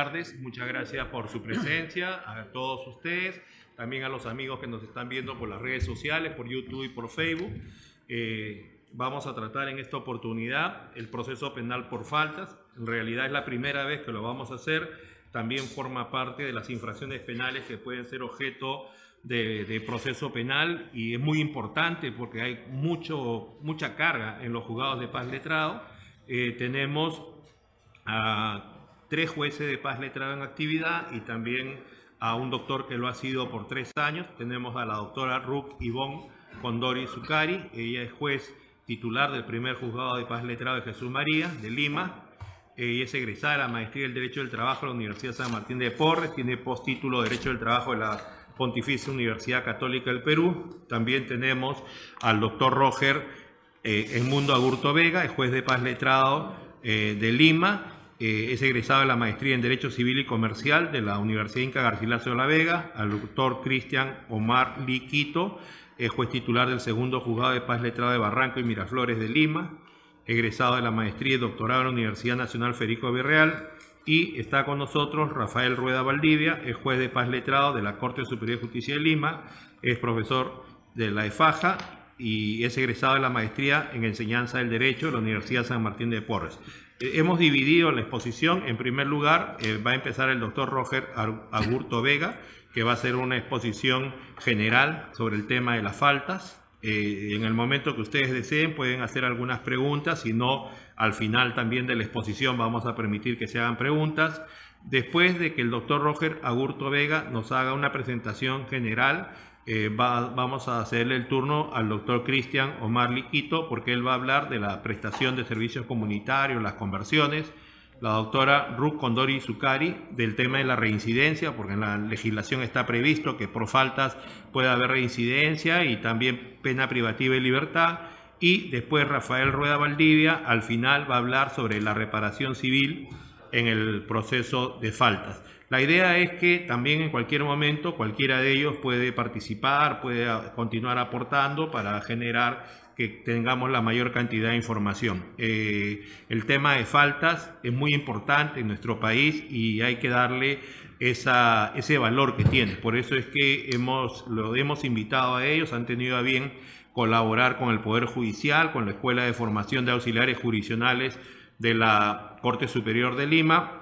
tardes. Muchas gracias por su presencia, a todos ustedes, también a los amigos que nos están viendo por las redes sociales, por YouTube y por Facebook. Vamos a tratar en esta oportunidad el proceso penal por faltas. En realidad es la primera vez que lo vamos a hacer. También forma parte de las infracciones penales que pueden ser objeto de proceso penal, y es muy importante porque hay mucha carga en los juzgados de paz letrado. Tenemos a 3 jueces de paz letrado en actividad y también a un doctor que lo ha sido por 3 años. Tenemos a la doctora Ruth Ivonne Condori Zucari. Ella es juez titular del primer juzgado de paz letrado de Jesús María de Lima. Ella es egresada de la maestría del Derecho del Trabajo de la Universidad San Martín de Porres. Tiene postítulo de Derecho del Trabajo de la Pontificia Universidad Católica del Perú. También tenemos al doctor Roger Edmundo Agurto Vega, es juez de paz letrado de Lima. Es egresado de la maestría en Derecho Civil y Comercial de la Universidad Inca Garcilaso de la Vega. Al doctor Cristian Omar Liquito, es juez titular del segundo juzgado de paz letrado de Barranco y Miraflores de Lima, egresado de la maestría y doctorado de la Universidad Nacional Federico Villarreal. Y está con nosotros Rafael Rueda Valdivia, es juez de paz letrado de la Corte Superior de Justicia de Lima, es profesor de la EFAJA y es egresado de la maestría en Enseñanza del Derecho de la Universidad San Martín de Porres. Hemos dividido la exposición. En primer lugar, va a empezar el doctor Roger Agurto Vega, que va a hacer una exposición general sobre el tema de las faltas. En el momento que ustedes deseen pueden hacer algunas preguntas, si no, al final también de la exposición vamos a permitir que se hagan preguntas. Después de que el doctor Roger Agurto Vega nos haga una presentación general, vamos a hacerle el turno al doctor Cristian Omar Liquito, porque él va a hablar de la prestación de servicios comunitarios, las conversiones. La doctora Ruth Condori Zucari del tema de la reincidencia, porque en la legislación está previsto que por faltas puede haber reincidencia y también pena privativa de libertad. Y después Rafael Rueda Valdivia al final va a hablar sobre la reparación civil en el proceso de faltas. La idea es que también en cualquier momento cualquiera de ellos puede participar, puede continuar aportando para generar que tengamos la mayor cantidad de información. El tema de faltas es muy importante en nuestro país y hay que darle ese valor que tiene. Por eso es que lo hemos invitado a ellos, han tenido a bien colaborar con el Poder Judicial, con la Escuela de Formación de Auxiliares Jurisdiccionales de la Corte Superior de Lima,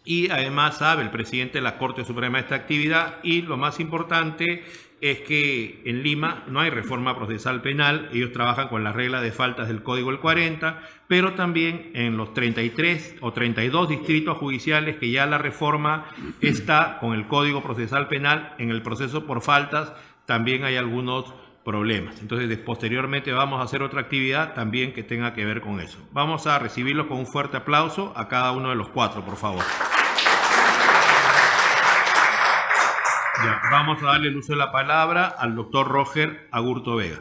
y además sabe el presidente de la Corte Suprema de esta actividad. Y lo más importante es que en Lima no hay reforma procesal penal, ellos trabajan con las reglas de faltas del Código del 40, pero también en los 33 o 32 distritos judiciales que ya la reforma está con el Código Procesal Penal, en el proceso por faltas también hay algunos problemas. Entonces, posteriormente vamos a hacer otra actividad también que tenga que ver con eso. Vamos a recibirlos con un fuerte aplauso a cada uno de los 4, por favor. Ya, vamos a darle el uso de la palabra al doctor Roger Agurto Vega.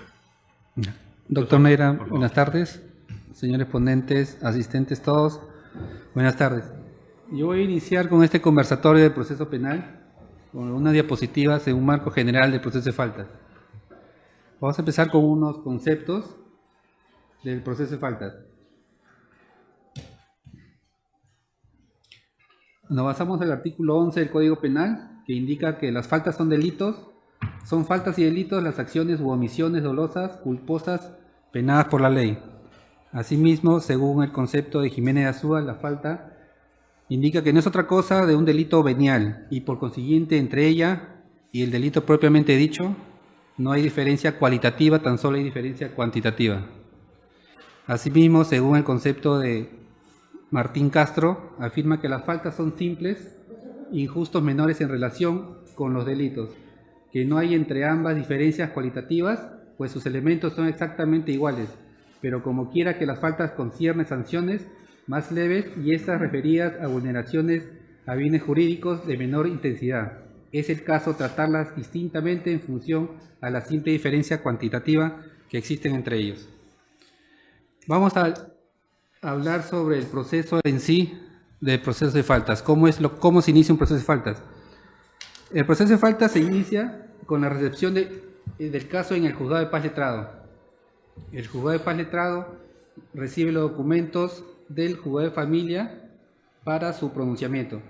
Doctor Neira, buenas tardes. Señores ponentes, asistentes todos, buenas tardes. Yo voy a iniciar con este conversatorio del proceso penal, con unas diapositivas en un marco general del proceso de faltas. Vamos a empezar con unos conceptos del proceso de faltas. Nos basamos en el artículo 11 del Código Penal, que indica que las faltas son delitos. Son faltas y delitos las acciones u omisiones dolosas, culposas, penadas por la ley. Asimismo, según el concepto de Jiménez de Azúa, la falta indica que no es otra cosa de un delito venial, y por consiguiente entre ella y el delito propiamente dicho no hay diferencia cualitativa, tan solo hay diferencia cuantitativa. Asimismo, según el concepto de Martín Castro, afirma que las faltas son simples, injustos menores en relación con los delitos, que no hay entre ambas diferencias cualitativas, pues sus elementos son exactamente iguales, pero como quiera que las faltas conciernen sanciones más leves y estas referidas a vulneraciones a bienes jurídicos de menor intensidad. Es el caso tratarlas distintamente en función a la simple diferencia cuantitativa que existen entre ellos. Vamos a hablar sobre el proceso en sí del proceso de faltas. ¿Cómo se inicia un proceso de faltas? El proceso de faltas se inicia con la recepción del caso en el juzgado de paz letrado. El juzgado de paz letrado recibe los documentos del juzgado de familia para su pronunciamiento.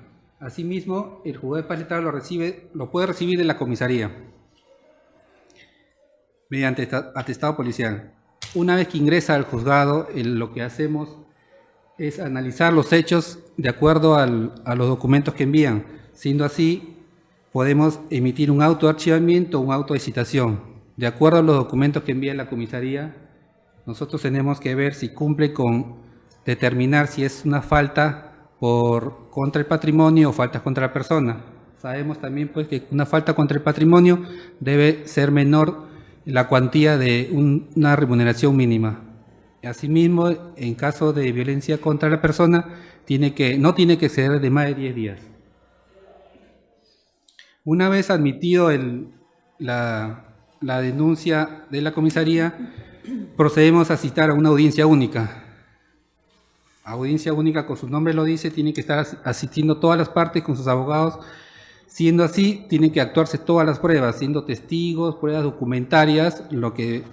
Asimismo, el juzgado de paz letrado lo puede recibir de la comisaría mediante atestado policial. Una vez que ingresa al juzgado, lo que hacemos es analizar los hechos de acuerdo a los documentos que envían. Siendo así, podemos emitir un auto de archivamiento o un auto de citación. De acuerdo a los documentos que envía la comisaría, nosotros tenemos que ver si cumple con determinar si es una falta contra el patrimonio o falta contra la persona. Sabemos también pues que una falta contra el patrimonio debe ser menor la cuantía de una remuneración mínima. Asimismo, en caso de violencia contra la persona, no tiene que ser de más de 10 días. Una vez admitido la denuncia de la comisaría, procedemos a citar a una audiencia única. Audiencia única, con su nombre lo dice, tiene que estar asistiendo todas las partes con sus abogados. Siendo así, tienen que actuarse todas las pruebas, siendo testigos, pruebas documentarias, lo que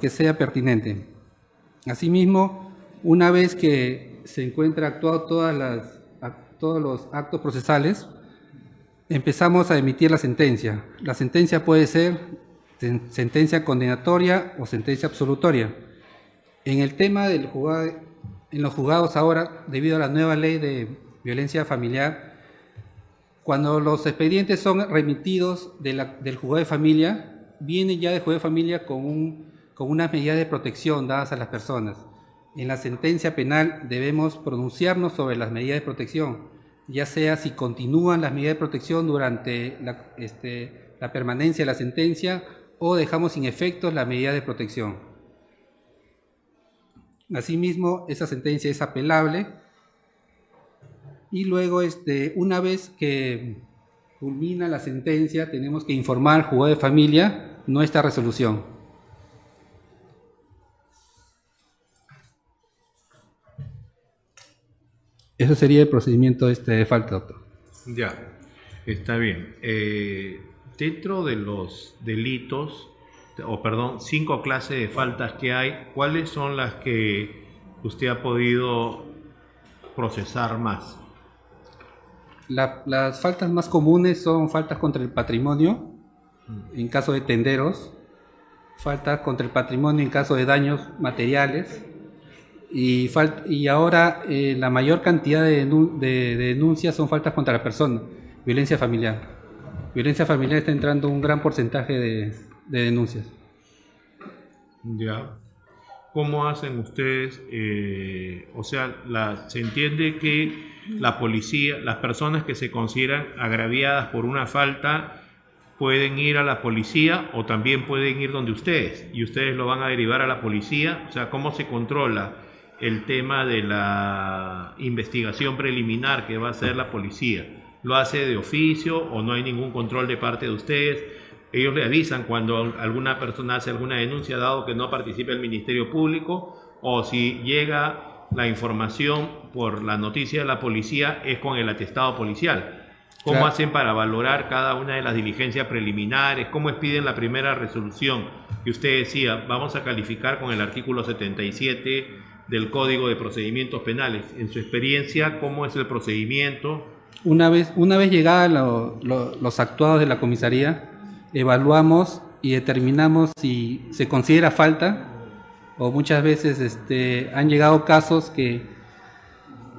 sea pertinente. Asimismo, una vez que se encuentra actuado todos los actos procesales, empezamos a emitir la sentencia. La sentencia puede ser sentencia condenatoria o sentencia absolutoria. En el tema del en los juzgados ahora, debido a la nueva ley de violencia familiar, cuando los expedientes son remitidos del juzgado de familia, viene ya del juzgado de familia con unas medidas de protección dadas a las personas. En la sentencia penal debemos pronunciarnos sobre las medidas de protección, ya sea si continúan las medidas de protección durante la permanencia de la sentencia o dejamos sin efectos la medida de protección. Asimismo, esa sentencia es apelable y luego, una vez que culmina la sentencia, tenemos que informar al juzgado de familia nuestra resolución. Eso sería el procedimiento de falta, doctor. Ya, está bien. Dentro de los delitos, 5 clases de faltas que hay, ¿cuáles son las que usted ha podido procesar más? Las faltas más comunes son faltas contra el patrimonio, en caso de tenderos, faltas contra el patrimonio en caso de daños materiales, y ahora la mayor cantidad de denuncias son faltas contra la persona, violencia familiar. Violencia familiar está entrando un gran porcentaje de denuncias. Ya. ¿Cómo hacen ustedes? Se entiende que la policía, las personas que se consideran agraviadas por una falta, pueden ir a la policía o también pueden ir donde ustedes y ustedes lo van a derivar a la policía. O sea, ¿cómo se controla el tema de la investigación preliminar que va a hacer la policía? ¿Lo hace de oficio o no hay ningún control de parte de ustedes? Ellos le avisan cuando alguna persona hace alguna denuncia, dado que no participa el Ministerio Público, o si llega la información por la noticia de la policía, es con el atestado policial. ¿Cómo Claro. hacen para valorar cada una de las diligencias preliminares? ¿Cómo expiden la primera resolución? Que usted decía, vamos a calificar con el artículo 77 del Código de Procedimientos Penales. En su experiencia, ¿cómo es el procedimiento? Una vez llegada los actuados de la comisaría, evaluamos y determinamos si se considera falta, o muchas veces han llegado casos que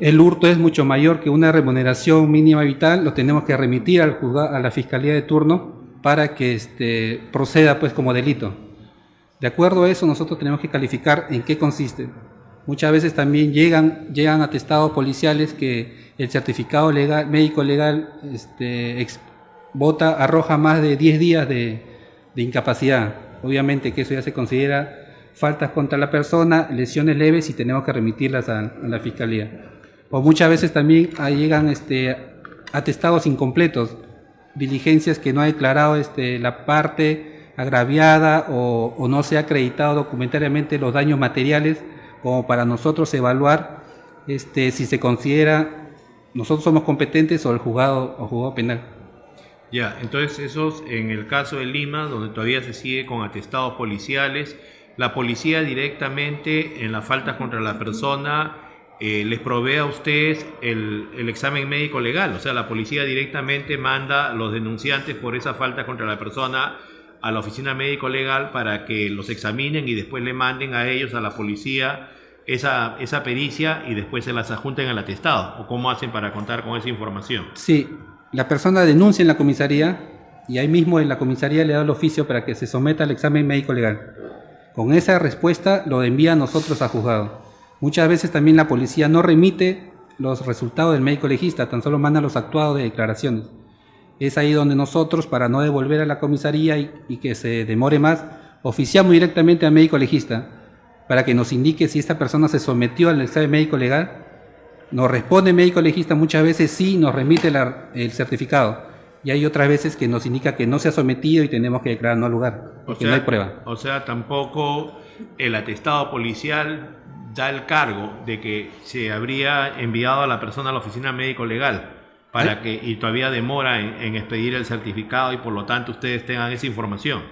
el hurto es mucho mayor que una remuneración mínima vital, lo tenemos que remitir al juzgado, a la fiscalía de turno para que proceda pues como delito. De acuerdo a eso, nosotros tenemos que calificar en qué consiste. Muchas veces también llegan atestados policiales que el certificado legal, médico legal arroja más de 10 días de incapacidad. Obviamente que eso ya se considera faltas contra la persona, lesiones leves y tenemos que remitirlas a la fiscalía. O muchas veces también llegan atestados incompletos, diligencias que no ha declarado la parte agraviada o no se ha acreditado documentariamente los daños materiales como para nosotros evaluar si se considera nosotros somos competentes o el juzgado penal. Ya, entonces esos en el caso de Lima, donde todavía se sigue con atestados policiales, la policía directamente en las faltas contra la persona les provee a ustedes el examen médico legal. O sea, la policía directamente manda a los denunciantes por esa falta contra la persona a la oficina médico legal para que los examinen y después le manden a ellos, a la policía, esa pericia y después se las adjunten al atestado. ¿O cómo hacen para contar con esa información? Sí, la persona denuncia en la comisaría y ahí mismo en la comisaría le da el oficio para que se someta al examen médico legal. Con esa respuesta lo envía a nosotros a juzgado. Muchas veces también la policía no remite los resultados del médico legista, tan solo manda los actuados de declaraciones. Es ahí donde nosotros, para no devolver a la comisaría y que se demore más, oficiamos directamente al médico legista para que nos indique si esta persona se sometió al examen médico legal. Nos responde el médico legista muchas veces sí, nos remite el certificado. Y hay otras veces que nos indica que no se ha sometido y tenemos que declarar no al lugar, porque no hay prueba. O sea, tampoco el atestado policial da el cargo de que se habría enviado a la persona a la oficina médico legal para que, y todavía demora en expedir el certificado y por lo tanto ustedes tengan esa información.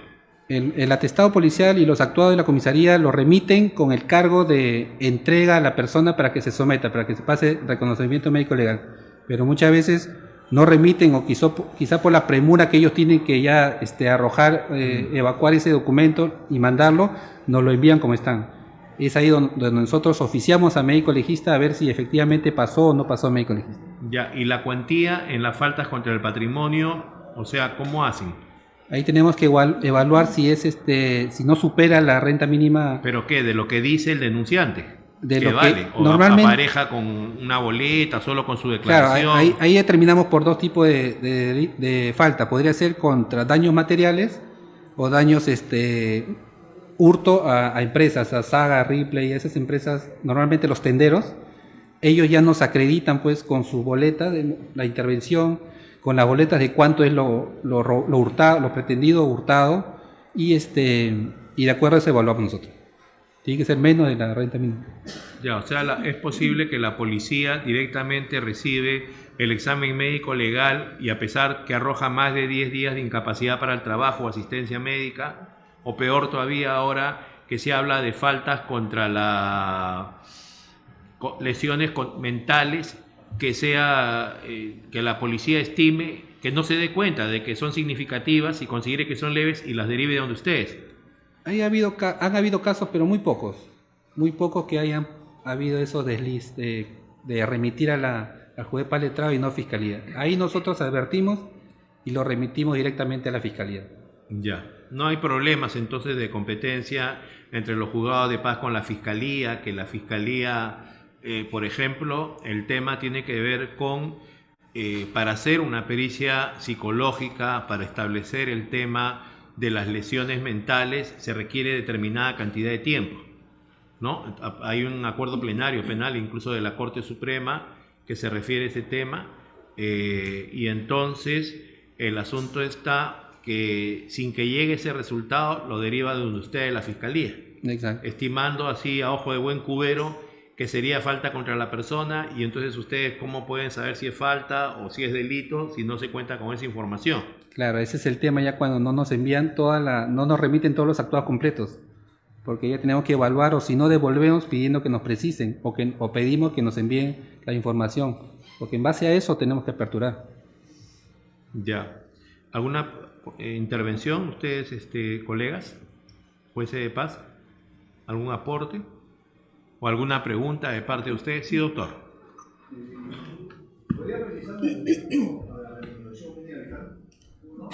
El atestado policial y los actuados de la comisaría lo remiten con el cargo de entrega a la persona para que se someta, para que se pase reconocimiento médico legal. Pero muchas veces no remiten o quizá por la premura que ellos tienen que ya arrojar, evacuar ese documento y mandarlo, nos lo envían como están. Es ahí donde nosotros oficiamos a médico legista a ver si efectivamente pasó o no pasó a médico legista. Ya, y la cuantía en las faltas contra el patrimonio, o sea, ¿cómo hacen? Ahí tenemos que evaluar si si no supera la renta mínima. ¿Pero qué? ¿De lo que dice el denunciante? De ¿Que lo vale? que ¿O normalmente apareja con una boleta, solo con su declaración? Claro, ahí determinamos por dos tipos de falta. Podría ser contra daños materiales o daños hurto a empresas, a Saga, Ripley, esas empresas, normalmente los tenderos, ellos ya nos acreditan pues con su boleta de la intervención, con las boletas de cuánto es lo hurtado, lo pretendido hurtado, y de acuerdo a eso evaluamos nosotros. Tiene que ser menos de la renta mínima. Ya, o sea, es posible que la policía directamente recibe el examen médico legal y a pesar que arroja más de 10 días de incapacidad para el trabajo o asistencia médica, o peor todavía ahora que se habla de faltas contra lesiones mentales, que que la policía estime, que no se dé cuenta de que son significativas y considere que son leves y las derive de donde ustedes. Han habido casos, pero muy pocos que hayan habido esos desliz de remitir al juez para letrado y no a fiscalía. Ahí nosotros advertimos y lo remitimos directamente a la fiscalía. Ya, no hay problemas entonces de competencia entre los juzgados de paz con la fiscalía, que la fiscalía, por ejemplo, el tema tiene que ver con, para hacer una pericia psicológica, para establecer el tema de las lesiones mentales, se requiere determinada cantidad de tiempo, ¿no? Hay un acuerdo plenario penal, incluso de la Corte Suprema, que se refiere a ese tema, y entonces el asunto está que sin que llegue ese resultado lo deriva de donde usted, la fiscalía. Exacto. Estimando así a ojo de buen cubero que sería falta contra la persona, y entonces ustedes cómo pueden saber si es falta o si es delito si no se cuenta con esa información. Claro, ese es el tema ya cuando no nos envían no nos remiten todos los actuados completos, porque ya tenemos que evaluar, o si no devolvemos pidiendo que nos precisen o pedimos que nos envíen la información, porque en base a eso tenemos que aperturar. Ya. ¿Alguna intervención, ustedes, colegas, jueces de paz? ¿Algún aporte? ¿O alguna pregunta de parte de ustedes? Sí, doctor. ¿Podría precisarme a la remuneración mínima legal? Uno.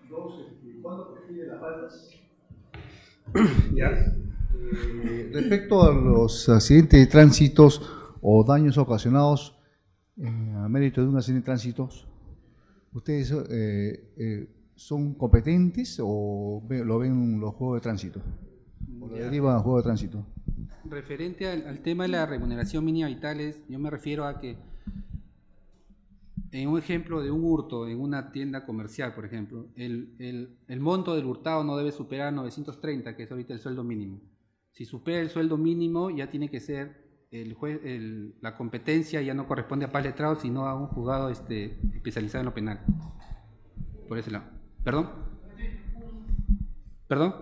Dos, ¿cuándo prescribe las faltas? Respecto a los accidentes de tránsitos o daños ocasionados a mérito de un accidente de tránsito, ¿ustedes son competentes o lo ven los juegos de tránsito? ¿O lo derivan a juegos de tránsito? Referente al tema de la remuneración mínima vitales, yo me refiero a que en un ejemplo de un hurto en una tienda comercial, por ejemplo, el monto del hurtado no debe superar 930, que es ahorita el sueldo mínimo. Si supera el sueldo mínimo, ya tiene que ser la competencia, ya no corresponde a paz letrado, sino a un juzgado especializado en lo penal. Por ese lado. ¿Perdón? ¿Perdón?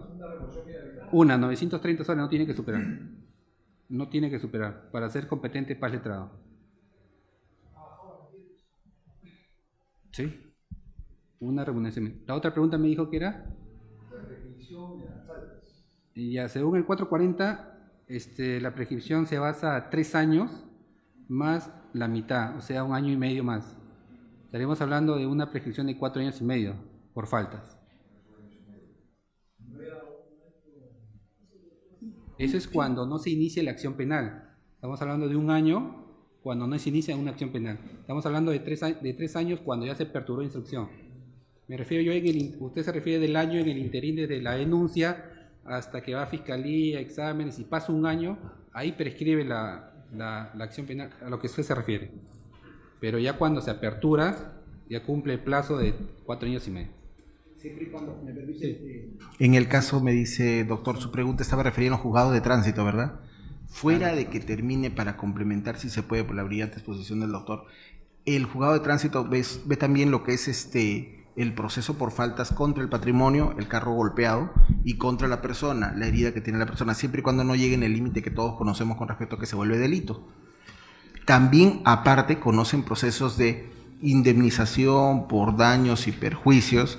930 soles no tiene que superar. No tiene que superar para ser competente paz letrado. Sí. Una remuneración. La otra pregunta me dijo que era. Y ya, según el 440, la prescripción se basa a 3 años más la mitad, o sea, 1 año y medio más. Estaremos hablando de una prescripción de 4 años y medio por faltas. Eso es cuando no se inicia la acción penal. Estamos hablando de 1 año cuando no se inicia una acción penal. Estamos hablando de 3 años cuando ya se perturó la instrucción. Me refiero yo, usted se refiere del año en el interín desde la denuncia hasta que va a fiscalía, exámenes y pasa 1 año, ahí prescribe la acción penal, a lo que usted se refiere. Pero ya cuando se apertura, ya cumple el plazo de 4 años y medio. Siempre y cuando me permite. En el caso, me dice, doctor, su pregunta estaba referida a los juzgados de tránsito, ¿verdad? Fuera de que termine, para complementar, si se puede, por la brillante exposición del doctor, el juzgado de tránsito ve también lo que es el proceso por faltas contra el patrimonio, el carro golpeado, y contra la persona, la herida que tiene la persona, siempre y cuando no llegue en el límite que todos conocemos con respecto a que se vuelve delito. También, aparte, conocen procesos de indemnización por daños y perjuicios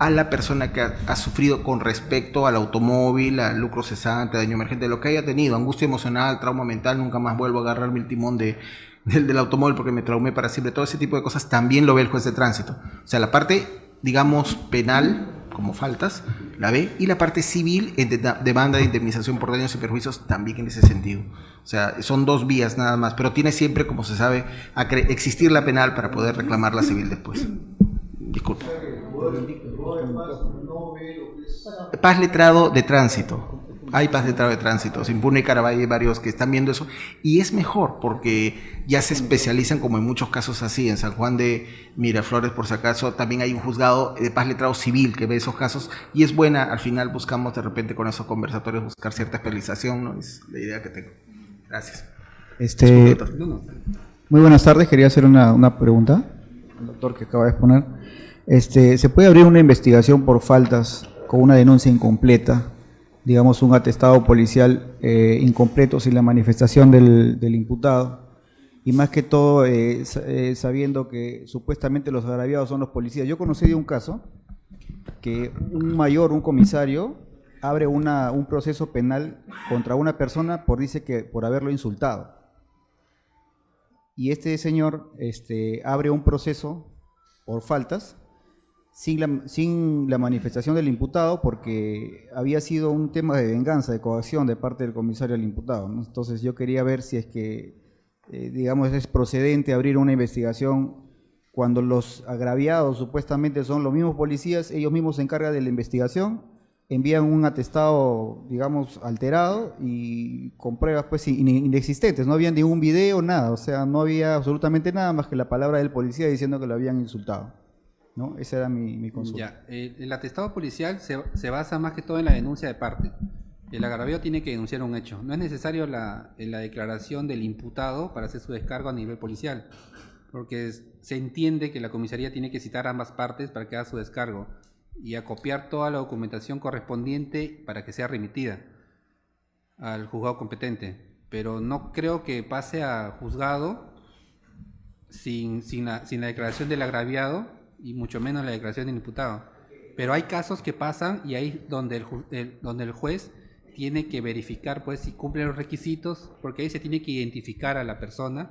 a la persona que ha sufrido con respecto al automóvil, al lucro cesante, daño emergente, lo que haya tenido, angustia emocional, trauma mental, nunca más vuelvo a agarrarme el timón del automóvil porque me traumé para siempre, todo ese tipo de cosas también lo ve el juez de tránsito. O sea, la parte, digamos, penal, como faltas, la ve, y la parte civil, demanda de indemnización por daños y perjuicios, también en ese sentido. O sea, son 2 vías nada más, pero tiene siempre, como se sabe, existir la penal para poder reclamar la civil después. Disculpe. Paz letrado de tránsito. Hay paz letrado de tránsito. Impune y Carabay, hay varios que están viendo eso. Y es mejor porque ya se especializan, como en muchos casos así. En San Juan de Miraflores, por si acaso, también hay un juzgado de paz letrado civil que ve esos casos. Y es buena, al final buscamos de repente con esos conversatorios buscar cierta especialización, ¿no? Es la idea que tengo. Gracias. Muy buenas tardes. Quería hacer una pregunta al doctor que acaba de exponer. ¿Se puede abrir una investigación por faltas con una denuncia incompleta, digamos un atestado policial incompleto sin la manifestación del imputado? Y más que todo, sabiendo que supuestamente los agraviados son los policías. Yo conocí de un caso que un mayor, un comisario, abre un proceso penal contra una persona dice que por haberlo insultado. Y este señor abre un proceso por faltas sin la manifestación del imputado, porque había sido un tema de venganza, de coacción de parte del comisario al imputado, ¿no? Entonces yo quería ver si es que, digamos, es procedente abrir una investigación cuando los agraviados supuestamente son los mismos policías, ellos mismos se encargan de la investigación, envían un atestado, digamos, alterado y con pruebas pues inexistentes, no había ningún video, nada, o sea, no había absolutamente nada más que la palabra del policía diciendo que lo habían insultado, ¿no? Esa era mi consulta. Ya, el atestado policial se basa más que todo en la denuncia de parte. El agraviado tiene que denunciar un hecho. No es necesario la declaración del imputado para hacer su descargo a nivel policial, porque se entiende que la comisaría tiene que citar a ambas partes para que haga su descargo y acopiar toda la documentación correspondiente para que sea remitida al juzgado competente. Pero no creo que pase a juzgado sin la declaración del agraviado y mucho menos la declaración del imputado. Pero hay casos que pasan y ahí donde el juez tiene que verificar pues si cumple los requisitos, porque ahí se tiene que identificar a la persona,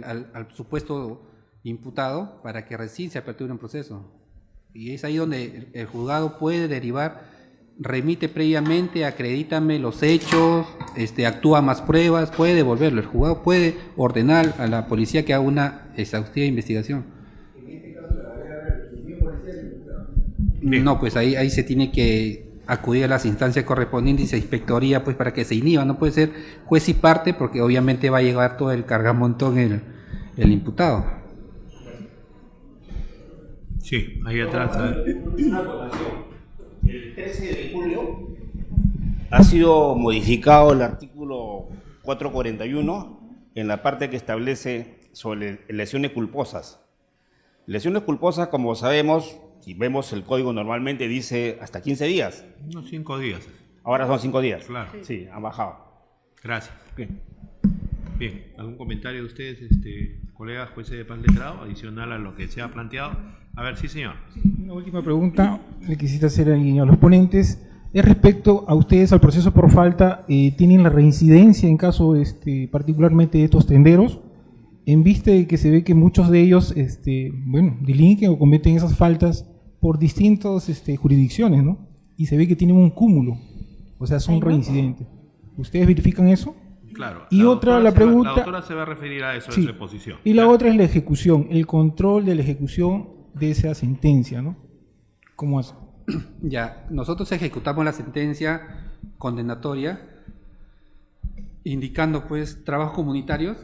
al supuesto imputado, para que recién se aperture un proceso. Y es ahí donde el juzgado puede derivar, remite previamente, acredítame los hechos, actúa más pruebas, puede devolverlo. El juzgado puede ordenar a la policía que haga una exhaustiva investigación. No, pues ahí se tiene que acudir a las instancias correspondientes y a inspectoría pues para que se inhiba. No puede ser juez y parte porque obviamente va a llegar todo el cargamontón el imputado. Sí, ahí atrás. Una acotación. El 13 de julio ha sido modificado el artículo 441 en la parte que establece sobre lesiones culposas. Lesiones culposas, como sabemos, si vemos el código normalmente dice hasta 15 días. Unos 5 días. Ahora son 5 días. Claro. Sí, han bajado. Gracias. Bien. Bien, ¿algún comentario de ustedes, colegas jueces de paz letrado, adicional a lo que se ha planteado? A ver, sí, señor. Una última pregunta le quisiera hacer ahí a los ponentes. Es respecto a ustedes al proceso por falta, ¿tienen la reincidencia en caso particularmente de estos tenderos? En vista de que se ve que muchos de ellos delinquen o cometen esas faltas por distintas jurisdicciones, ¿no? Y se ve que tienen un cúmulo, o sea, son reincidentes. ¿Ustedes verifican eso? Claro. Y otra, la pregunta... La doctora se va a referir a eso Sí. en su exposición. Y la otra es la ejecución, el control de la ejecución de esa sentencia, ¿no? ¿Cómo hace? Ya, nosotros ejecutamos la sentencia condenatoria indicando pues trabajos comunitarios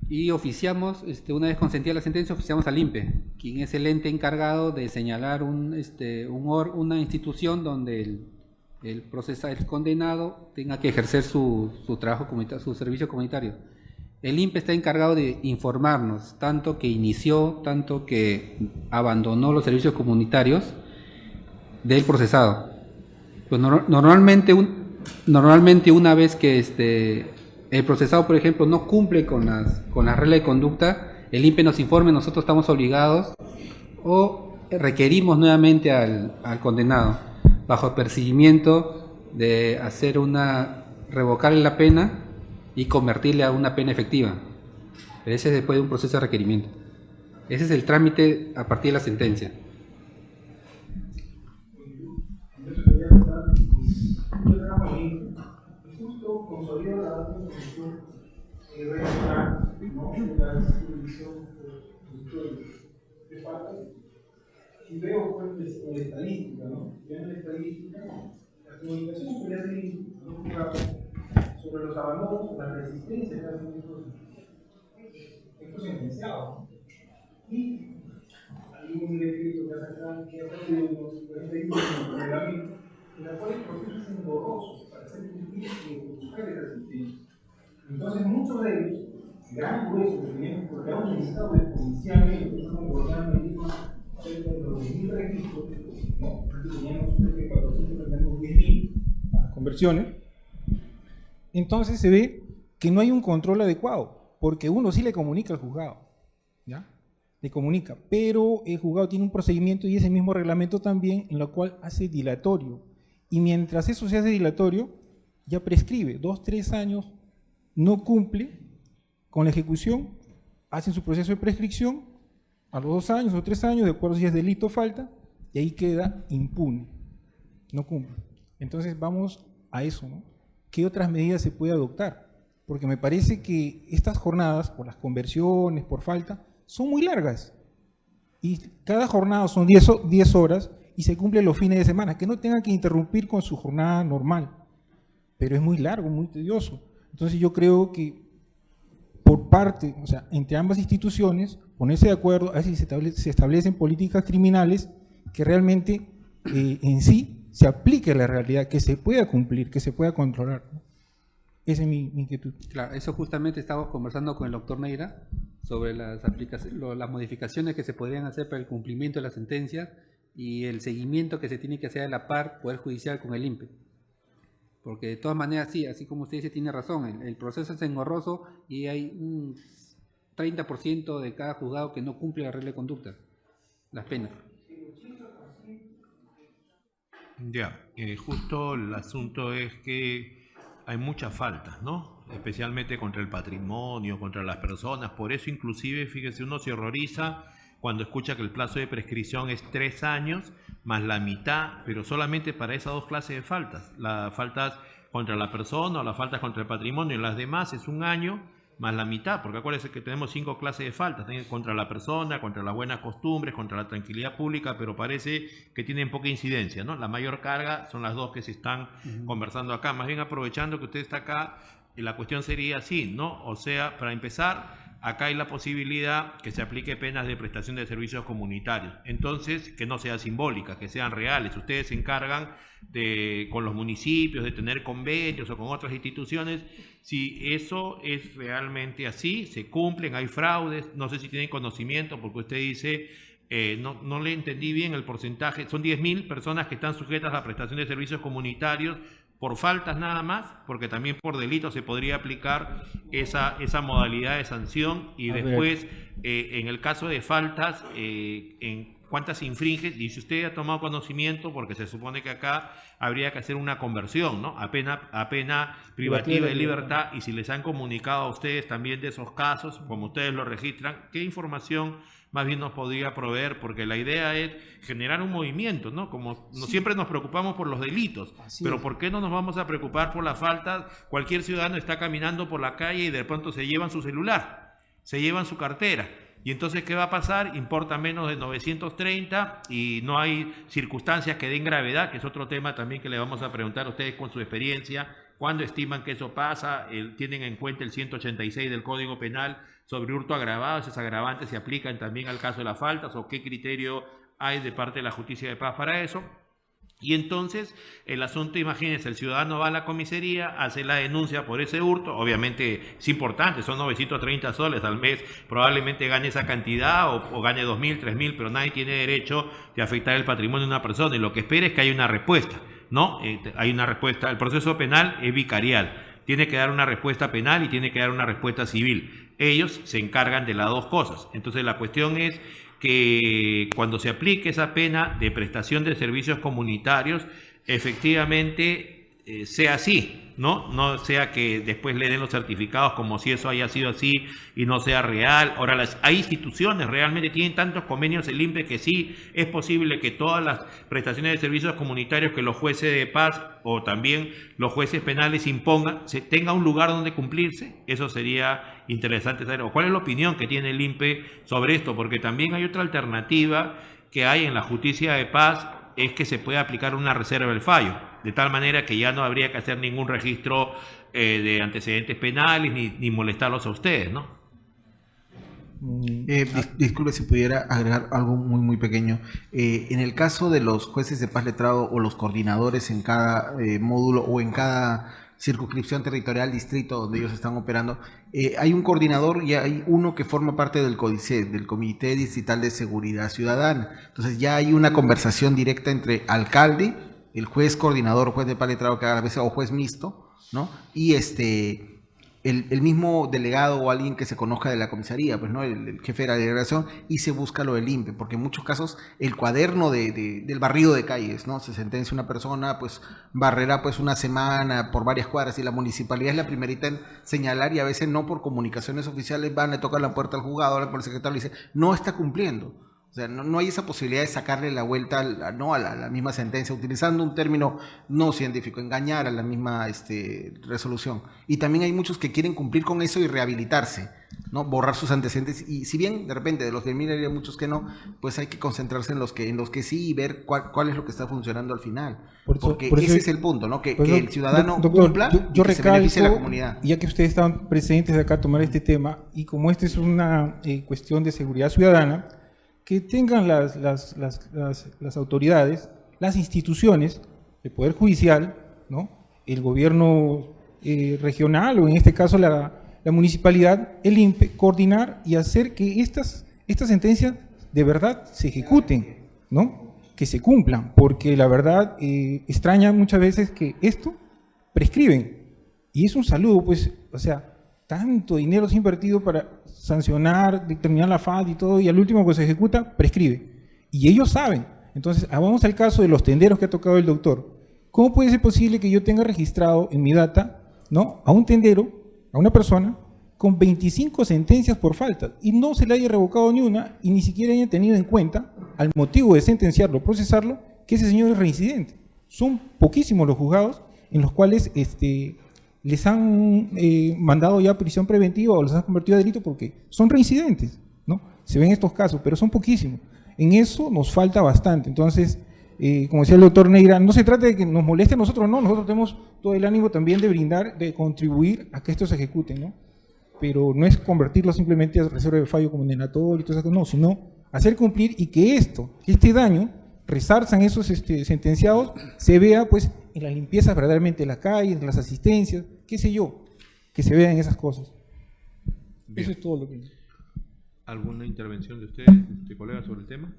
y oficiamos, una vez consentida la sentencia, oficiamos al INPE, quien es el ente encargado de señalar una institución donde el condenado tenga que ejercer su trabajo comunitario, su servicio comunitario. El INPE está encargado de informarnos, tanto que inició, tanto que abandonó los servicios comunitarios del procesado. Pues normalmente una vez que el procesado, por ejemplo, no cumple con las reglas de conducta, el INPE nos informa, nosotros estamos obligados o requerimos nuevamente al condenado, bajo el perseguimiento de revocarle la pena y convertirle a una pena efectiva. Pero ese es después de un proceso de requerimiento. Ese es el trámite a partir de la sentencia. Justo consolida la posición regular, ¿no?, de la distribución de faltas, y veo pues en la estadística, ¿no? En la estadística, la comunicación podría ser sobre los abandonos, la resistencia que hacen estos sentenciados, ¿no? Y hay un decreto que hace acá, que hace unos reglamentos, en la cual el proceso es engorroso para hacer cumplir y buscar esa sentencia. Entonces, muchos de ellos, gran grueso que tenemos, porque han utilizado exponencialmente, estamos abordando el tema cerca de los 10.000 registros, ¿no? Antes teníamos cerca de 400, tenemos 10.000 Conversiones. Entonces se ve que no hay un control adecuado, porque uno sí le comunica al juzgado, ¿ya? Le comunica, pero el juzgado tiene un procedimiento y ese mismo reglamento también, en lo cual hace dilatorio. Y mientras eso se hace dilatorio, ya prescribe 2, 3 años, no cumple con la ejecución, hacen su proceso de prescripción, a los 2 años o 3 años, de acuerdo si es delito o falta, y ahí queda impune, no cumple. Entonces vamos a eso, ¿no? ¿Qué otras medidas se puede adoptar? Porque me parece que estas jornadas, por las conversiones, por falta, son muy largas. Y cada jornada son 10 horas y se cumplen los fines de semana, que no tengan que interrumpir con su jornada normal. Pero es muy largo, muy tedioso. Entonces yo creo que por parte, o sea, entre ambas instituciones, ponerse de acuerdo, a ver si se establecen políticas criminales que realmente en sí se aplique a la realidad, que se pueda cumplir, que se pueda controlar, ¿no? Esa es mi inquietud. Claro, eso justamente estamos conversando con el doctor Neira sobre las modificaciones que se podrían hacer para el cumplimiento de la sentencia y el seguimiento que se tiene que hacer a la par Poder Judicial con el INPE. Porque de todas maneras, sí, así como usted dice, tiene razón, el proceso es engorroso y hay un 30% de cada juzgado que no cumple la regla de conducta, las penas. Ya, justo el asunto es que hay muchas faltas, ¿no? Especialmente contra el patrimonio, contra las personas. Por eso, inclusive, fíjese, uno se horroriza cuando escucha que el plazo de prescripción es 3 años más la mitad, pero solamente para esas 2 clases de faltas. Las faltas contra la persona o las faltas contra el patrimonio, y las demás es 1 año más la mitad, porque acuérdense que tenemos 5 clases de faltas, contra la persona, contra las buenas costumbres, contra la tranquilidad pública, pero parece que tienen poca incidencia, ¿no? La mayor carga son las 2 que se están conversando acá. Más bien, aprovechando que usted está acá, la cuestión sería así, ¿no? O sea, para empezar, acá hay la posibilidad que se aplique penas de prestación de servicios comunitarios. Entonces, que no sean simbólicas, que sean reales. Ustedes se encargan con los municipios de tener convenios o con otras instituciones. Si eso es realmente así, se cumplen, hay fraudes, no sé si tienen conocimiento, porque usted dice, no le entendí bien el porcentaje, son 10.000 personas que están sujetas a prestación de servicios comunitarios, por faltas nada más, porque también por delitos se podría aplicar esa modalidad de sanción y después, en el caso de faltas, en cuántas infringe, y si usted ha tomado conocimiento, porque se supone que acá habría que hacer una conversión, ¿no? A pena privativa de libertad, y si les han comunicado a ustedes también de esos casos, como ustedes lo registran, ¿qué información más bien nos podría proveer? Porque la idea es generar un movimiento, ¿no? Como no siempre nos preocupamos por los delitos, pero ¿por qué no nos vamos a preocupar por las faltas? Cualquier ciudadano está caminando por la calle y de pronto se llevan su celular, se llevan su cartera. Y entonces, ¿qué va a pasar? Importa menos de 930 y no hay circunstancias que den gravedad, que es otro tema también que le vamos a preguntar a ustedes con su experiencia. ¿Cuándo estiman que eso pasa? ¿Tienen en cuenta el 186 del Código Penal sobre hurto agravado? ¿Esos agravantes se aplican también al caso de las faltas? ¿O qué criterio hay de parte de la Justicia de Paz para eso? Y entonces el asunto, imagínense, el ciudadano va a la comisaría, hace la denuncia por ese hurto, obviamente es importante, son 930 soles al mes, probablemente gane esa cantidad o gane 2.000, 3.000, pero nadie tiene derecho de afectar el patrimonio de una persona, y lo que espera es que haya una respuesta, ¿no? Hay una respuesta, el proceso penal es vicarial, tiene que dar una respuesta penal y tiene que dar una respuesta civil. Ellos se encargan de las dos cosas. Entonces la cuestión es que cuando se aplique esa pena de prestación de servicios comunitarios, efectivamente sea así, ¿no? No sea que después le den los certificados como si eso haya sido así y no sea real. Ahora, hay instituciones realmente tienen tantos convenios el INPE que sí es posible que todas las prestaciones de servicios comunitarios que los jueces de paz o también los jueces penales impongan, tenga un lugar donde cumplirse. Eso sería interesante saber. ¿O cuál es la opinión que tiene el INPE sobre esto? Porque también hay otra alternativa que hay en la justicia de paz, es que se puede aplicar una reserva del fallo, de tal manera que ya no habría que hacer ningún registro de antecedentes penales ni molestarlos a ustedes, ¿no? Disculpe si pudiera agregar algo muy muy pequeño. En el caso de los jueces de paz letrado o los coordinadores en cada módulo o en cada circunscripción territorial, distrito donde ellos están operando, hay un coordinador y hay uno que forma parte del CODICET, del Comité Distrital de Seguridad Ciudadana. Entonces ya hay una conversación directa entre alcalde, el juez coordinador, juez de paz letrado que haga la veces, o juez mixto, ¿no? Y el mismo delegado o alguien que se conozca de la comisaría, pues, ¿no? El jefe de la delegación, y se busca lo del INPE, porque en muchos casos el cuaderno del barrido de calles, ¿no? Se sentencia una persona, pues barrerá pues una semana por varias cuadras, y la municipalidad es la primerita en señalar, y a veces no por comunicaciones oficiales van a tocar la puerta al juzgado, hablan con el secretario y dice, no está cumpliendo. O sea, no hay esa posibilidad de sacarle la vuelta a la misma sentencia, utilizando un término no científico, engañar a la misma resolución. Y también hay muchos que quieren cumplir con eso y rehabilitarse, ¿no? Borrar sus antecedentes. Y si bien de repente de los 10.000 hay muchos que no, pues hay que concentrarse en los que sí y ver cuál es lo que está por final. Porque ese es el punto, ¿no? Que el ciudadano cumpla yo y que se beneficie a la comunidad. Ya que ustedes estaban presentes de acá a tomar este tema, y como esta es una cuestión de seguridad ciudadana, que tengan las autoridades, las instituciones, el Poder Judicial, ¿no? El gobierno regional, o en este caso la municipalidad, el INPE, coordinar y hacer que estas sentencias de verdad se ejecuten, ¿no? Que se cumplan, porque la verdad extraña muchas veces que esto prescriben. Y es un saludo, pues, o sea, tanto dinero se ha invertido para sancionar, determinar la falta y todo, y al último que se ejecuta, prescribe. Y ellos saben. Entonces, vamos al caso de los tenderos que ha tocado el doctor. ¿Cómo puede ser posible que yo tenga registrado en mi data, ¿no?, a un tendero, a una persona, con 25 sentencias por falta, y no se le haya revocado ni una, y ni siquiera haya tenido en cuenta, al motivo de sentenciarlo, procesarlo, que ese señor es reincidente? Son poquísimos los juzgados en los cuales les han mandado ya prisión preventiva o los han convertido a delito porque son reincidentes, ¿no? Se ven estos casos, pero son poquísimos. En eso nos falta bastante. Entonces, como decía el doctor Neira, no se trata de que nos moleste a nosotros, no, nosotros tenemos todo el ánimo también de brindar, de contribuir a que esto se ejecute, ¿no? Pero no es convertirlo simplemente a reserva de fallo condenatorio y todo eso, no, sino hacer cumplir, y que este daño, resarzan esos sentenciados, se vea pues en la limpieza verdaderamente de la calle, en las asistencias, qué sé yo, que se vean esas cosas. Bien. Eso es todo lo que... ¿Alguna intervención de ustedes, de colegas, sobre el tema?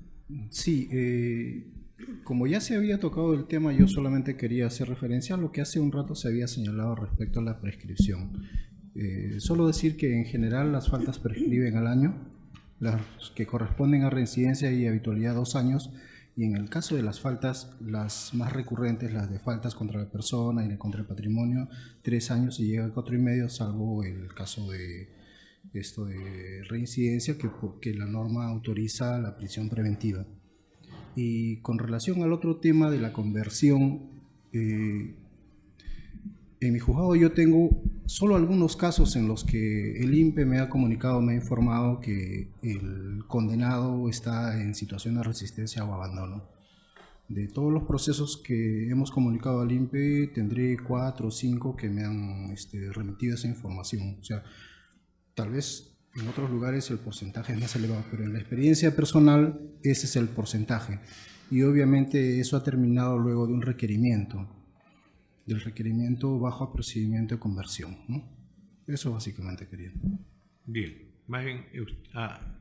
Sí, Como ya se había tocado el tema, yo solamente quería hacer referencia a lo que hace un rato se había señalado respecto a la prescripción. Solo decir que en general las faltas prescriben al año, las que corresponden a reincidencia y habitualidad 2 años, y en el caso de las faltas, las más recurrentes, las de faltas contra la persona y contra el patrimonio, 3 años y llega a 4 y medio, salvo el caso de esto de reincidencia, que la norma autoriza la prisión preventiva. Y con relación al otro tema de la conversión, en mi juzgado yo tengo solo algunos casos en los que el INPE me ha comunicado, me ha informado que el condenado está en situación de resistencia o abandono. De todos los procesos que hemos comunicado al INPE, tendré 4 o 5 que me han remitido esa información. O sea, tal vez en otros lugares el porcentaje es más elevado, pero en la experiencia personal ese es el porcentaje. Y obviamente eso ha terminado luego de un requerimiento, del requerimiento bajo a procedimiento de conversión, ¿no? Eso básicamente quería. Bien, más bien,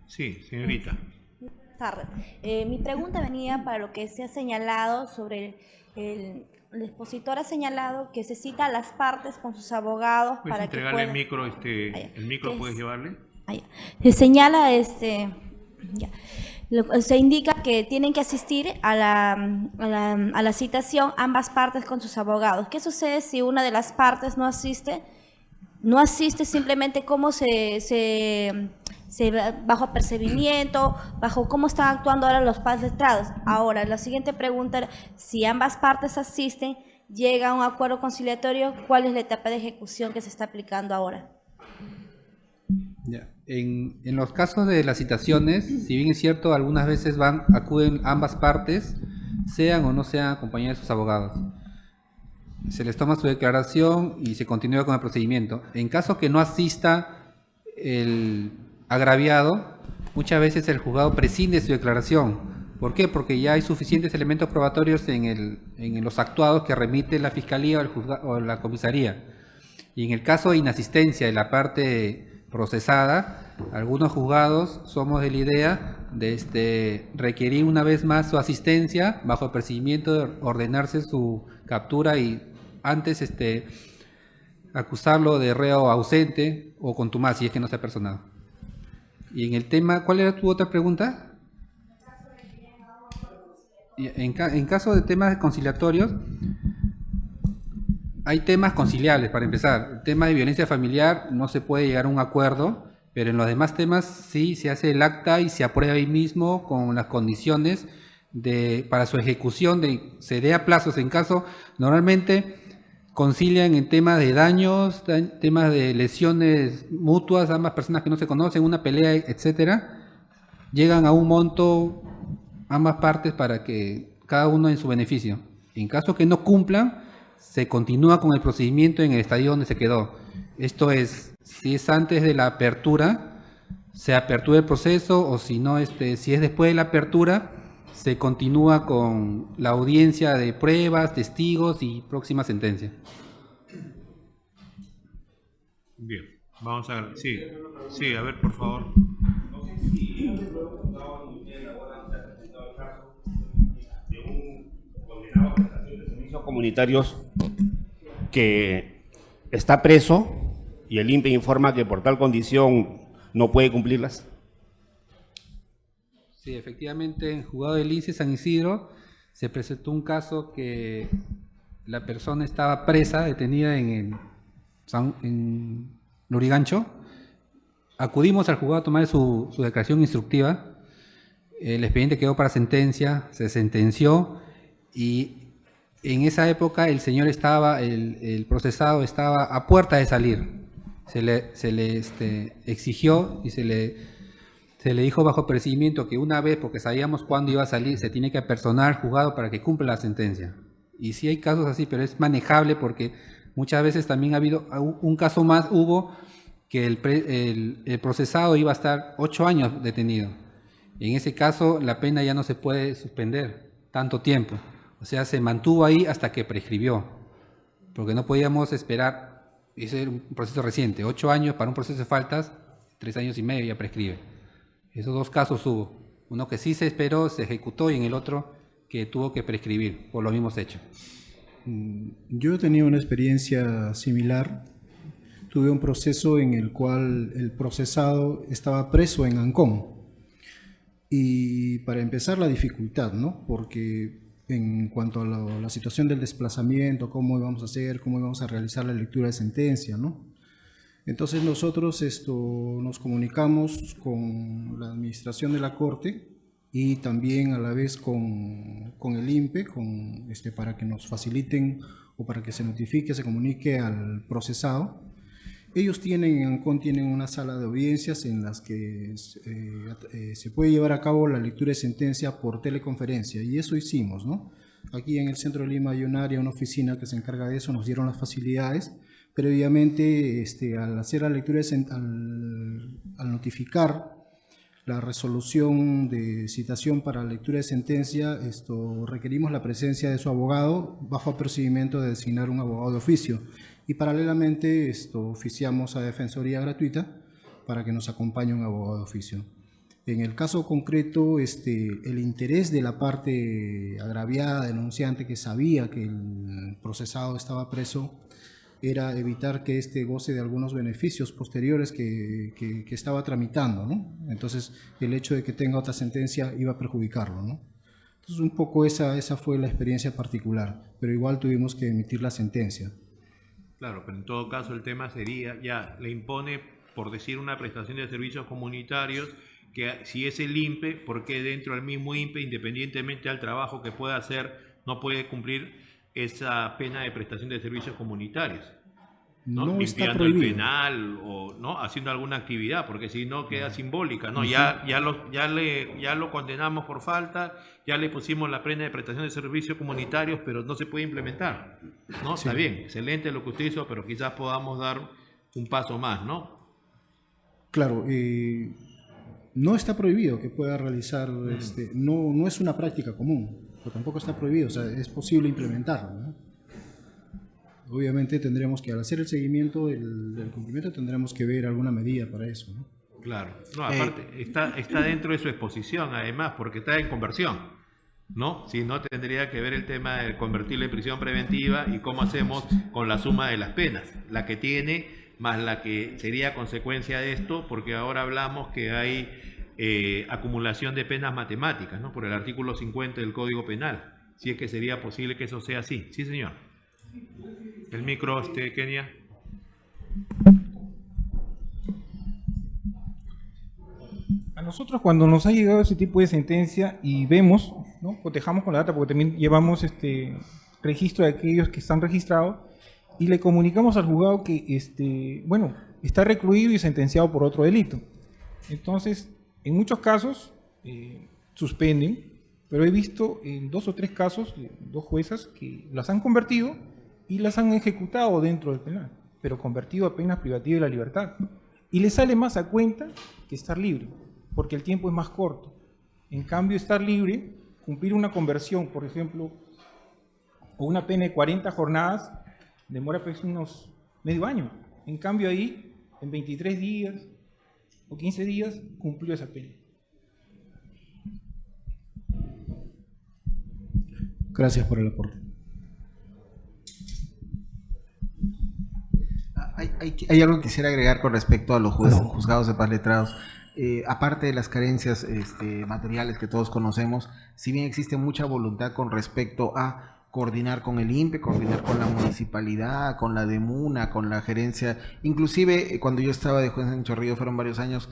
sí, señorita. Buenas tardes. Mi pregunta venía para lo que se ha señalado sobre el expositor ha señalado que se cita a las partes con sus abogados ¿Puedes para que entregarle puedan... el micro? ¿El micro puedes llevarle? Se señala, se indica que tienen que asistir a la citación ambas partes con sus abogados. ¿Qué sucede si una de las partes no asiste? No asiste simplemente cómo bajo apercibimiento, bajo cómo están actuando ahora los padres letrados. Ahora, la siguiente pregunta, si ambas partes asisten, llega a un acuerdo conciliatorio, ¿cuál es la etapa de ejecución que se está aplicando ahora? Ya. En los casos de las citaciones, si bien es cierto, algunas veces acuden ambas partes, sean o no sean acompañadas de sus abogados. Se les toma su declaración y se continúa con el procedimiento. En caso que no asista el agraviado, muchas veces el juzgado prescinde su declaración. ¿Por qué? Porque ya hay suficientes elementos probatorios en los actuados que remite la fiscalía o la comisaría. Y en el caso de inasistencia de la parte procesada, algunos juzgados somos de la idea de requerir una vez más su asistencia bajo el procedimiento de ordenarse su captura y antes acusarlo de reo ausente o contumaz si es que no se ha personado. Y en el tema, ¿cuál era tu otra pregunta? En caso de temas conciliatorios, hay temas conciliables para empezar. El tema de violencia familiar no se puede llegar a un acuerdo, pero en los demás temas sí se hace el acta y se aprueba ahí mismo con las condiciones para su ejecución, se dé a plazos. En caso, normalmente concilian en temas de daños, temas de lesiones mutuas, ambas personas que no se conocen, una pelea, etcétera, llegan a un monto ambas partes para que cada uno en su beneficio. En caso que no cumplan, se continúa con el procedimiento en el estadio donde se quedó. Esto es, si es antes de la apertura, se apertura el proceso, o si no, si es después de la apertura, se continúa con la audiencia de pruebas, testigos y próxima sentencia. Bien, vamos a ver. Sí, a ver, por favor. No sé si de un condenado a prestación de servicios comunitarios que está preso y el INPE informa que por tal condición no puede cumplirlas. Sí, efectivamente, en el juzgado del INCE San Isidro se presentó un caso que la persona estaba presa, detenida en Lurigancho. Acudimos al juzgado a tomar su declaración instructiva. El expediente quedó para sentencia, se sentenció y en esa época el señor el procesado estaba a puerta de salir. Se le exigió y se le dijo bajo procedimiento que una vez, porque sabíamos cuándo iba a salir, se tiene que apersonar al juzgado para que cumpla la sentencia. Y sí hay casos así, pero es manejable porque muchas veces también ha habido un caso más, hubo que el procesado iba a estar 8 años detenido. En ese caso la pena ya no se puede suspender tanto tiempo. O sea, se mantuvo ahí hasta que prescribió, porque no podíamos esperar, ese era un proceso reciente, 8 años para un proceso de faltas, 3 años y medio ya prescribe. Esos 2 casos hubo, uno que sí se esperó, se ejecutó y en el otro que tuvo que prescribir por los mismos hechos. Yo he tenido una experiencia similar. Tuve un proceso en el cual el procesado estaba preso en Ancón. Y para empezar, la dificultad, ¿no? Porque en cuanto a la situación del desplazamiento, cómo íbamos a hacer, cómo íbamos a realizar la lectura de sentencia, ¿no? Entonces nosotros nos comunicamos con la administración de la Corte y también a la vez con el INPE, para que nos faciliten o para que se notifique, se comunique al procesado. Ellos en Ancón tienen una sala de audiencias en las que se puede llevar a cabo la lectura de sentencia por teleconferencia, y eso hicimos, ¿no? Aquí en el centro de Lima hay un área, una oficina que se encarga de eso, nos dieron las facilidades. Previamente, al hacer la lectura, al notificar la resolución de citación para la lectura de sentencia, requerimos la presencia de su abogado bajo procedimiento de designar un abogado de oficio. Y paralelamente oficiamos a Defensoría Gratuita para que nos acompañe un abogado de oficio. En el caso concreto, el interés de la parte agraviada, denunciante, que sabía que el procesado estaba preso, era evitar que goce de algunos beneficios posteriores que estaba tramitando, ¿no? Entonces, el hecho de que tenga otra sentencia iba a perjudicarlo, ¿no? Entonces, un poco esa fue la experiencia particular, pero igual tuvimos que emitir la sentencia. Claro, pero en todo caso el tema sería, ya le impone, por decir, una prestación de servicios comunitarios, que si es el INPE, ¿por qué dentro del mismo INPE, independientemente del trabajo que pueda hacer, no puede cumplir esa pena de prestación de servicios comunitarios? ¿no? No está Limpiando el prohibido. penal o no haciendo alguna actividad, porque si no queda simbólica, ¿no? Ya lo condenamos por falta, ya le pusimos la pena de prestación de servicios comunitarios, pero no se puede implementar, ¿no? Sí. Está bien, excelente lo que usted hizo, pero quizás podamos dar un paso más, ¿no? Claro, no está prohibido que pueda realizar, no es una práctica común, pero tampoco está prohibido, o sea, es posible implementarlo, ¿no? Obviamente tendremos que, al hacer el seguimiento del cumplimiento, tendremos que ver alguna medida para eso, ¿no? Claro, no, aparte, está dentro de su exposición, además, porque está en conversión, ¿no? Si no, tendría que ver el tema de convertirle en prisión preventiva y cómo hacemos con la suma de las penas, la que tiene más la que sería consecuencia de esto, porque ahora hablamos que hay acumulación de penas matemáticas, ¿no? Por el artículo 50 del Código Penal, si es que sería posible que eso sea así. Sí, señor. El micro, Kenia. A nosotros, cuando nos ha llegado ese tipo de sentencia y vemos, ¿no? Cotejamos con la data, porque también llevamos registro de aquellos que están registrados, y le comunicamos al juzgado que está recluido y sentenciado por otro delito. Entonces, en muchos casos suspenden, pero he visto en 2 o 3 casos, 2 juezas que las han convertido y las han ejecutado dentro del penal, pero convertido a penas privativas de la libertad. Y le sale más a cuenta que estar libre, porque el tiempo es más corto. En cambio, estar libre, cumplir una conversión, por ejemplo, o una pena de 40 jornadas, demora pues unos medio año. En cambio ahí, en 23 días o 15 días, cumplió esa pena. Gracias por el aporte. Hay algo que quisiera agregar con respecto a los juzgados de paz letrados. Aparte de las carencias materiales que todos conocemos, si bien existe mucha voluntad con respecto a coordinar con el INPE, coordinar con la municipalidad, con la DEMUNA, con la gerencia, inclusive cuando yo estaba de juez en Chorrillos, fueron varios años,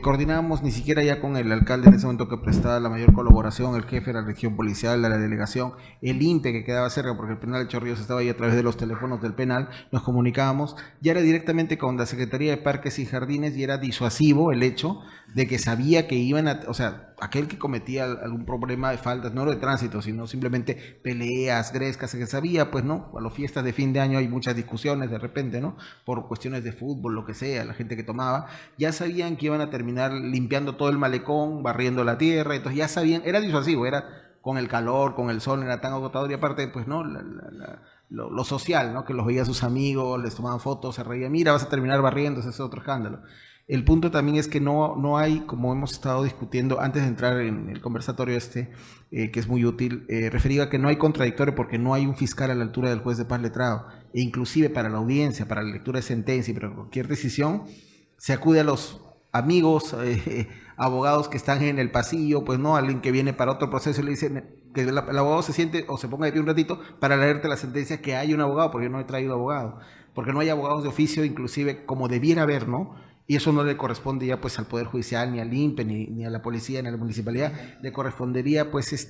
coordinábamos ni siquiera ya con el alcalde en ese momento, que prestaba la mayor colaboración, el jefe de la región policial, de la delegación, el INPE que quedaba cerca, porque el penal de Chorrillos estaba ahí a través de los teléfonos del penal, nos comunicábamos, ya era directamente con la Secretaría de Parques y Jardines, y era disuasivo el hecho de que sabía que iban a, o sea, aquel que cometía algún problema de faltas, no de tránsito, sino simplemente peleas, grescas, que sabía, pues no, a las fiestas de fin de año hay muchas discusiones de repente, ¿no? Por cuestiones de fútbol, lo que sea, la gente que tomaba, ya sabían que iban a terminar limpiando todo el malecón, barriendo la tierra, entonces ya sabían, era disuasivo, era con el calor, con el sol, era tan agotador, y aparte, pues no, lo social, ¿no? Que los veía sus amigos, les tomaban fotos, se reían, mira, vas a terminar barriendo, ese es otro escándalo. El punto también es que no hay, como hemos estado discutiendo antes de entrar en el conversatorio que es muy útil, referido a que no hay contradictorio porque no hay un fiscal a la altura del juez de paz letrado, e inclusive para la audiencia, para la lectura de sentencia y para cualquier decisión, se acude a los amigos, abogados que están en el pasillo, pues no, alguien que viene para otro proceso y le dicen que el abogado se siente o se ponga de pie un ratito para leerte la sentencia, que hay un abogado, porque yo no he traído abogado, porque no hay abogados de oficio, inclusive como debiera haber, ¿no? Y eso no le corresponde ya pues al Poder Judicial, ni al INPE, ni a la policía, ni a la municipalidad, le correspondería pues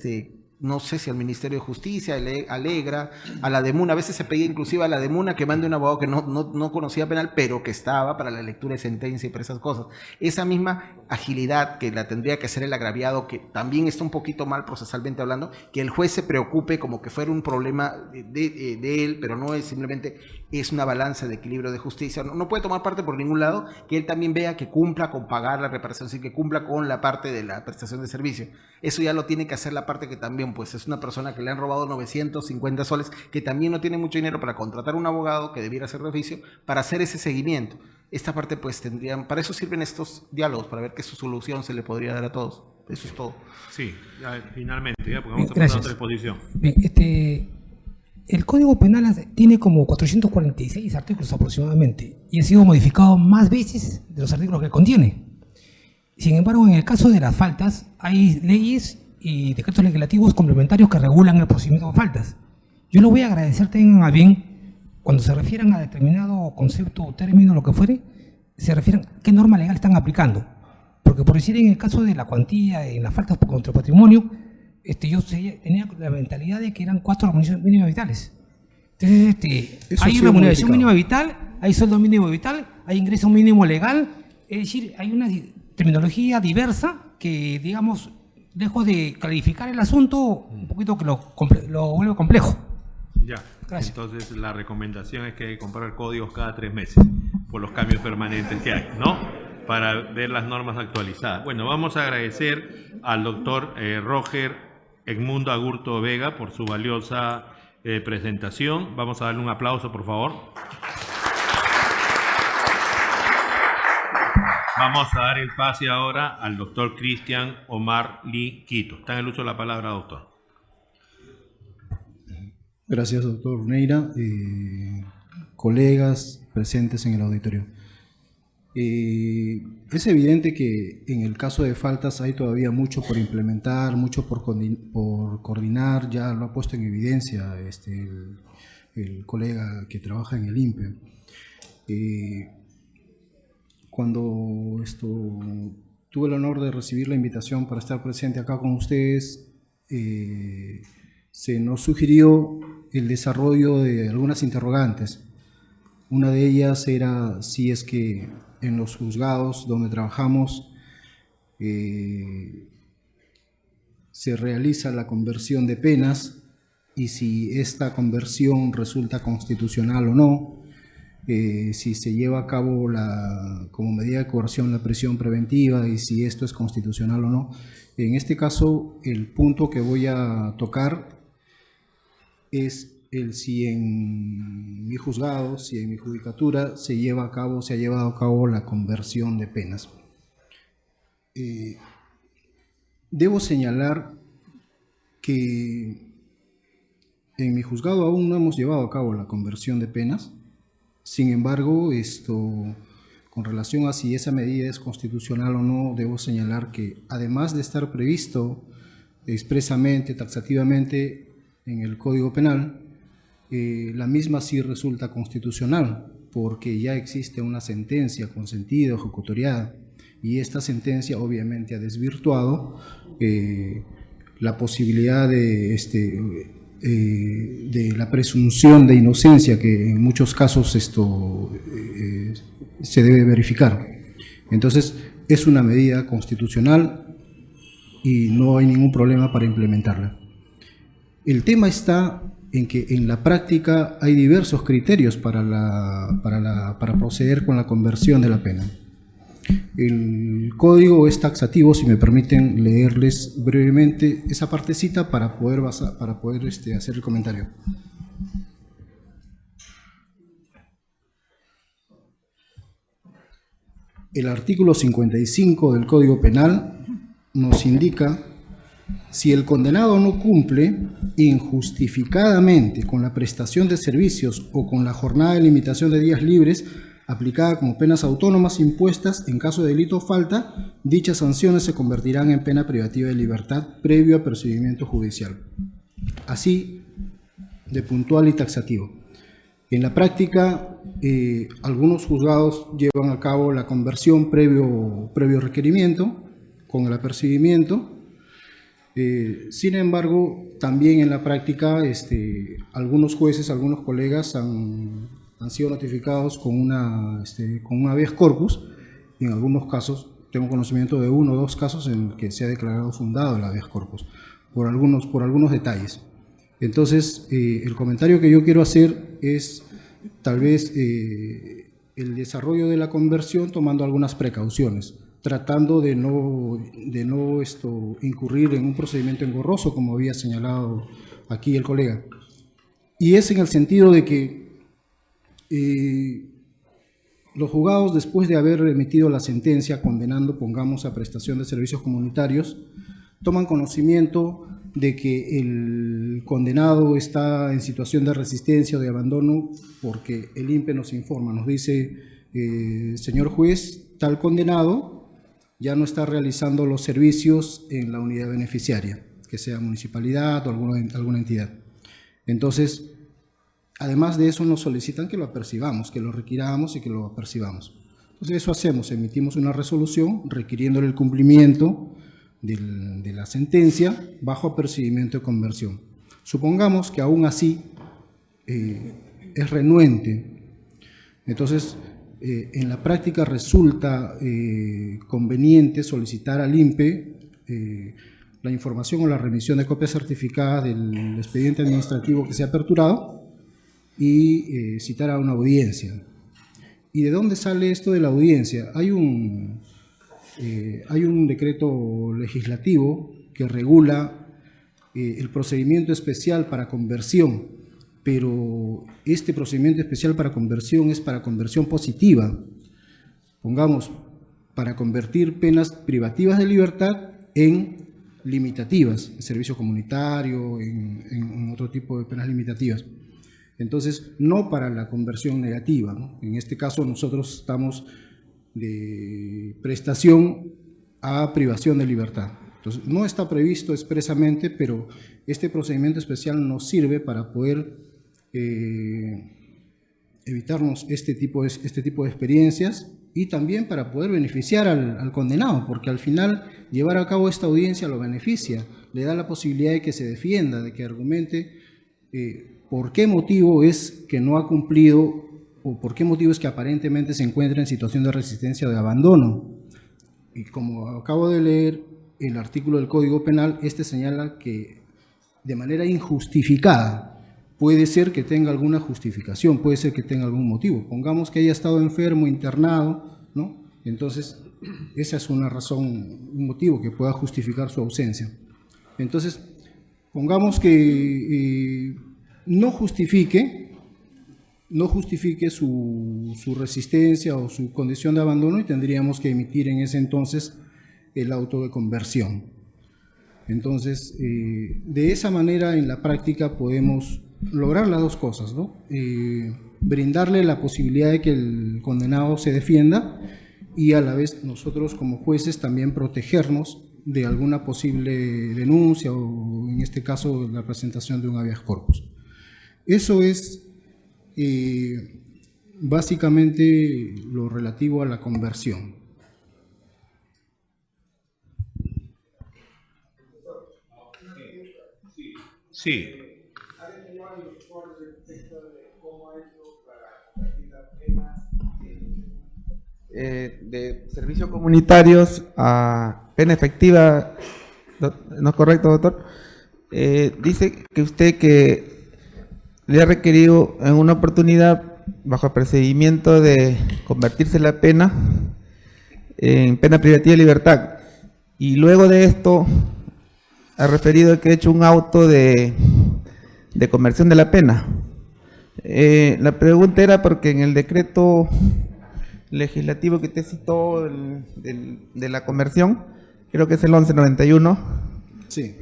no sé si al Ministerio de Justicia, Alegra, a la DEMUNA, a veces se pedía inclusive a la DEMUNA que mande un abogado que no conocía penal, pero que estaba para la lectura de sentencia y para esas cosas. Esa misma agilidad que la tendría que hacer el agraviado, que también está un poquito mal procesalmente hablando, que el juez se preocupe como que fuera un problema de él, pero no es simplemente, es una balanza de equilibrio de justicia, no puede tomar parte por ningún lado, que él también vea que cumpla con pagar la reparación, sí, que cumpla con la parte de la prestación de servicio. Eso ya lo tiene que hacer la parte que también pues es una persona que le han robado 950 soles, que también no tiene mucho dinero para contratar un abogado que debiera ser de oficio para hacer ese seguimiento. Esta parte pues para eso sirven estos diálogos, para ver qué su solución se le podría dar a todos. Eso es todo. Sí, finalmente, ya, porque vamos a pasar a otra exposición. Bien, el Código Penal tiene como 446 artículos aproximadamente y ha sido modificado más veces de los artículos que contiene. Sin embargo, en el caso de las faltas, hay leyes y decretos legislativos complementarios que regulan el procedimiento de faltas. Yo les voy a agradecer, tengan a bien, cuando se refieran a determinado concepto o término, lo que fuere, se refieran a qué norma legal están aplicando. Porque por decir, en el caso de la cuantía, en las faltas contra el patrimonio, yo tenía la mentalidad de que eran 4 remuneraciones mínimas vitales. Entonces, hay remuneración mínima vital, hay sueldo mínimo vital, hay ingreso mínimo legal, es decir, hay una terminología diversa que, digamos, dejo de clarificar el asunto un poquito, que lo vuelve complejo. Ya, gracias. Entonces la recomendación es que hay que comprar códigos cada 3 meses por los cambios permanentes que hay, ¿no? Para ver las normas actualizadas. Bueno, vamos a agradecer al doctor Roger Edmundo Agurto Vega por su valiosa presentación. Vamos a darle un aplauso, por favor. Vamos a dar el pase ahora al doctor Cristian Omar Lee Quito. Está en el uso de la palabra, doctor. Gracias, doctor Neira. Colegas presentes en el auditorio. Es evidente que en el caso de faltas hay todavía mucho por implementar, mucho por coordinar, ya lo ha puesto en evidencia el colega que trabaja en el INPE. Cuando tuve el honor de recibir la invitación para estar presente acá con ustedes, se nos sugirió el desarrollo de algunas interrogantes. Una de ellas era si es que en los juzgados donde trabajamos se realiza la conversión de penas y si esta conversión resulta constitucional o no, si se lleva a cabo como medida de coerción la prisión preventiva y si esto es constitucional o no. En este caso, el punto que voy a tocar es si en mi juzgado, si en mi judicatura se ha llevado a cabo la conversión de penas. Debo señalar que en mi juzgado aún no hemos llevado a cabo la conversión de penas. Sin embargo, con relación a si esa medida es constitucional o no, debo señalar que además de estar previsto expresamente, taxativamente en el Código Penal, la misma sí resulta constitucional porque ya existe una sentencia consentida, ejecutoriada, y esta sentencia obviamente ha desvirtuado la posibilidad de la presunción de inocencia que en muchos casos se debe verificar. Entonces, es una medida constitucional y no hay ningún problema para implementarla. El tema está en que en la práctica hay diversos criterios para proceder con la conversión de la pena. El código es taxativo, si me permiten leerles brevemente esa partecita para poder hacer el comentario. el artículo 55 del Código Penal nos indica: si el condenado no cumple injustificadamente con la prestación de servicios o con la jornada de limitación de días libres aplicada como penas autónomas impuestas en caso de delito o falta, dichas sanciones se convertirán en pena privativa de libertad previo apercibimiento judicial. Así de puntual y taxativo. En la práctica, algunos juzgados llevan a cabo la conversión previo requerimiento con el apercibimiento. Sin embargo, también en la práctica, algunos jueces, algunos colegas han sido notificados con un habeas corpus, y en algunos casos, tengo conocimiento de 1 o 2 casos en que se ha declarado fundado el habeas corpus, por algunos detalles. Entonces, el comentario que yo quiero hacer es, tal vez, el desarrollo de la conversión tomando algunas precauciones, tratando de no incurrir en un procedimiento engorroso, como había señalado aquí el colega. Y es en el sentido de que los juzgados, después de haber emitido la sentencia condenando, pongamos, a prestación de servicios comunitarios, toman conocimiento de que el condenado está en situación de resistencia o de abandono, porque el INPE nos informa, nos dice: señor juez, tal condenado ya no está realizando los servicios en la unidad beneficiaria, que sea municipalidad o alguna entidad. Entonces, además de eso, nos solicitan que lo apercibamos, que lo requiramos y que lo apercibamos. Entonces, eso hacemos: emitimos una resolución requiriéndole el cumplimiento de la sentencia bajo apercibimiento de conversión. Supongamos que aún así es renuente. Entonces, en la práctica resulta conveniente solicitar al INPE la información o la remisión de copia certificada del expediente administrativo que se ha aperturado y citar a una audiencia. ¿Y de dónde sale esto de la audiencia? Hay un decreto legislativo que regula el procedimiento especial para conversión, pero este procedimiento especial para conversión es para conversión positiva. Pongamos, para convertir penas privativas de libertad en limitativas, en servicio comunitario, en otro tipo de penas limitativas. Entonces, no para la conversión negativa, ¿no? En este caso, nosotros estamos de prestación a privación de libertad. Entonces, no está previsto expresamente, pero este procedimiento especial nos sirve para poder evitarnos este tipo de experiencias, y también para poder beneficiar al condenado, porque al final llevar a cabo esta audiencia lo beneficia, le da la posibilidad de que se defienda, de que argumente por qué motivo es que no ha cumplido, o por qué motivo es que aparentemente se encuentra en situación de resistencia o de abandono. Y como acabo de leer el artículo del Código Penal, señala que de manera injustificada, puede ser que tenga alguna justificación, puede ser que tenga algún motivo. Pongamos que haya estado enfermo, internado, ¿no? Entonces, esa es una razón, un motivo que pueda justificar su ausencia. Entonces, pongamos que no justifique su resistencia o su condición de abandono, y tendríamos que emitir en ese entonces el auto de conversión. Entonces, de esa manera, en la práctica podemos lograr las dos cosas, ¿no? Brindarle la posibilidad de que el condenado se defienda, y a la vez nosotros como jueces también protegernos de alguna posible denuncia, o en este caso la presentación de un habeas corpus. Eso es básicamente lo relativo a la conversión. Sí. De servicios comunitarios a pena efectiva, ¿no es correcto, doctor? Dice que usted que le ha requerido en una oportunidad, bajo procedimiento, de convertirse la pena en pena privativa de libertad, y luego de esto ha referido que ha hecho un auto de conversión de la pena. La pregunta era porque en el decreto legislativo que usted citó de la conversión, creo que es el 1191. Sí.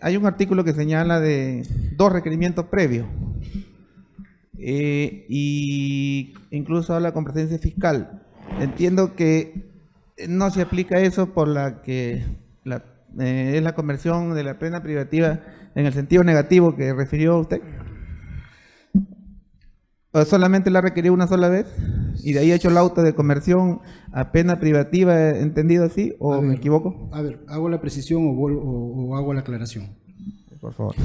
Hay un artículo que señala de 2 requerimientos previos. Y incluso habla con presencia fiscal. Entiendo que no se aplica eso por la que es la conversión de la pena privativa en el sentido negativo que refirió usted. ¿O solamente la ha requerido una sola vez y de ahí ha hecho el auto de conversión a pena privativa, entendido así, o me equivoco? A ver, ¿hago la precisión o hago la aclaración? Por favor.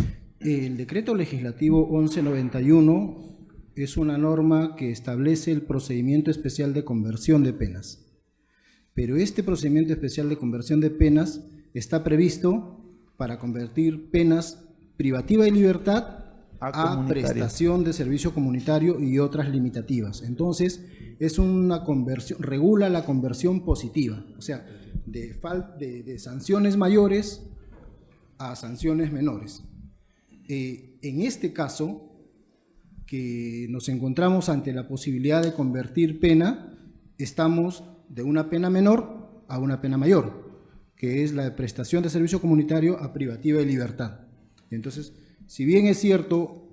El decreto legislativo 1191 es una norma que establece el procedimiento especial de conversión de penas. Pero este procedimiento especial de conversión de penas está previsto para convertir penas privativa de libertad a prestación de servicio comunitario y otras limitativas. Entonces, es una conversión, regula la conversión positiva, o sea, de sanciones mayores a sanciones menores. En este caso, que nos encontramos ante la posibilidad de convertir pena, estamos de una pena menor a una pena mayor, que es la de prestación de servicio comunitario a privativa de libertad. Entonces, si bien es cierto,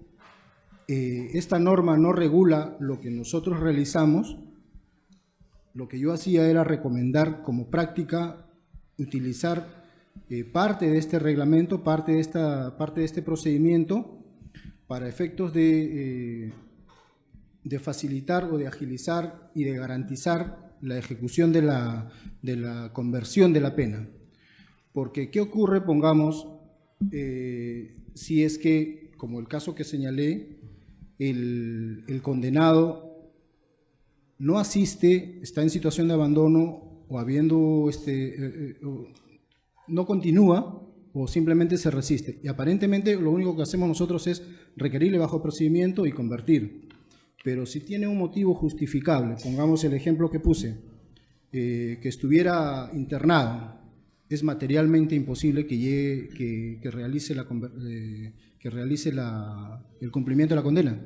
esta norma no regula lo que nosotros realizamos, lo que yo hacía era recomendar como práctica utilizar parte de este reglamento, parte de este procedimiento, para efectos de facilitar o de agilizar y de garantizar la ejecución de la conversión de la pena. Porque, ¿qué ocurre? Pongamos, si es que, como el caso que señalé, el condenado no asiste, está en situación de abandono o habiendo, no continúa o simplemente se resiste. Y aparentemente lo único que hacemos nosotros es requerirle bajo procedimiento y convertir. Pero si tiene un motivo justificable, pongamos el ejemplo que puse, que estuviera internado, es materialmente imposible que realice el cumplimiento de la condena.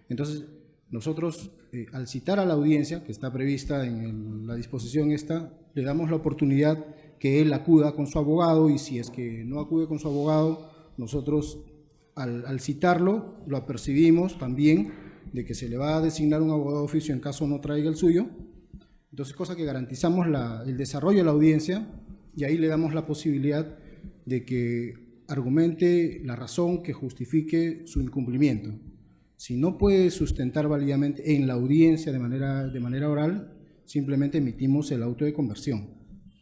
Entonces, nosotros, al citar a la audiencia, que está prevista en la disposición esta, le damos la oportunidad que él acuda con su abogado, y si es que no acude con su abogado, nosotros al citarlo lo apercibimos también de que se le va a designar un abogado de oficio en caso no traiga el suyo. Entonces, cosa que garantizamos el desarrollo de la audiencia, y ahí le damos la posibilidad de que argumente la razón que justifique su incumplimiento. Si no puede sustentar válidamente en la audiencia de manera oral, simplemente emitimos el auto de conversión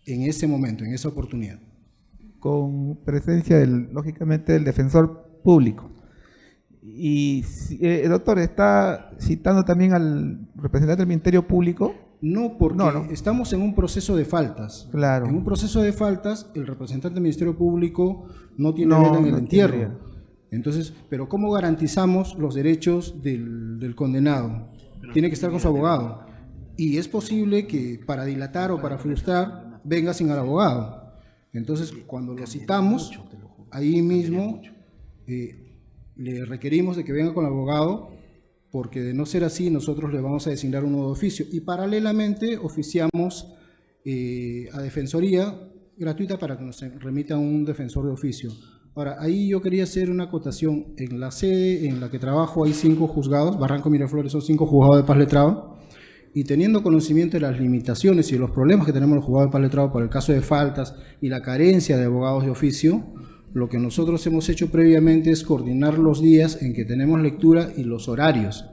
en ese momento, en esa oportunidad. Con presencia, lógicamente, del defensor público. Y, doctor, ¿está citando también al representante del Ministerio Público? No, porque estamos en un proceso de faltas. Claro. En un proceso de faltas, el representante del Ministerio Público no tiene vela en el entierro. Tendría. Entonces, ¿pero cómo garantizamos los derechos del condenado? Tiene que estar con su abogado. Y es posible que para dilatar o para frustrar venga sin el abogado. Entonces, cuando lo citamos, ahí mismo le requerimos de que venga con el abogado, porque de no ser así, nosotros le vamos a designar un nuevo oficio. Y paralelamente oficiamos a Defensoría gratuita para que nos remita un defensor de oficio. Ahora, ahí yo quería hacer una acotación. En la sede en la que trabajo hay 5 juzgados, Barranco Miraflores son 5 juzgados de paz letrado, y teniendo conocimiento de las limitaciones y de los problemas que tenemos los juzgados de paz letrado por el caso de faltas y la carencia de abogados de oficio, lo que nosotros hemos hecho previamente es coordinar los días en que tenemos lectura y los horarios.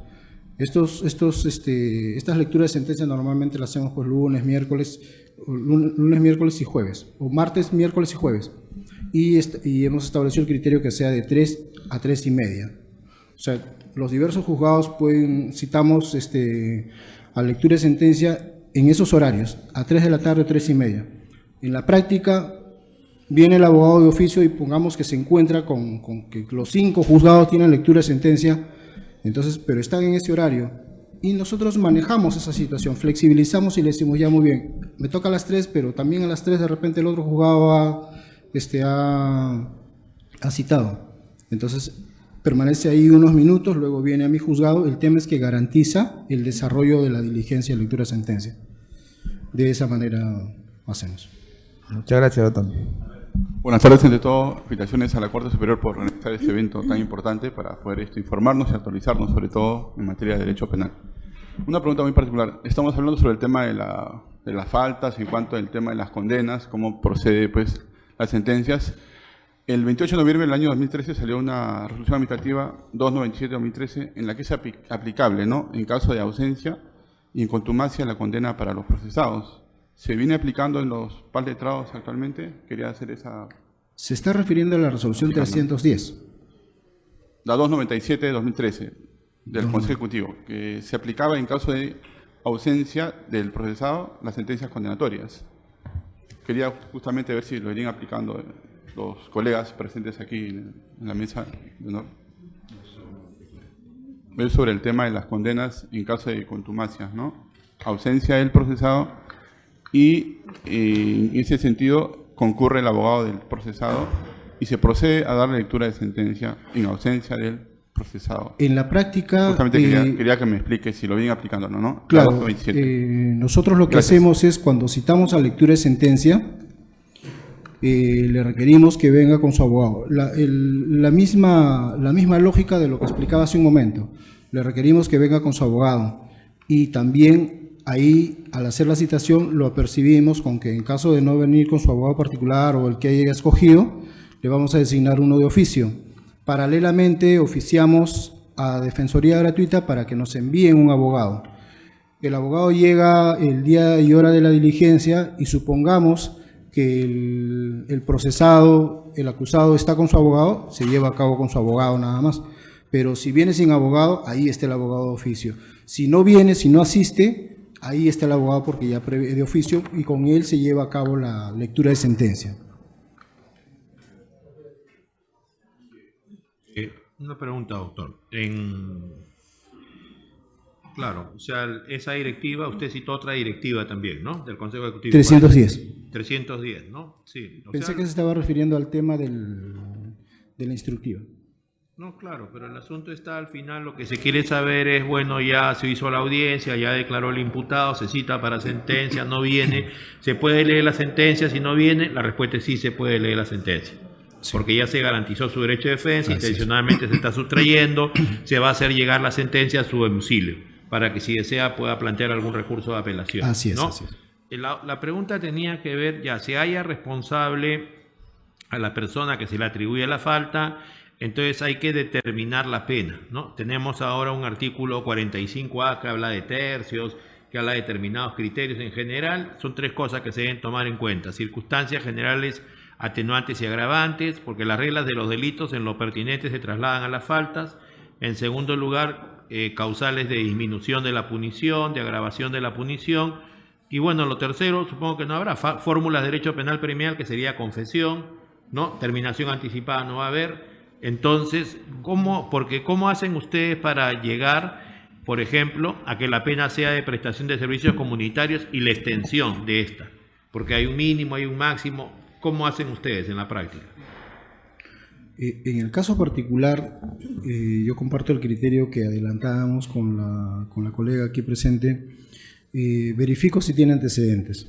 Estas lecturas de sentencia normalmente las hacemos pues lunes, miércoles y jueves, o martes, miércoles y jueves. Y hemos establecido el criterio que sea de 3 a 3 y media. O sea, los diversos juzgados citamos a lectura de sentencia en esos horarios, a 3 de la tarde, 3 y media. En la práctica, viene el abogado de oficio y pongamos que se encuentra con que los 5 juzgados tienen lectura de sentencia, entonces, pero están en ese horario. Y nosotros manejamos esa situación, flexibilizamos y le decimos, ya muy bien, me toca a las 3, pero también a las 3 de repente el otro juzgado ha citado. Entonces, permanece ahí unos minutos, luego viene a mi juzgado. El tema es que garantiza el desarrollo de la diligencia de lectura de sentencia. De esa manera hacemos. Muchas gracias, doctor. Buenas tardes, ante todo, felicitaciones a la Corte Superior por organizar este evento tan importante para poder informarnos y actualizarnos, sobre todo en materia de derecho penal. Una pregunta muy particular. Estamos hablando sobre el tema de las faltas, en cuanto al tema de las condenas, cómo procede pues las sentencias. El 28 de noviembre del año 2013 salió una resolución administrativa 297-2013 en la que es aplicable, ¿no?, en caso de ausencia y en contumacia la condena para los procesados. ¿Se viene aplicando en los PAL letrados actualmente? Quería hacer esa... Se está refiriendo a la resolución 310. La 297 de 2013 del Consejo Ejecutivo, que se aplicaba en caso de ausencia del procesado las sentencias condenatorias. Quería justamente ver si lo irían aplicando los colegas presentes aquí en la mesa de honor. Ver sobre el tema de las condenas en caso de contumacia, ¿no? Ausencia del procesado. Y en ese sentido concurre el abogado del procesado y se procede a dar lectura de sentencia en ausencia del procesado. En la práctica... Justamente quería que me explique si lo vienen aplicando o no. Claro, nosotros lo que hacemos es, cuando citamos a lectura de sentencia, le requerimos que venga con su abogado. La misma lógica de lo que explicaba hace un momento. Le requerimos que venga con su abogado. Y también... ahí, al hacer la citación, lo apercibimos con que en caso de no venir con su abogado particular o el que haya escogido, le vamos a designar uno de oficio. Paralelamente, oficiamos a Defensoría Gratuita para que nos envíen un abogado. El abogado llega el día y hora de la diligencia y supongamos que el procesado, el acusado está con su abogado, se lleva a cabo con su abogado nada más. Pero si viene sin abogado, ahí está el abogado de oficio. Si no viene, si no asiste, ahí está el abogado porque ya prevé de oficio y con él se lleva a cabo la lectura de sentencia. Una pregunta, doctor. Claro, o sea, esa directiva, usted citó otra directiva también, ¿no? Del Consejo Ejecutivo. 310. 310, ¿no? Sí. Pensé que se estaba refiriendo al tema de la instructiva. No, claro, pero el asunto está al final, lo que se quiere saber es, bueno, ya se hizo la audiencia, ya declaró el imputado, se cita para sentencia, no viene, ¿se puede leer la sentencia? Si no viene, la respuesta es sí, se puede leer la sentencia. Sí. Porque ya se garantizó su derecho de defensa, intencionalmente se está sustrayendo, se va a hacer llegar la sentencia a su domicilio, para que si desea pueda plantear algún recurso de apelación. Así es, ¿no? así es. La pregunta tenía que ver, ya se haya responsable a la persona que se le atribuye la falta. Entonces hay que determinar la pena, ¿no? Tenemos ahora un artículo 45A que habla de tercios, que habla de determinados criterios en general. Son tres cosas que se deben tomar en cuenta: circunstancias generales, atenuantes y agravantes, porque las reglas de los delitos en lo pertinente se trasladan a las faltas. En segundo lugar, causales de disminución de la punición, de agravación de la punición. Y bueno, lo tercero, supongo que no habrá fórmulas de derecho penal premial, que sería confesión, ¿no? Terminación anticipada no va a haber. Entonces, ¿cómo hacen ustedes para llegar, por ejemplo, a que la pena sea de prestación de servicios comunitarios y la extensión de esta? Porque hay un mínimo, hay un máximo. ¿Cómo hacen ustedes en la práctica? En el caso particular, yo comparto el criterio que adelantábamos con la colega aquí presente. Verifico si tiene antecedentes.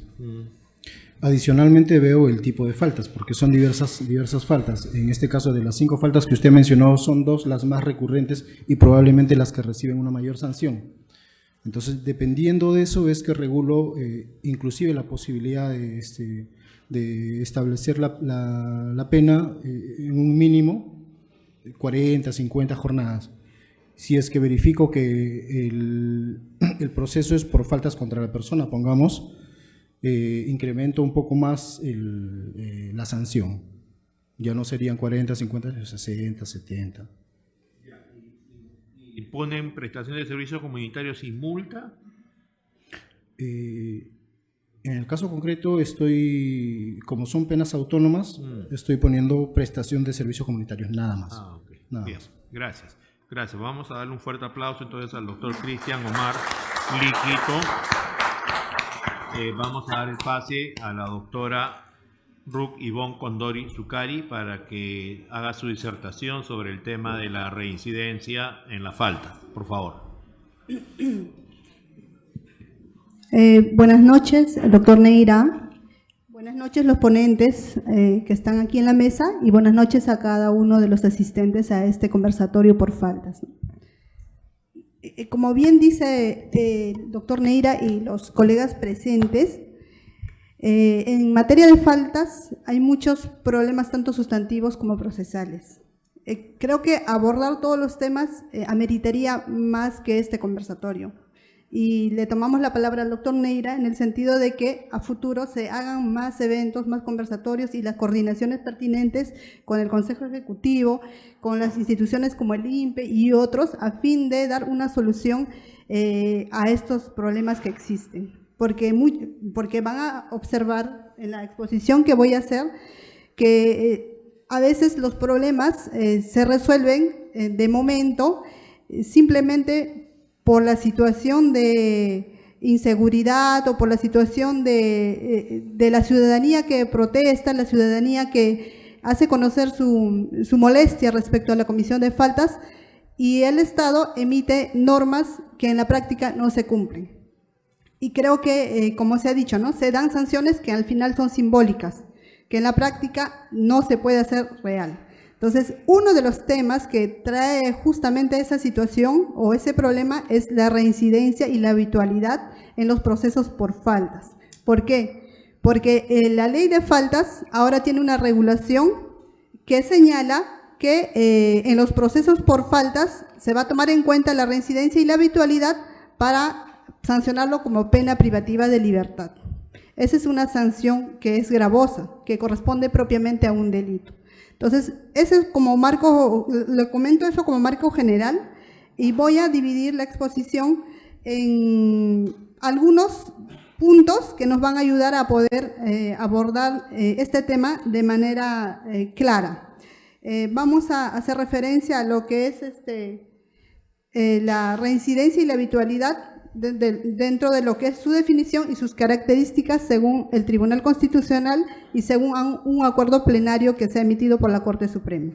Adicionalmente veo el tipo de faltas, porque son diversas faltas. En este caso, de las 5 faltas que usted mencionó, son 2 las más recurrentes y probablemente las que reciben una mayor sanción. Entonces, dependiendo de eso, es que regulo inclusive la posibilidad de establecer la pena en un mínimo de 40, 50 jornadas. Si es que verifico que el proceso es por faltas contra la persona, pongamos, incremento un poco más la sanción. Ya no serían 40, 50, 60, 70. ¿Y ponen prestación de servicios comunitarios sin multa? En el caso concreto como son penas autónomas, estoy poniendo prestación de servicios comunitarios, nada más. Okay. Nada Bien, más. gracias. Vamos a darle un fuerte aplauso entonces al doctor Cristian Omar Líquito. Vamos a dar el pase a la doctora Ruth Ivonne Condori Zucari para que haga su disertación sobre el tema de la reincidencia en la falta. Por favor. Buenas noches, doctor Neira. Buenas noches los ponentes que están aquí en la mesa y buenas noches a cada uno de los asistentes a este conversatorio por faltas. Como bien dice el doctor Neira y los colegas presentes, en materia de faltas hay muchos problemas tanto sustantivos como procesales. Creo que abordar todos los temas ameritaría más que este conversatorio. Y le tomamos la palabra al doctor Neira en el sentido de que a futuro se hagan más eventos, más conversatorios y las coordinaciones pertinentes con el Consejo Ejecutivo, con las instituciones como el INPE y otros, a fin de dar una solución a estos problemas que existen. Porque van a observar en la exposición que voy a hacer que a veces los problemas se resuelven de momento simplemente por la situación de inseguridad o por la situación de la ciudadanía que protesta, la ciudadanía que hace conocer su molestia respecto a la comisión de faltas, y el Estado emite normas que en la práctica no se cumplen. Y creo que, como se ha dicho, ¿no?, se dan sanciones que al final son simbólicas, que en la práctica no se puede hacer real. Entonces, uno de los temas que trae justamente esa situación o ese problema es la reincidencia y la habitualidad en los procesos por faltas. ¿Por qué? Porque la ley de faltas ahora tiene una regulación que señala que en los procesos por faltas se va a tomar en cuenta la reincidencia y la habitualidad para sancionarlo como pena privativa de libertad. Esa es una sanción que es gravosa, que corresponde propiamente a un delito. Entonces, ese es como marco, le comento eso como marco general y voy a dividir la exposición en algunos puntos que nos van a ayudar a poder abordar este tema de manera clara. Vamos a hacer referencia a lo que es la reincidencia y la habitualidad dentro de lo que es su definición y sus características según el Tribunal Constitucional y según un acuerdo plenario que se ha emitido por la Corte Suprema.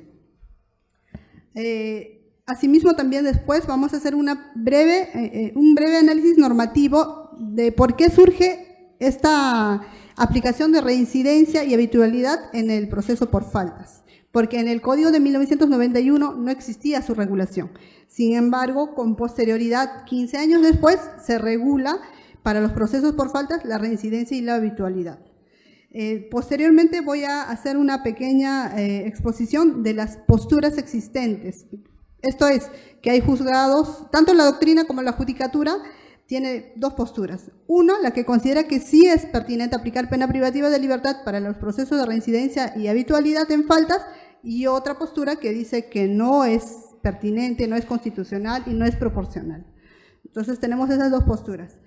Asimismo, también después vamos a hacer un breve análisis normativo de por qué surge esta aplicación de reincidencia y habitualidad en el proceso por faltas. Porque en el Código de 1991 no existía su regulación. Sin embargo, con posterioridad, 15 años después, se regula para los procesos por faltas la reincidencia y la habitualidad. Posteriormente voy a hacer una pequeña exposición de las posturas existentes. Esto es, que hay juzgados, tanto la doctrina como la judicatura, tiene dos posturas. Uno, la que considera que sí es pertinente aplicar pena privativa de libertad para los procesos de reincidencia y habitualidad en faltas, y otra postura que dice que no es pertinente, no es constitucional y no es proporcional. Entonces tenemos esas dos posturas.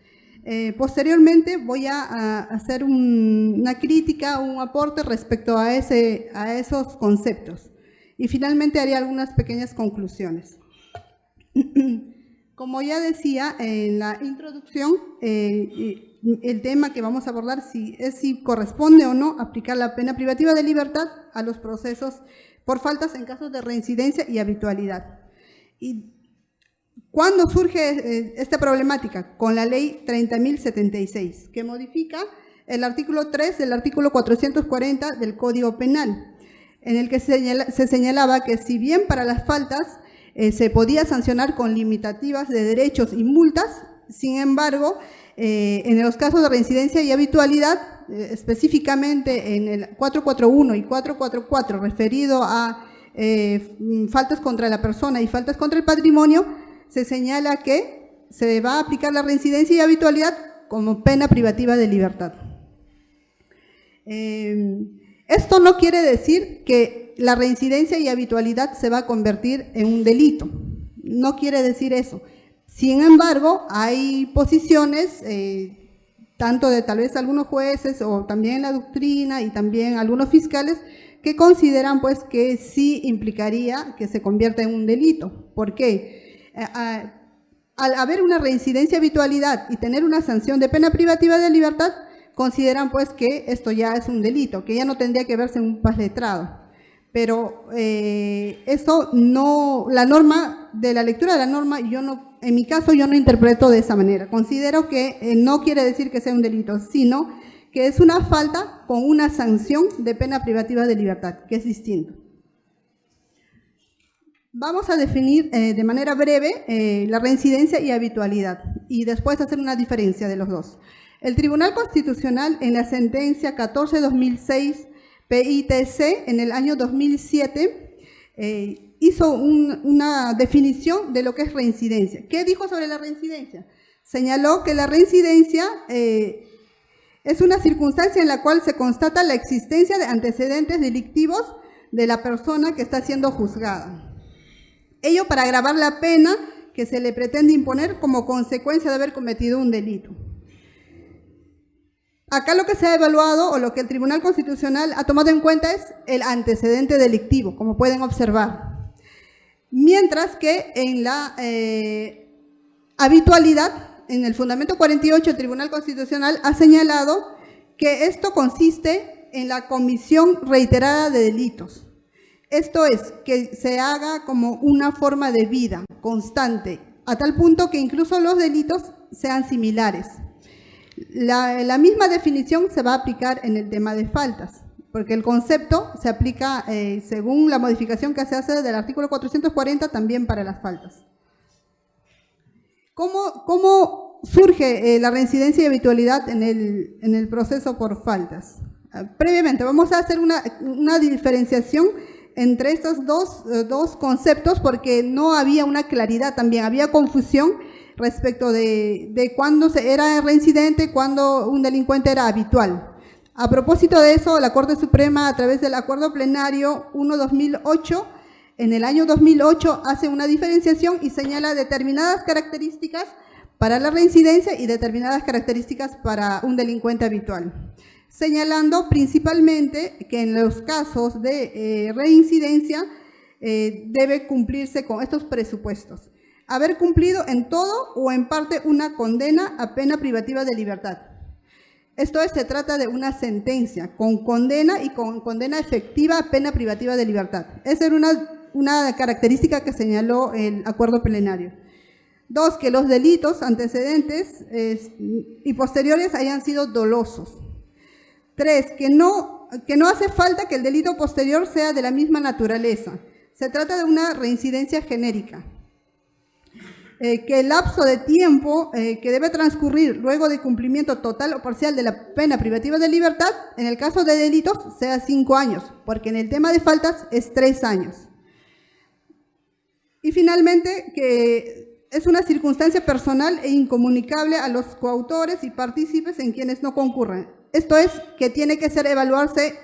Posteriormente voy a hacer una crítica, un aporte respecto a esos conceptos. Y finalmente haré algunas pequeñas conclusiones. Como ya decía en la introducción, el tema que vamos a abordar es si corresponde o no aplicar la pena privativa de libertad a los procesos por faltas en casos de reincidencia y habitualidad. ¿Y cuándo surge esta problemática? Con la ley 30.076, que modifica el artículo 3 del artículo 440 del Código Penal, en el que se señalaba que si bien para las faltas se podía sancionar con limitativas de derechos y multas, sin embargo, en los casos de reincidencia y habitualidad, específicamente en el 441 y 444, referido a faltas contra la persona y faltas contra el patrimonio, se señala que se va a aplicar la reincidencia y habitualidad como pena privativa de libertad. Esto no quiere decir que la reincidencia y habitualidad se va a convertir en un delito, no quiere decir eso. Sin embargo, hay posiciones, tanto de tal vez algunos jueces o también la doctrina y también algunos fiscales, que consideran pues que sí implicaría que se convierta en un delito. ¿Por qué? Al haber una reincidencia habitualidad y tener una sanción de pena privativa de libertad, consideran pues que esto ya es un delito, que ya no tendría que verse en un PAS letrado. Pero eso no, la norma, de la lectura de la norma, yo no, en mi caso yo no interpreto de esa manera. Considero que no quiere decir que sea un delito, sino que es una falta con una sanción de pena privativa de libertad, que es distinto. Vamos a definir de manera breve la reincidencia y habitualidad, y después hacer una diferencia de los dos. El Tribunal Constitucional, en la sentencia 14-2006 PITC, en el año 2007, hizo una definición de lo que es reincidencia. ¿Qué dijo sobre la reincidencia? Señaló que la reincidencia es una circunstancia en la cual se constata la existencia de antecedentes delictivos de la persona que está siendo juzgada. Ello para agravar la pena que se le pretende imponer como consecuencia de haber cometido un delito. Acá lo que se ha evaluado o lo que el Tribunal Constitucional ha tomado en cuenta es el antecedente delictivo, como pueden observar. Mientras que en la habitualidad, en el fundamento 48, el Tribunal Constitucional ha señalado que esto consiste en la comisión reiterada de delitos. Esto es, que se haga como una forma de vida constante, a tal punto que incluso los delitos sean similares. La misma definición se va a aplicar en el tema de faltas, porque el concepto se aplica según la modificación que se hace del artículo 440 también para las faltas. ¿Cómo surge la reincidencia y habitualidad en el proceso por faltas? Previamente vamos a hacer una diferenciación entre estos dos conceptos, porque no había una claridad también, había confusión respecto de cuándo era reincidente, cuándo un delincuente era habitual. A propósito de eso, la Corte Suprema, a través del Acuerdo Plenario 1/2008, en el año 2008 hace una diferenciación y señala determinadas características para la reincidencia y determinadas características para un delincuente habitual, señalando principalmente que en los casos de reincidencia debe cumplirse con estos presupuestos: haber cumplido en todo o en parte una condena a pena privativa de libertad. Esto es, se trata de una sentencia con condena y con condena efectiva a pena privativa de libertad. Esa era una característica que señaló el acuerdo plenario. 2, que los delitos antecedentes y posteriores hayan sido dolosos. 3, que no hace falta que el delito posterior sea de la misma naturaleza. Se trata de una reincidencia genérica. Que el lapso de tiempo que debe transcurrir luego de cumplimiento total o parcial de la pena privativa de libertad, en el caso de delitos, sea 5 años, porque en el tema de faltas es 3 años. Y finalmente, que es una circunstancia personal e incomunicable a los coautores y partícipes en quienes no concurren. Esto es, que tiene que evaluarse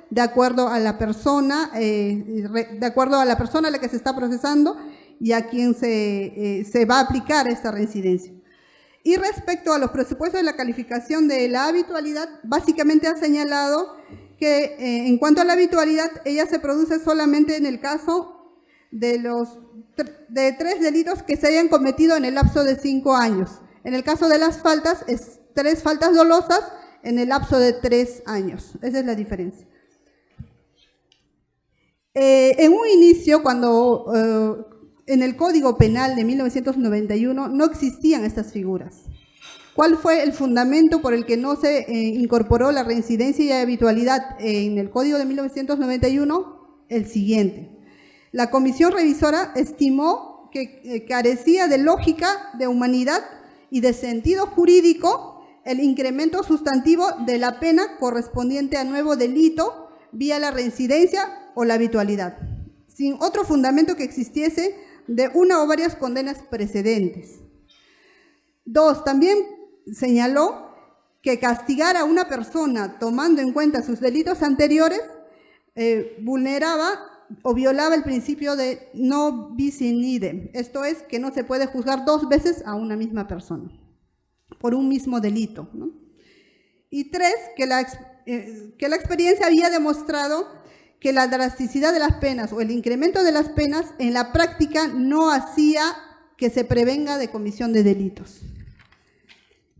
de acuerdo a la persona, a la que se está procesando y a quien se va a aplicar esta reincidencia. Y respecto a los presupuestos de la calificación de la habitualidad, básicamente ha señalado que en cuanto a la habitualidad, ella se produce solamente en el caso de 3 delitos que se hayan cometido en el lapso de 5 años. En el caso de las faltas, es 3 faltas dolosas en el lapso de 3 años. Esa es la diferencia. En un inicio, cuando en el Código Penal de 1991 no existían estas figuras. ¿Cuál fue el fundamento por el que no se incorporó la reincidencia y habitualidad en el Código de 1991? El siguiente. La comisión revisora estimó que carecía de lógica, de humanidad y de sentido jurídico el incremento sustantivo de la pena correspondiente a nuevo delito vía la reincidencia o la habitualidad, sin otro fundamento que existiese de una o varias condenas precedentes. 2, también señaló que castigar a una persona tomando en cuenta sus delitos anteriores vulneraba o violaba el principio de no bis in idem. Esto es, que no se puede juzgar 2 veces a una misma persona por un mismo delito, ¿no? Y 3, que la experiencia había demostrado que la drasticidad de las penas o el incremento de las penas en la práctica no hacía que se prevenga de comisión de delitos.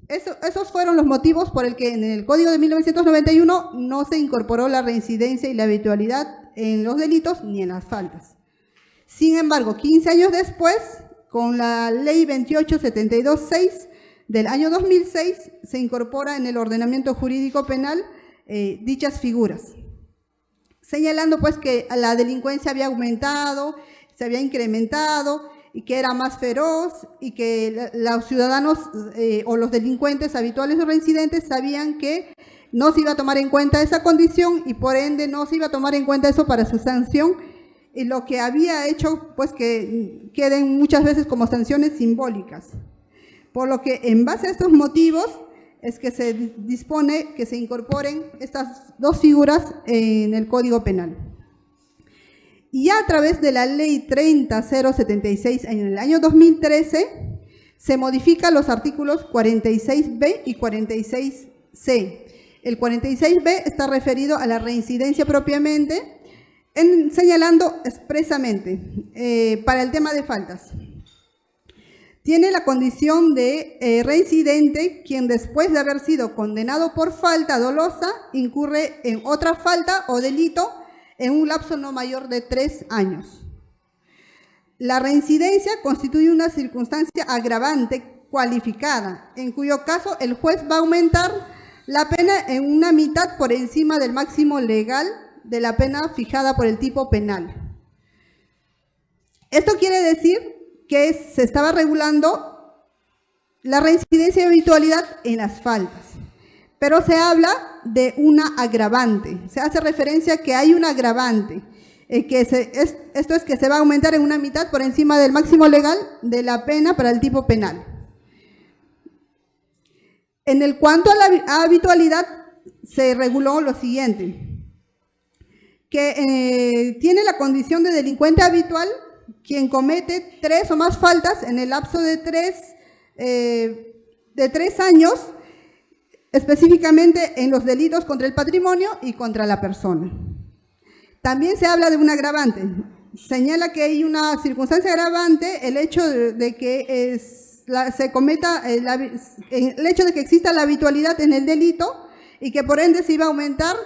Esos fueron los motivos por el que en el Código de 1991 no se incorporó la reincidencia y la habitualidad en los delitos ni en las faltas. Sin embargo, 15 años después, con la Ley 2872-6 del año 2006, se incorpora en el ordenamiento jurídico penal dichas figuras, señalando pues que la delincuencia había aumentado, se había incrementado y que era más feroz y que los ciudadanos o los delincuentes habituales o reincidentes sabían que no se iba a tomar en cuenta esa condición y por ende no se iba a tomar en cuenta eso para su sanción, y lo que había hecho pues que queden muchas veces como sanciones simbólicas. Por lo que en base a estos motivos es que se dispone que se incorporen estas dos figuras en el Código Penal. Y ya a través de la Ley 30076 en el año 2013 se modifican los artículos 46B y 46C. El 46B está referido a la reincidencia propiamente, señalando expresamente para el tema de faltas. Tiene la condición de reincidente quien después de haber sido condenado por falta dolosa incurre en otra falta o delito en un lapso no mayor de 3 años. La reincidencia constituye una circunstancia agravante cualificada, en cuyo caso el juez va a aumentar la pena en una mitad por encima del máximo legal de la pena fijada por el tipo penal. Esto quiere decir que se estaba regulando la reincidencia y habitualidad en las faltas, pero se habla de una agravante, se hace referencia a que hay una agravante, esto es que se va a aumentar en una mitad por encima del máximo legal de la pena para el tipo penal. En el cuanto a la habitualidad, se reguló lo siguiente, que tiene la condición de delincuente habitual quien comete 3 o más faltas en el lapso de 3 años, específicamente en los delitos contra el patrimonio y contra la persona. También se habla de un agravante. Señala que hay una circunstancia agravante el hecho de que se cometa el hecho de que exista la habitualidad en el delito y que por ende se iba a aumentar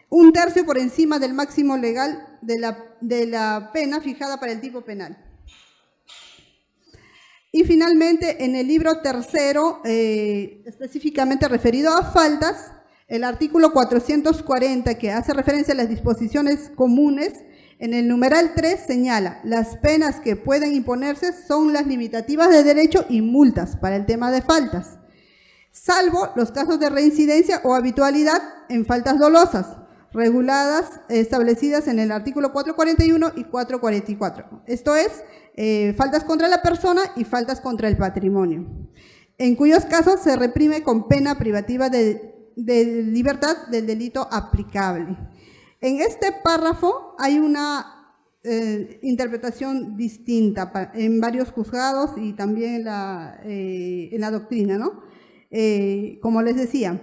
1/3 por encima del máximo legal de la pena fijada para el tipo penal. Y finalmente, en el libro tercero, específicamente referido a faltas, el artículo 440, que hace referencia a las disposiciones comunes, en el numeral 3 señala, las penas que pueden imponerse son las limitativas de derecho y multas para el tema de faltas, salvo los casos de reincidencia o habitualidad en faltas dolosas, reguladas, establecidas en el artículo 441 y 444. Esto es, faltas contra la persona y faltas contra el patrimonio, en cuyos casos se reprime con pena privativa de libertad del delito aplicable. En este párrafo hay una interpretación distinta en varios juzgados y también en la doctrina, ¿no? Como les decía,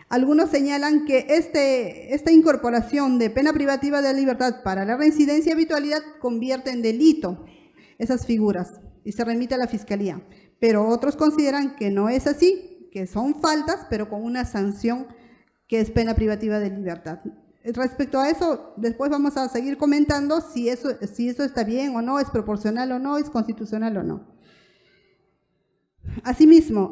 algunos señalan que esta incorporación de pena privativa de libertad para la reincidencia y habitualidad convierte en delito esas figuras y se remite a la Fiscalía, pero otros consideran que no es así, que son faltas, pero con una sanción que es pena privativa de libertad. Respecto a eso, después vamos a seguir comentando si eso está bien o no, es proporcional o no, es constitucional o no. Asimismo,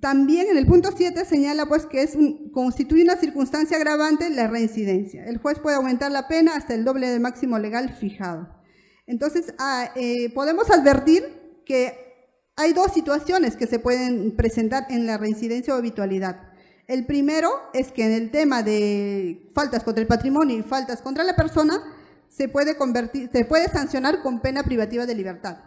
también en el punto 7 señala pues que constituye una circunstancia agravante la reincidencia. El juez puede aumentar la pena hasta el doble del máximo legal fijado. Entonces, podemos advertir que hay 2 situaciones que se pueden presentar en la reincidencia o habitualidad. El primero es que en el tema de faltas contra el patrimonio y faltas contra la persona se puede sancionar con pena privativa de libertad.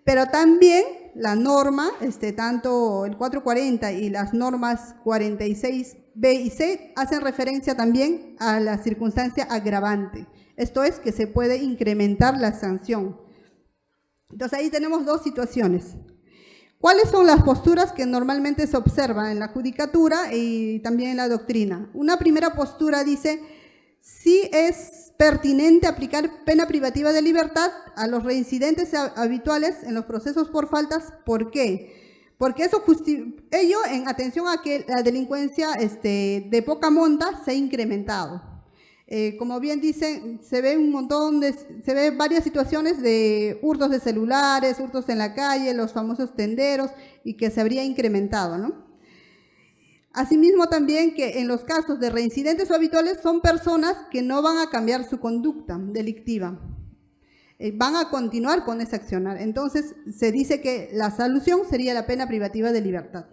Pero también la norma, tanto el 440 y las normas 46B y C hacen referencia también a la circunstancia agravante. Esto es que se puede incrementar la sanción. Entonces ahí tenemos 2 situaciones. ¿Cuáles son las posturas que normalmente se observan en la judicatura y también en la doctrina? Una primera postura dice, sí es pertinente aplicar pena privativa de libertad a los reincidentes habituales en los procesos por faltas. ¿Por qué? Porque eso ello en atención a que la delincuencia de poca monta se ha incrementado. Como bien dicen, se ve varias situaciones de hurtos de celulares, hurtos en la calle, los famosos tenderos, y que se habría incrementado, ¿no? Asimismo también que en los casos de reincidentes o habituales son personas que no van a cambiar su conducta delictiva, van a continuar con ese accionar. Entonces se dice que la solución sería la pena privativa de libertad.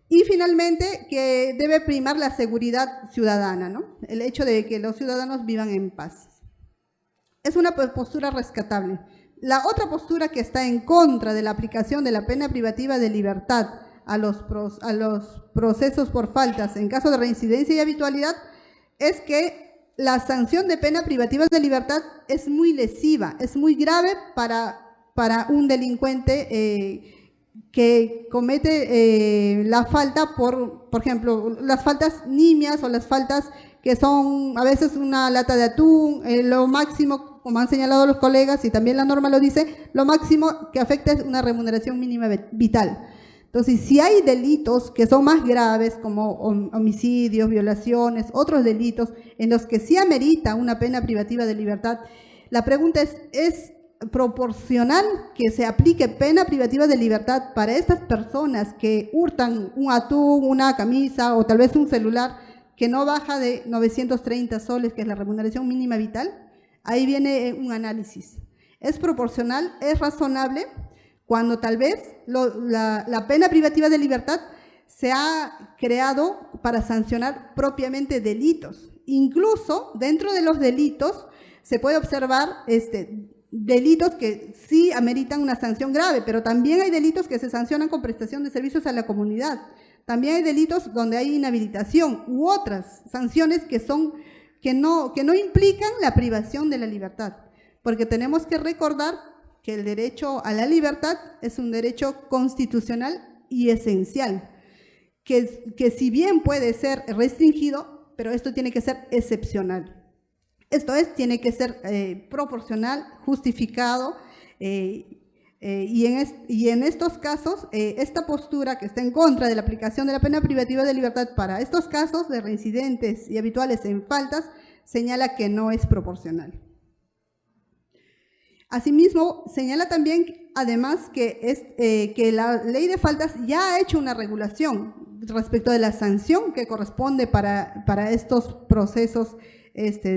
Y finalmente que debe primar la seguridad ciudadana, ¿no? El hecho de que los ciudadanos vivan en paz. Es una postura rescatable. La otra postura que está en contra de la aplicación de la pena privativa de libertad a los procesos por faltas en caso de reincidencia y habitualidad es que la sanción de pena privativa de libertad es muy lesiva, es muy grave para un delincuente que comete la falta por ejemplo, las faltas nimias o las faltas que son a veces una lata de atún, lo máximo, como han señalado los colegas y también la norma lo dice, lo máximo que afecta es una remuneración mínima vital. Entonces, si hay delitos que son más graves, como homicidios, violaciones, otros delitos, en los que sí amerita una pena privativa de libertad, la pregunta ¿es proporcional que se aplique pena privativa de libertad para estas personas que hurtan un atún, una camisa o tal vez un celular que no baja de 930 soles, que es la remuneración mínima vital? Ahí viene un análisis. ¿Es proporcional? ¿Es razonable? Cuando tal vez la pena privativa de libertad se ha creado para sancionar propiamente delitos. Incluso dentro de los delitos se puede observar delitos que sí ameritan una sanción grave, pero también hay delitos que se sancionan con prestación de servicios a la comunidad. También hay delitos donde hay inhabilitación u otras sanciones que no implican la privación de la libertad, porque tenemos que recordar que el derecho a la libertad es un derecho constitucional y esencial, que si bien puede ser restringido, pero esto tiene que ser excepcional. Esto es, tiene que ser proporcional, justificado, y en estos casos, esta postura que está en contra de la aplicación de la pena privativa de libertad para estos casos de reincidentes y habituales en faltas, señala que no es proporcional. Asimismo, señala también, además, que la ley de faltas ya ha hecho una regulación respecto de la sanción que corresponde para estos procesos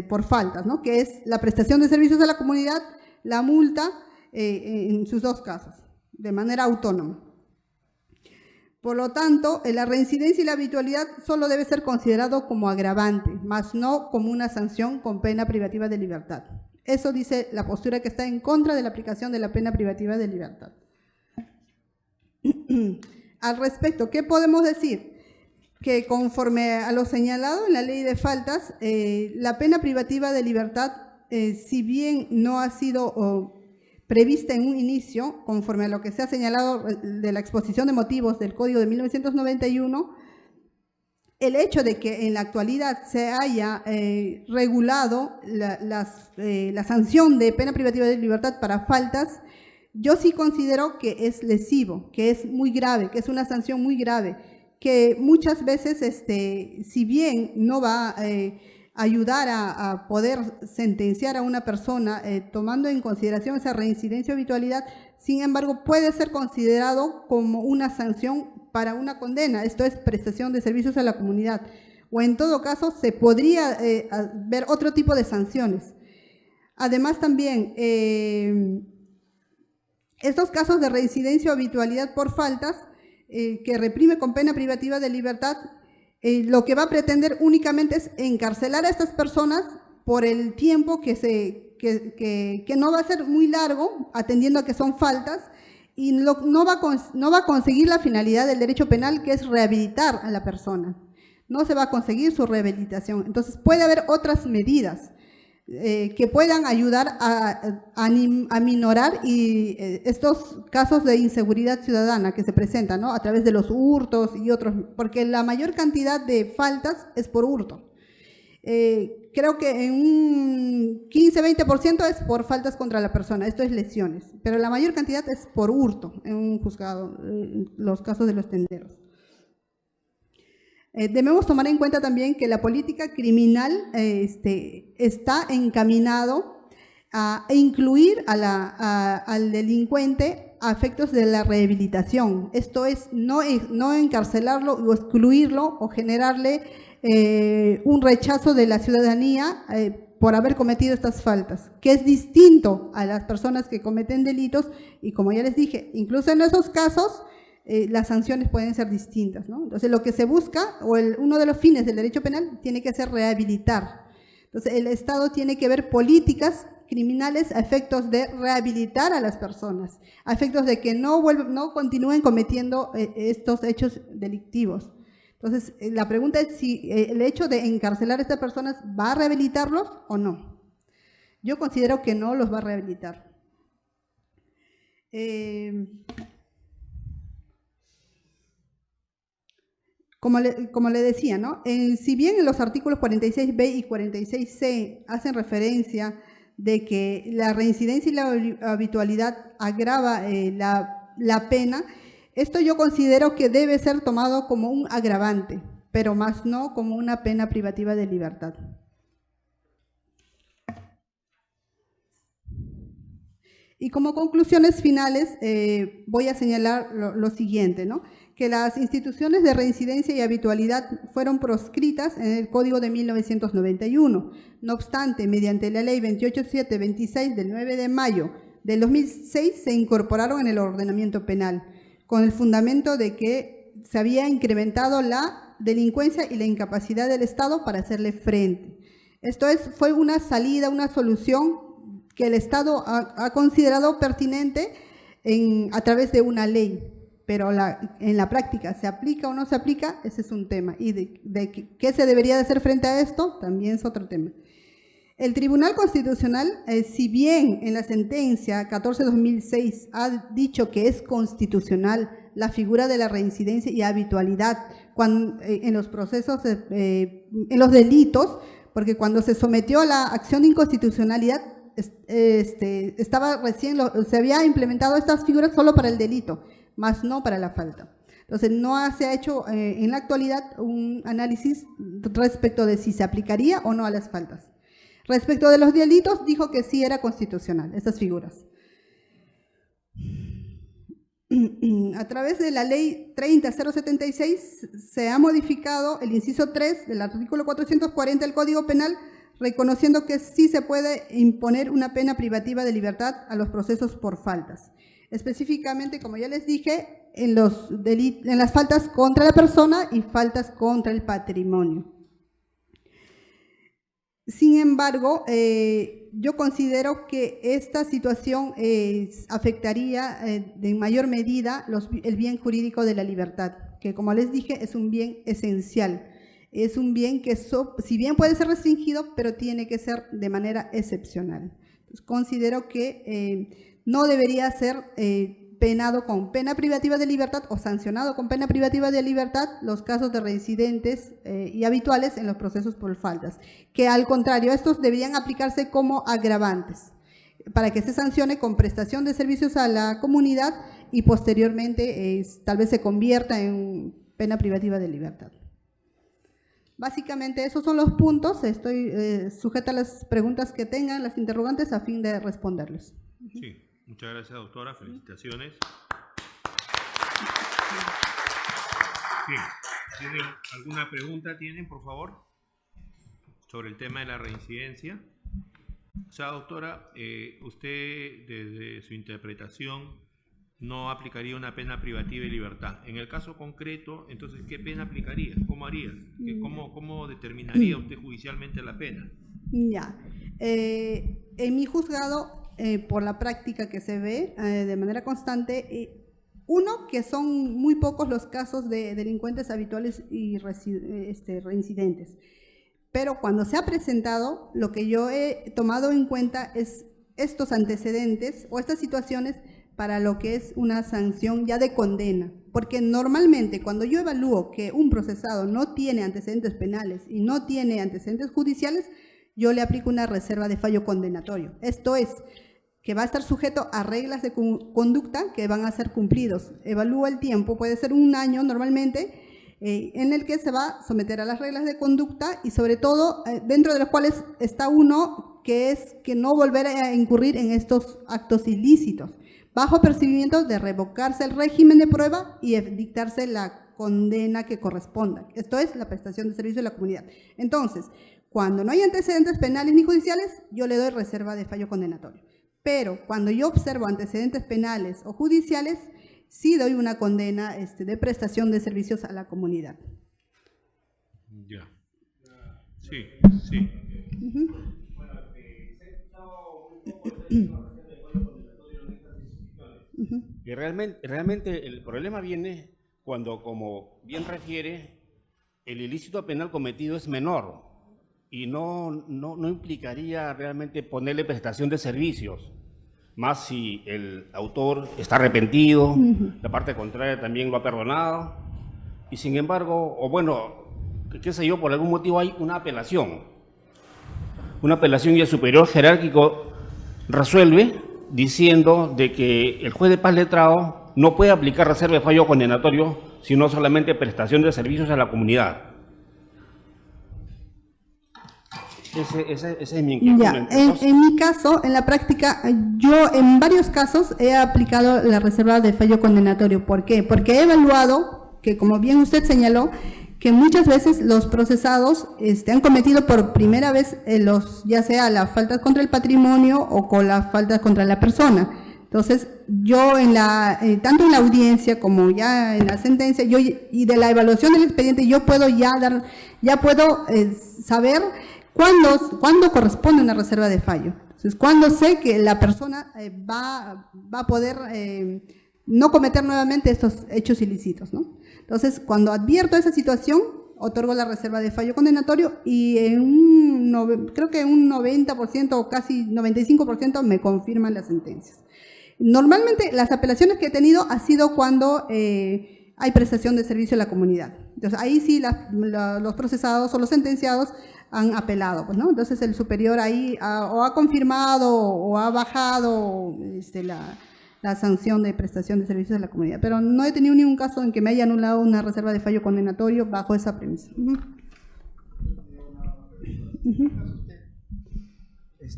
por faltas, ¿no? Que es la prestación de servicios a la comunidad, la multa, en sus dos casos, de manera autónoma. Por lo tanto, la reincidencia y la habitualidad solo debe ser considerado como agravante, más no como una sanción con pena privativa de libertad. Eso dice la postura que está en contra de la aplicación de la pena privativa de libertad. Al respecto, ¿qué podemos decir? Que conforme a lo señalado en la ley de faltas, la pena privativa de libertad, si bien no ha sido prevista en un inicio, conforme a lo que se ha señalado de la exposición de motivos del Código de 1991, el hecho de que en la actualidad se haya regulado la sanción de pena privativa de libertad para faltas, yo sí considero que es lesivo, que es muy grave, que es una sanción muy grave, que muchas veces, si bien no va a ayudar a poder sentenciar a una persona tomando en consideración esa reincidencia o habitualidad, sin embargo puede ser considerado como una sanción para una condena, esto es prestación de servicios a la comunidad, o en todo caso se podría ver otro tipo de sanciones. Además también, estos casos de reincidencia o habitualidad por faltas, que reprime con pena privativa de libertad, lo que va a pretender únicamente es encarcelar a estas personas por el tiempo que no va a ser muy largo, atendiendo a que son faltas, y no va a conseguir la finalidad del derecho penal, que es rehabilitar a la persona. No se va a conseguir su rehabilitación. Entonces puede haber otras medidas que puedan ayudar a minorar estos casos de inseguridad ciudadana que se presentan, ¿no? A través de los hurtos y otros, porque la mayor cantidad de faltas es por hurto. Creo que en un 15-20% es por faltas contra la persona, esto es lesiones, pero la mayor cantidad es por hurto en un juzgado, los casos de los tenderos. Debemos tomar en cuenta también que la política criminal está encaminado a incluir al delincuente a efectos de la rehabilitación. Esto es, no encarcelarlo o excluirlo o generarle un rechazo de la ciudadanía por haber cometido estas faltas, que es distinto a las personas que cometen delitos y, como ya les dije, incluso en esos casos las sanciones pueden ser distintas, ¿no? Entonces, lo que se busca, o uno de los fines del derecho penal, tiene que ser rehabilitar. Entonces, el Estado tiene que ver políticas criminales a efectos de rehabilitar a las personas, a efectos de que no continúen cometiendo estos hechos delictivos. Entonces, la pregunta es si el hecho de encarcelar a estas personas va a rehabilitarlos o no. Yo considero que no los va a rehabilitar. Como le decía, ¿no? Si bien en los artículos 46b y 46c hacen referencia de que la reincidencia y la habitualidad agrava la pena, esto yo considero que debe ser tomado como un agravante, pero más no como una pena privativa de libertad. Y como conclusiones finales voy a señalar lo siguiente, ¿no? Que las instituciones de reincidencia y habitualidad fueron proscritas en el Código de 1991. No obstante, mediante la Ley 28726 del 9 de mayo del 2006 se incorporaron en el ordenamiento penal, con el fundamento de que se había incrementado la delincuencia y la incapacidad del Estado para hacerle frente. Esto fue una salida, una solución que el Estado ha considerado pertinente a través de una ley, pero en la práctica, ¿se aplica o no se aplica? Ese es un tema. Y de qué se debería de hacer frente a esto, también es otro tema. El Tribunal Constitucional, si bien en la sentencia 14-2006 ha dicho que es constitucional la figura de la reincidencia y habitualidad en los procesos, en los delitos, porque cuando se sometió a la acción de inconstitucionalidad, se había implementado estas figuras solo para el delito, más no para la falta. Entonces, no se ha hecho en la actualidad un análisis respecto de si se aplicaría o no a las faltas. Respecto de los delitos, dijo que sí era constitucional, estas figuras. A través de la Ley 30.076 se ha modificado el inciso 3 del artículo 440 del Código Penal, reconociendo que sí se puede imponer una pena privativa de libertad a los procesos por faltas. Específicamente, como ya les dije, en las faltas contra la persona y faltas contra el patrimonio. Sin embargo, yo considero que esta situación afectaría en mayor medida el bien jurídico de la libertad, que, como les dije, es un bien esencial. Es un bien que, si bien puede ser restringido, pero tiene que ser de manera excepcional. Entonces, considero que no debería ser penado con pena privativa de libertad o sancionado con pena privativa de libertad los casos de reincidentes y habituales en los procesos por faltas, que al contrario, estos deberían aplicarse como agravantes, para que se sancione con prestación de servicios a la comunidad y posteriormente tal vez se convierta en pena privativa de libertad. Básicamente esos son los puntos. Estoy sujeta a las preguntas que tengan, las interrogantes, a fin de responderles. Sí, muchas gracias, doctora. Felicitaciones. Bien, ¿tienen alguna pregunta? ¿Tienen, por favor? Sobre el tema de la reincidencia. O sea, doctora, usted desde su interpretación no aplicaría una pena privativa de libertad. En el caso concreto, entonces, ¿qué pena aplicaría? ¿Cómo haría? ¿Cómo determinaría usted judicialmente la pena? Ya. En mi juzgado, por la práctica que se ve de manera constante, uno, que son muy pocos los casos de delincuentes habituales y reincidentes. Pero cuando se ha presentado, lo que yo he tomado en cuenta es estos antecedentes o estas situaciones para lo que es una sanción ya de condena. Porque normalmente cuando yo evalúo que un procesado no tiene antecedentes penales y no tiene antecedentes judiciales, yo le aplico una reserva de fallo condenatorio. Esto es, que va a estar sujeto a reglas de conducta que van a ser cumplidos. Evalúa el tiempo, puede ser 1 año normalmente, en el que se va a someter a las reglas de conducta y sobre todo dentro de las cuales está uno que es que no volver a incurrir en estos actos ilícitos, bajo percibimiento de revocarse el régimen de prueba y dictarse la condena que corresponda. Esto es la prestación de servicio a la comunidad. Entonces, cuando no hay antecedentes penales ni judiciales, yo le doy reserva de fallo condenatorio. Pero cuando yo observo antecedentes penales o judiciales, sí doy una condena de prestación de servicios a la comunidad. Ya. Sí, sí. Y realmente el problema viene cuando, como bien refiere, el ilícito penal cometido es menor y no implicaría realmente ponerle prestación de servicios, más si el autor está arrepentido, la parte contraria también lo ha perdonado, y sin embargo, o bueno, qué sé yo, por algún motivo hay una apelación y el superior jerárquico resuelve diciendo de que el juez de paz letrado no puede aplicar reserva de fallo condenatorio, sino solamente prestación de servicios a la comunidad. Ese es mi inquietud. Ya, en mi caso, en la práctica, yo en varios casos he aplicado la reserva de fallo condenatorio. ¿Por qué? Porque he evaluado que, como bien usted señaló, que muchas veces los procesados han cometido por primera vez ya sea las faltas contra el patrimonio o con las faltas contra la persona. Entonces, yo tanto en la audiencia como ya en la sentencia, y de la evaluación del expediente, yo puedo saber cuándo corresponde una reserva de fallo. Entonces, cuando sé que la persona va a poder no cometer nuevamente estos hechos ilícitos, ¿no? Entonces, cuando advierto esa situación, otorgo la reserva de fallo condenatorio y creo que un 90% o casi 95% me confirman las sentencias. Normalmente, las apelaciones que he tenido ha sido cuando hay prestación de servicio a la comunidad. Entonces, ahí sí los procesados o los sentenciados han apelado, pues, ¿no? Entonces, el superior ahí o ha confirmado o ha bajado la sanción de prestación de servicios a la comunidad. Pero no he tenido ningún caso en que me haya anulado una reserva de fallo condenatorio bajo esa premisa.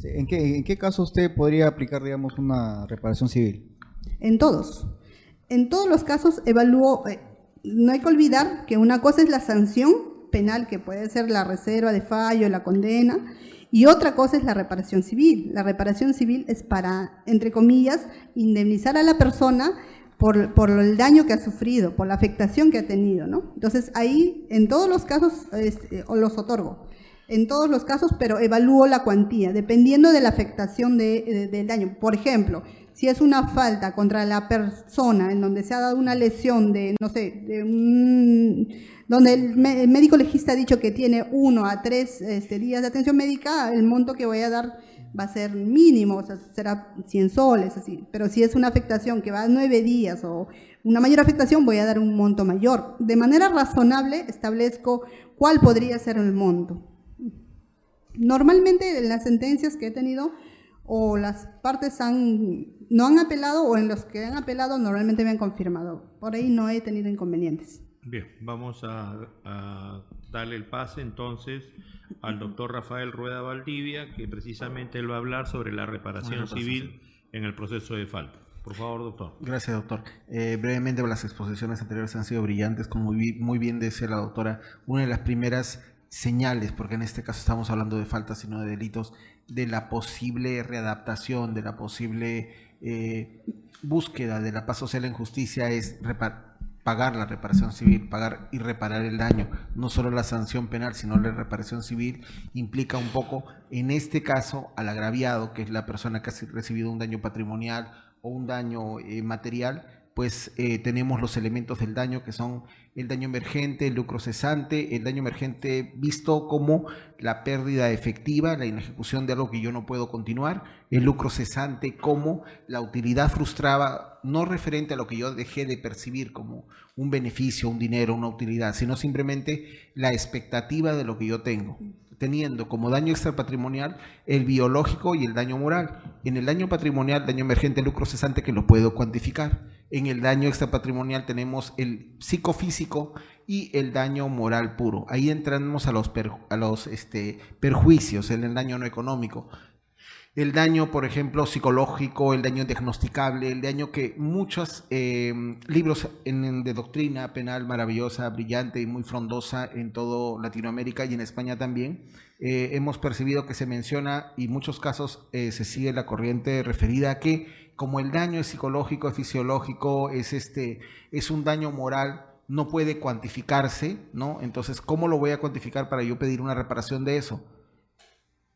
¿En qué caso usted podría aplicar, digamos, una reparación civil? En todos. En todos los casos evalúo, no hay que olvidar que una cosa es la sanción penal, que puede ser la reserva de fallo, la condena, y otra cosa es la reparación civil. La reparación civil es para, entre comillas, indemnizar a la persona por el daño que ha sufrido, por la afectación que ha tenido, ¿no? Entonces ahí, en todos los casos, los otorgo. En todos los casos, pero evalúo la cuantía, dependiendo de la afectación del daño. Por ejemplo, si es una falta contra la persona en donde se ha dado una lesión donde el médico legista ha dicho que tiene 1 a 3 días de atención médica, el monto que voy a dar va a ser mínimo, o sea, será 100 soles, así. Pero si es una afectación que va a 9 días o una mayor afectación, voy a dar un monto mayor. De manera razonable establezco cuál podría ser el monto. Normalmente en las sentencias que he tenido, o las partes no han apelado, o en los que han apelado normalmente me han confirmado. Por ahí no he tenido inconvenientes. Bien, vamos a darle el pase entonces al doctor Rafael Rueda Valdivia, que precisamente él va a hablar sobre la reparación civil en el proceso de falta. Por favor, doctor. Gracias, doctor. Brevemente, las exposiciones anteriores han sido brillantes, como muy bien decía la doctora. Una de las primeras señales, porque en este caso estamos hablando de faltas y no de delitos, de la posible readaptación, de la posible búsqueda de la paz social en justicia es pagar la reparación civil, pagar y reparar el daño. No solo la sanción penal, sino la reparación civil implica un poco, en este caso, al agraviado, que es la persona que ha recibido un daño patrimonial o un daño material, pues tenemos los elementos del daño que son el daño emergente, el lucro cesante, el daño emergente visto como la pérdida efectiva, la inejecución de algo que yo no puedo continuar, el lucro cesante como la utilidad frustrada, no referente a lo que yo dejé de percibir como un beneficio, un dinero, una utilidad, sino simplemente la expectativa de lo que yo tengo, teniendo como daño extrapatrimonial el biológico y el daño moral. En el daño patrimonial, daño emergente, lucro cesante, que lo puedo cuantificar. En el daño extrapatrimonial tenemos el psicofísico y el daño moral puro. Ahí entramos a los perjuicios, en el daño no económico. El daño, por ejemplo, psicológico, el daño diagnosticable, el daño que muchos libros de doctrina penal maravillosa, brillante y muy frondosa en toda Latinoamérica y en España también, hemos percibido que se menciona y en muchos casos se sigue la corriente referida a que como el daño es psicológico, es fisiológico, es un daño moral, no puede cuantificarse, ¿no? Entonces, ¿cómo lo voy a cuantificar para yo pedir una reparación de eso?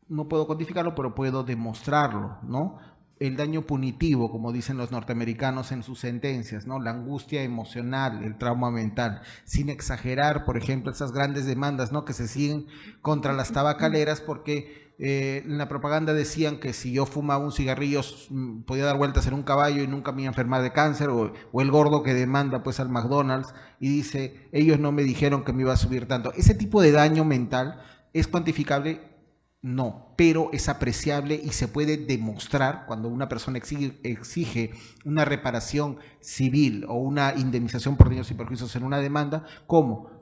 No puedo cuantificarlo, pero puedo demostrarlo, ¿no? El daño punitivo, como dicen los norteamericanos en sus sentencias, ¿no? La angustia emocional, el trauma mental, sin exagerar, por ejemplo, esas grandes demandas, ¿no? Que se siguen contra las tabacaleras porque en la propaganda decían que si yo fumaba un cigarrillo podía dar vueltas en un caballo y nunca me iba a enfermar de cáncer, o el gordo que demanda pues al McDonald's y dice, ellos no me dijeron que me iba a subir tanto. Ese tipo de daño mental es cuantificable. No, pero es apreciable y se puede demostrar cuando una persona exige una reparación civil o una indemnización por daños y perjuicios en una demanda. ¿Cómo?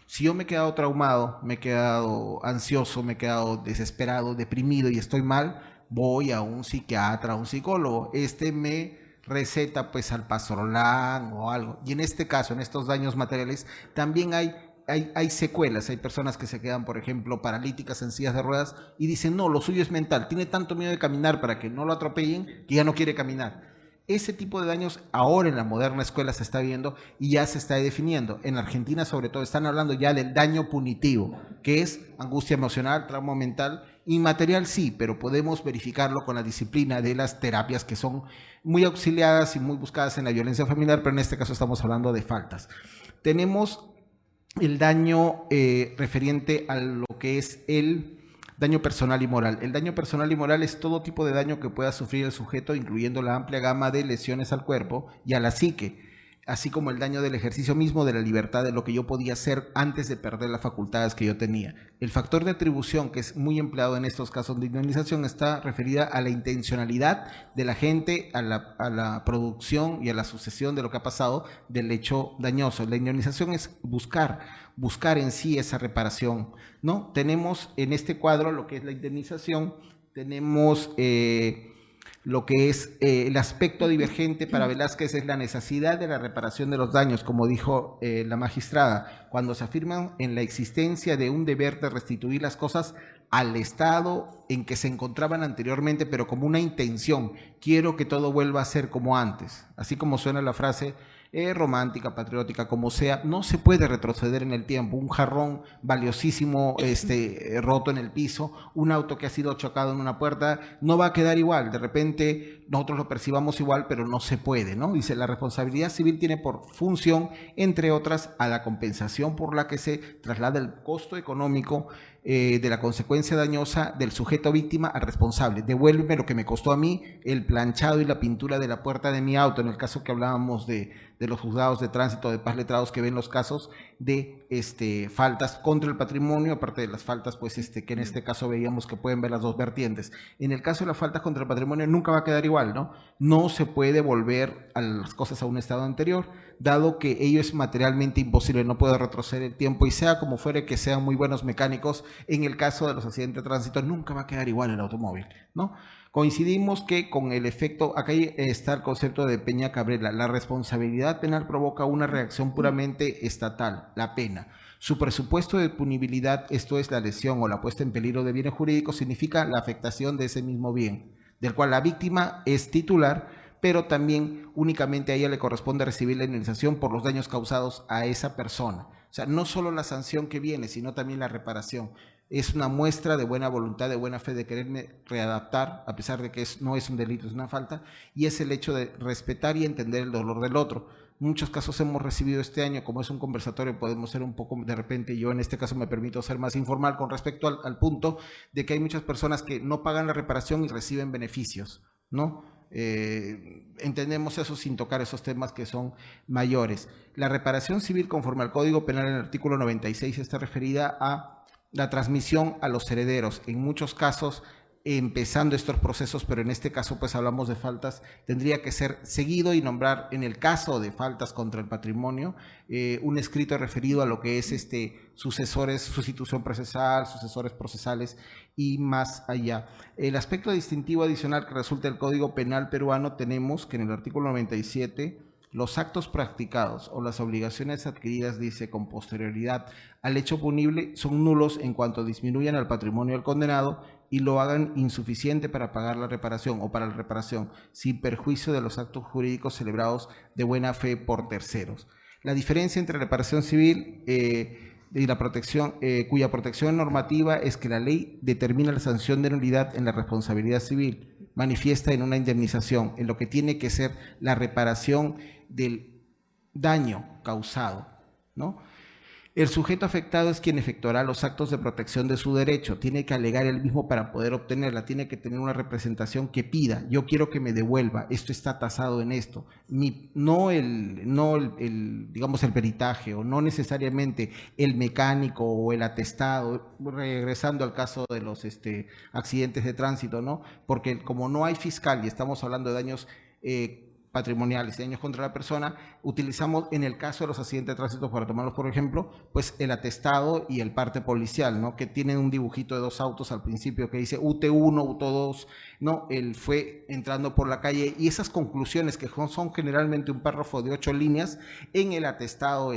Si yo me he quedado traumado, me he quedado ansioso, me he quedado desesperado, deprimido y estoy mal, voy a un psiquiatra, a un psicólogo. Me receta pues alprazolam o algo. Y en este caso, en estos daños materiales, también hay secuelas, hay personas que se quedan, por ejemplo, paralíticas en sillas de ruedas y dicen, no, lo suyo es mental, tiene tanto miedo de caminar para que no lo atropellen que ya no quiere caminar. Ese tipo de daños ahora en la moderna escuela se está viendo y ya se está definiendo. En Argentina, sobre todo, están hablando ya del daño punitivo, que es angustia emocional, trauma mental, inmaterial sí, pero podemos verificarlo con la disciplina de las terapias que son muy auxiliadas y muy buscadas en la violencia familiar, pero en este caso estamos hablando de faltas. Tenemos el daño referente a lo que es el daño personal y moral. El daño personal y moral es todo tipo de daño que pueda sufrir el sujeto, incluyendo la amplia gama de lesiones al cuerpo y a la psique, así como el daño del ejercicio mismo de la libertad, de lo que yo podía hacer antes de perder las facultades que yo tenía. El factor de atribución, que es muy empleado en estos casos de indemnización, está referida a la intencionalidad de la gente, a la producción y a la sucesión de lo que ha pasado del hecho dañoso. La indemnización es buscar en sí esa reparación, ¿no? Tenemos en este cuadro lo que es la indemnización, tenemos lo que es el aspecto divergente para Velázquez es la necesidad de la reparación de los daños, como dijo la magistrada, cuando se afirma en la existencia de un deber de restituir las cosas al estado en que se encontraban anteriormente, pero como una intención, quiero que todo vuelva a ser como antes, así como suena la frase romántica, patriótica, como sea, no se puede retroceder en el tiempo. Un jarrón valiosísimo roto en el piso, un auto que ha sido chocado en una puerta, no va a quedar igual. De repente nosotros lo percibamos igual, pero no se puede, ¿no? Dice, la responsabilidad civil tiene por función, entre otras, a la compensación por la que se traslada el costo económico de la consecuencia dañosa del sujeto víctima al responsable. Devuélveme lo que me costó a mí el planchado y la pintura de la puerta de mi auto, en el caso que hablábamos de los juzgados de tránsito de paz letrados que ven los casos de faltas contra el patrimonio, aparte de las faltas pues que en este caso veíamos que pueden ver las dos vertientes. En el caso de las faltas contra el patrimonio nunca va a quedar igual, ¿no? No se puede volver a las cosas a un estado anterior, dado que ello es materialmente imposible, no puede retroceder el tiempo y sea como fuere que sean muy buenos mecánicos, en el caso de los accidentes de tránsito nunca va a quedar igual el automóvil, ¿no? Coincidimos que con el efecto, acá está el concepto de Peña Cabrera, la responsabilidad penal provoca una reacción puramente estatal, la pena. Su presupuesto de punibilidad, esto es la lesión o la puesta en peligro de bienes jurídicos, significa la afectación de ese mismo bien, del cual la víctima es titular, pero también únicamente a ella le corresponde recibir la indemnización por los daños causados a esa persona. O sea, no solo la sanción que viene, sino también la reparación. Es una muestra de buena voluntad, de buena fe, de quererme readaptar, a pesar de que no es un delito, es una falta, y es el hecho de respetar y entender el dolor del otro. Muchos casos hemos recibido este año, como es un conversatorio, podemos ser un poco, de repente, yo en este caso me permito ser más informal con respecto al punto de que hay muchas personas que no pagan la reparación y reciben beneficios, ¿no? Entendemos eso sin tocar esos temas que son mayores. La reparación civil, conforme al Código Penal, en el artículo 96, está referida a la transmisión a los herederos. En muchos casos, empezando estos procesos, pero en este caso pues hablamos de faltas, tendría que ser seguido y nombrar, en el caso de faltas contra el patrimonio, un escrito referido a lo que es sucesores, sustitución procesal, sucesores procesales y más allá. El aspecto distintivo adicional que resulta del Código Penal peruano, tenemos que en el artículo 97, los actos practicados o las obligaciones adquiridas, dice, con posterioridad al hecho punible, son nulos en cuanto disminuyan al patrimonio del condenado y lo hagan insuficiente para pagar la reparación o para la reparación, sin perjuicio de los actos jurídicos celebrados de buena fe por terceros. La diferencia entre reparación civil y la protección, cuya protección normativa es que la ley determina la sanción de nulidad en la responsabilidad civil, manifiesta en una indemnización, en lo que tiene que ser la reparación del daño causado, ¿no? El sujeto afectado es quien efectuará los actos de protección de su derecho, tiene que alegar el mismo para poder obtenerla, tiene que tener una representación que pida, yo quiero que me devuelva, esto está tasado en esto, no digamos el peritaje o no necesariamente el mecánico o el atestado, regresando al caso de los accidentes de tránsito, ¿no? Porque como no hay fiscal y estamos hablando de daños patrimoniales y daños contra la persona, utilizamos en el caso de los accidentes de tránsito, para tomarlos por ejemplo, pues el atestado y el parte policial, ¿no? Que tienen un dibujito de dos autos al principio que dice UT1, UT2, ¿no? Él fue entrando por la calle y esas conclusiones que son generalmente un párrafo de 8 líneas en el atestado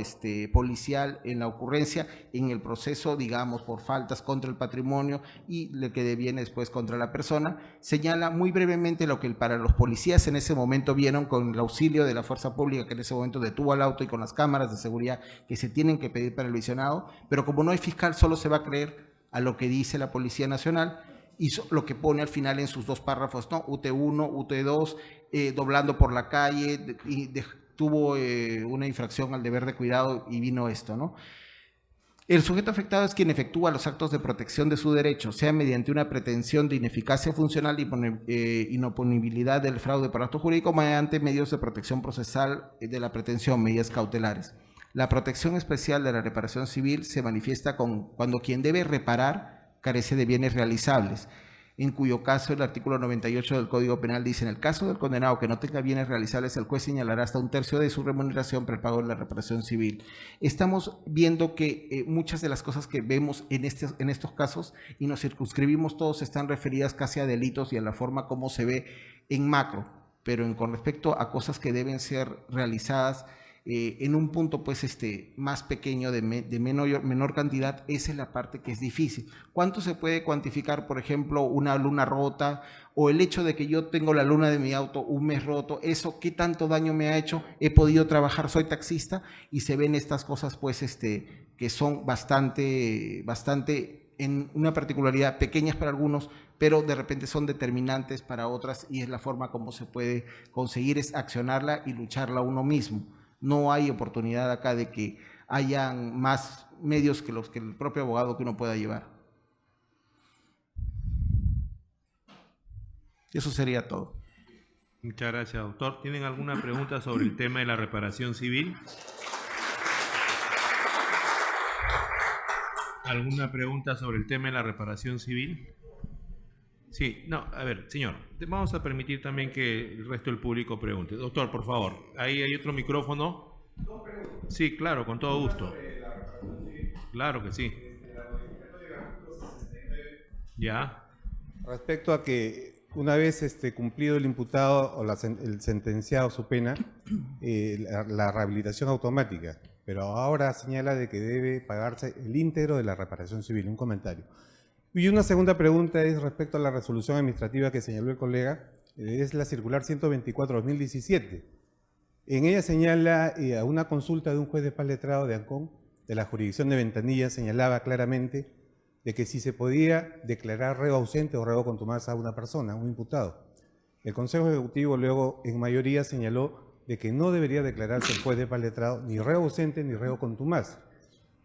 policial, en la ocurrencia, en el proceso, digamos, por faltas contra el patrimonio y lo que deviene después contra la persona, señala muy brevemente lo que para los policías en ese momento vieron con el auxilio de la fuerza pública que en ese momento detuvo al auto y con las cámaras de seguridad que se tienen que pedir para el visionado, pero como no hay fiscal solo se va a creer a lo que dice la Policía Nacional y lo que pone al final en sus dos párrafos, ¿no? UT1, UT2, doblando por la calle y tuvo una infracción al deber de cuidado y vino esto, ¿no? El sujeto afectado es quien efectúa los actos de protección de su derecho, sea mediante una pretensión de ineficacia funcional y inoponibilidad del fraude por acto jurídico, mediante medios de protección procesal de la pretensión, medidas cautelares. La protección especial de la reparación civil se manifiesta cuando quien debe reparar carece de bienes realizables, en cuyo caso el artículo 98 del Código Penal dice: en el caso del condenado que no tenga bienes realizables, el juez señalará hasta 1/3 de su remuneración para el pago de la reparación civil. Estamos viendo que muchas de las cosas que vemos en estos casos y nos circunscribimos todos están referidas casi a delitos y a la forma como se ve en macro, pero con respecto a cosas que deben ser realizadas en un punto pues más pequeño de menor cantidad, esa es la parte que es difícil. ¿Cuánto se puede cuantificar, por ejemplo, una luna rota o el hecho de que yo tengo la luna de mi auto un mes roto? ¿Eso qué tanto daño me ha hecho? He podido trabajar, soy taxista y se ven estas cosas pues que son bastante en una particularidad pequeñas para algunos, pero de repente son determinantes para otras y es la forma como se puede conseguir es accionarla y lucharla uno mismo. No hay oportunidad acá de que hayan más medios que los que el propio abogado que uno pueda llevar. Eso sería todo. Muchas gracias, doctor. ¿Tienen alguna pregunta sobre el tema de la reparación civil? ¿Alguna pregunta sobre el tema de la reparación civil? Sí, no, a ver, señor, vamos a permitir también que el resto del público pregunte. Doctor, por favor, ahí hay otro micrófono. Sí, claro, con todo gusto. Claro que sí. Ya. Respecto a que una vez cumplido el imputado o el sentenciado su pena, la rehabilitación automática, pero ahora señala de que debe pagarse el íntegro de la reparación civil. Un comentario. Y una segunda pregunta es respecto a la resolución administrativa que señaló el colega, es la circular 124/2017. En ella señala a una consulta de un juez de paz letrado de Ancón, de la jurisdicción de Ventanilla, señalaba claramente de que si se podía declarar reo ausente o reo contumaz a una persona, a un imputado. El Consejo Ejecutivo luego en mayoría señaló de que no debería declararse el juez de paz letrado ni reo ausente ni reo contumaz.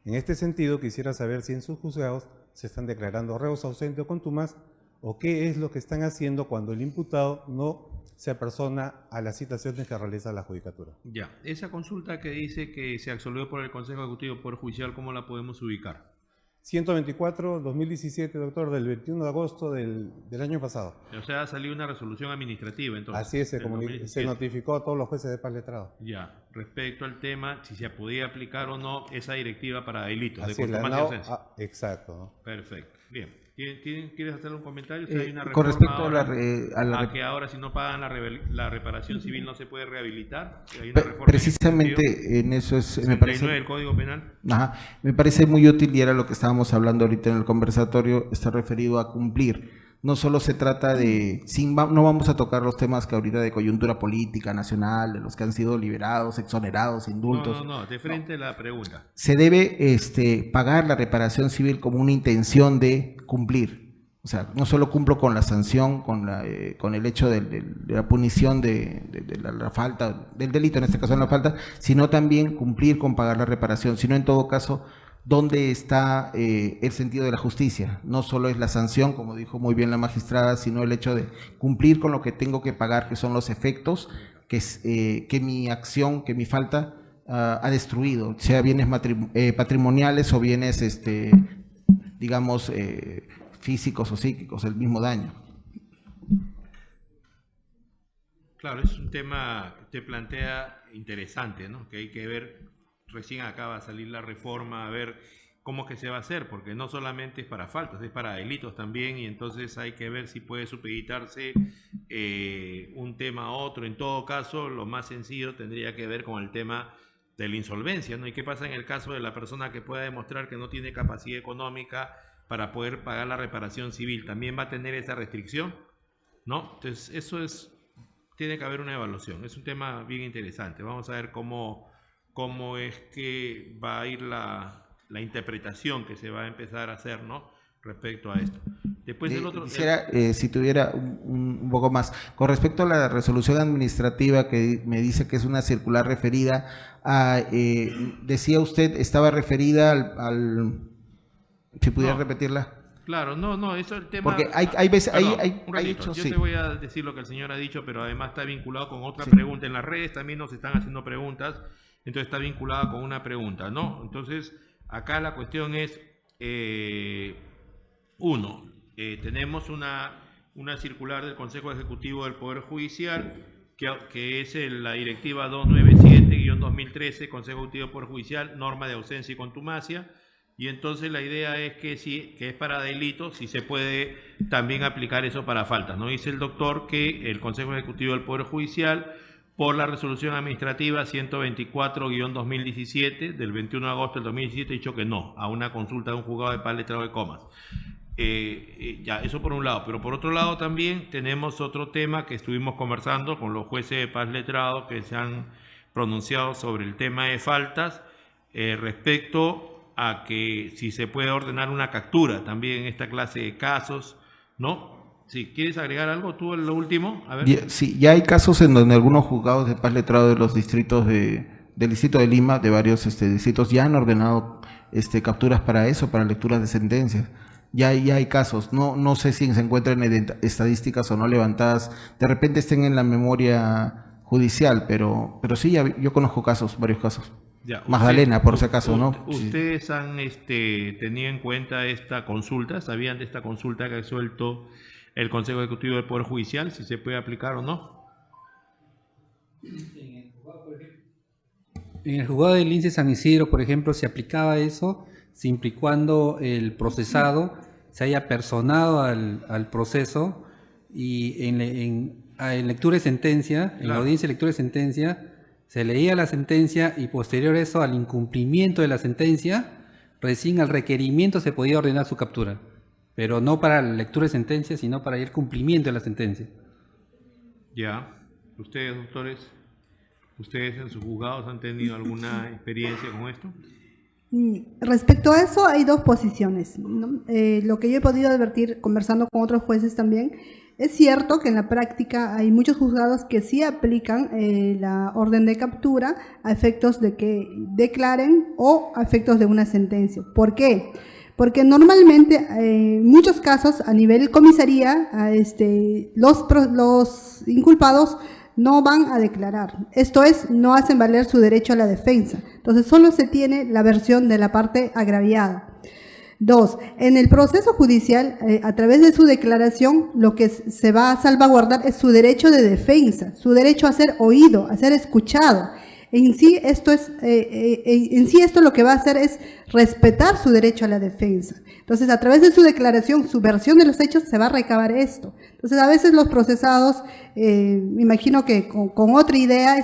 En este sentido, quisiera saber si en sus juzgados se están declarando reos ausentes o contumaz, o qué es lo que están haciendo cuando el imputado no se apersona a las citaciones que realiza la Judicatura. Ya, esa consulta que dice que se absolvió por el Consejo Ejecutivo Poder Judicial, ¿cómo la podemos ubicar? 124-2017, doctor, del 21 de agosto del año pasado. O sea, salió una resolución administrativa, entonces. Así es, del 2017. se notificó a todos los jueces de paz letrados. Ya, respecto al tema, si se podía aplicar o no esa directiva para delitos Así de es, la contumacia y NAO, ausencia. Exacto, ¿no? Perfecto, bien. ¿Quieres hacer un comentario? Si hay una Con reforma respecto ahora, a que ahora si no pagan la reparación civil no se puede rehabilitar. Hay una reforma Precisamente en eso es, me 69 parece, del Código Penal. ajá, me parece muy útil, y era lo que estábamos hablando ahorita en el conversatorio, está referido a cumplir. No solo se trata de, no vamos a tocar los temas que ahorita de coyuntura política nacional, de los que han sido liberados, exonerados, indultos. No, de frente la pregunta. Se debe pagar la reparación civil como una intención de cumplir. O sea, no solo cumplo con la sanción, con el hecho de la punición de la falta, del delito, en este caso en la falta, sino también cumplir con pagar la reparación, sino en todo caso, ¿dónde está el sentido de la justicia? No solo es la sanción, como dijo muy bien la magistrada, sino el hecho de cumplir con lo que tengo que pagar, que son los efectos que mi acción, que mi falta ha destruido, sea bienes patrimoniales o bienes, digamos, físicos o psíquicos, el mismo daño. Claro, es un tema que usted plantea interesante, ¿no? Que hay que ver, recién acaba de salir la reforma, a ver cómo es que se va a hacer, porque no solamente es para faltas, es para delitos también, y entonces hay que ver si puede supeditarse un tema a otro. En todo caso, lo más sencillo tendría que ver con el tema de la insolvencia, ¿no? ¿Y qué pasa en el caso de la persona que pueda demostrar que no tiene capacidad económica para poder pagar la reparación civil? ¿También va a tener esa restricción? ¿No? Entonces, eso tiene que haber una evaluación. Es un tema bien interesante. Vamos a ver cómo es que va a ir la interpretación que se va a empezar a hacer, ¿no? Respecto a esto. Después del otro... Quisiera, si tuviera un poco más, con respecto a la resolución administrativa que me dice que es una circular referida a, decía usted, estaba referida al si pudiera repetirla. Claro, no, eso es el tema... Porque hay veces, un ratito, hechos, yo sí. te voy a decir lo que el señor ha dicho, pero además está vinculado con otra pregunta. En las redes también nos están haciendo preguntas, entonces está vinculada con una pregunta, ¿no? Entonces, acá la cuestión es, tenemos una circular del Consejo Ejecutivo del Poder Judicial, que es la directiva 297-2013, Consejo Ejecutivo del Poder Judicial, norma de ausencia y contumacia. Y entonces la idea es que que es para delitos, si se puede también aplicar eso para faltas, ¿no? Dice el doctor que el Consejo Ejecutivo del Poder Judicial, por la resolución administrativa 124-2017 del 21 de agosto del 2017, ha dicho que no a una consulta de un juzgado de paz letrado de Comas. Ya, eso por un lado, pero por otro lado también tenemos otro tema que estuvimos conversando con los jueces de paz letrado que se han pronunciado sobre el tema de faltas, respecto a que si se puede ordenar una captura también en esta clase de casos, ¿no? Si quieres agregar algo tú en lo último, a ver. Sí, ya hay casos en donde algunos juzgados de paz letrado de los distritos del distrito de Lima, de varios distritos, ya han ordenado capturas para eso, para lecturas de sentencias. Ya hay casos, no sé si se encuentran estadísticas o no levantadas, de repente estén en la memoria judicial, pero sí, yo conozco casos, varios casos. Ya, Magdalena, por si acaso, ¿no? ¿Ustedes han tenido en cuenta esta consulta? ¿Sabían de esta consulta que ha suelto el Consejo Ejecutivo del Poder Judicial? Si se puede aplicar o no. En el juzgado del Lince San Isidro, por ejemplo, se aplicaba eso siempre y cuando el procesado se haya personado al proceso y en lectura de sentencia, en la audiencia de lectura de sentencia, se leía la sentencia y posterior a eso, al incumplimiento de la sentencia, recién al requerimiento se podía ordenar su captura. Pero no para la lectura de sentencia, sino para el cumplimiento de la sentencia. Ya. ¿Ustedes, doctores, ustedes en sus juzgados han tenido alguna experiencia con esto? Respecto a eso hay dos posiciones, ¿no? Lo que yo he podido advertir conversando con otros jueces también, es cierto que en la práctica hay muchos juzgados que sí aplican la orden de captura a efectos de que declaren o a efectos de una sentencia. ¿Por qué? Porque normalmente en muchos casos a nivel comisaría los inculpados no van a declarar. Esto es, no hacen valer su derecho a la defensa. Entonces solo se tiene la versión de la parte agraviada. 2. En el proceso judicial, a través de su declaración, lo que se va a salvaguardar es su derecho de defensa, su derecho a ser oído, a ser escuchado. En sí esto lo que va a hacer es respetar su derecho a la defensa. Entonces, a través de su declaración, su versión de los hechos, se va a recabar esto. Entonces, a veces los procesados, me imagino que con otra idea,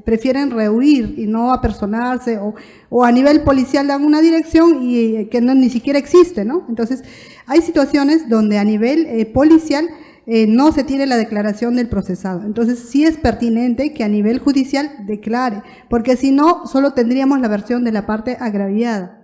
prefieren rehuir y no apersonarse, o a nivel policial dan una dirección y que ni siquiera existe, ¿no? Entonces, hay situaciones donde a nivel policial no se tiene la declaración del procesado. Entonces sí es pertinente que a nivel judicial declare, porque si no, solo tendríamos la versión de la parte agraviada.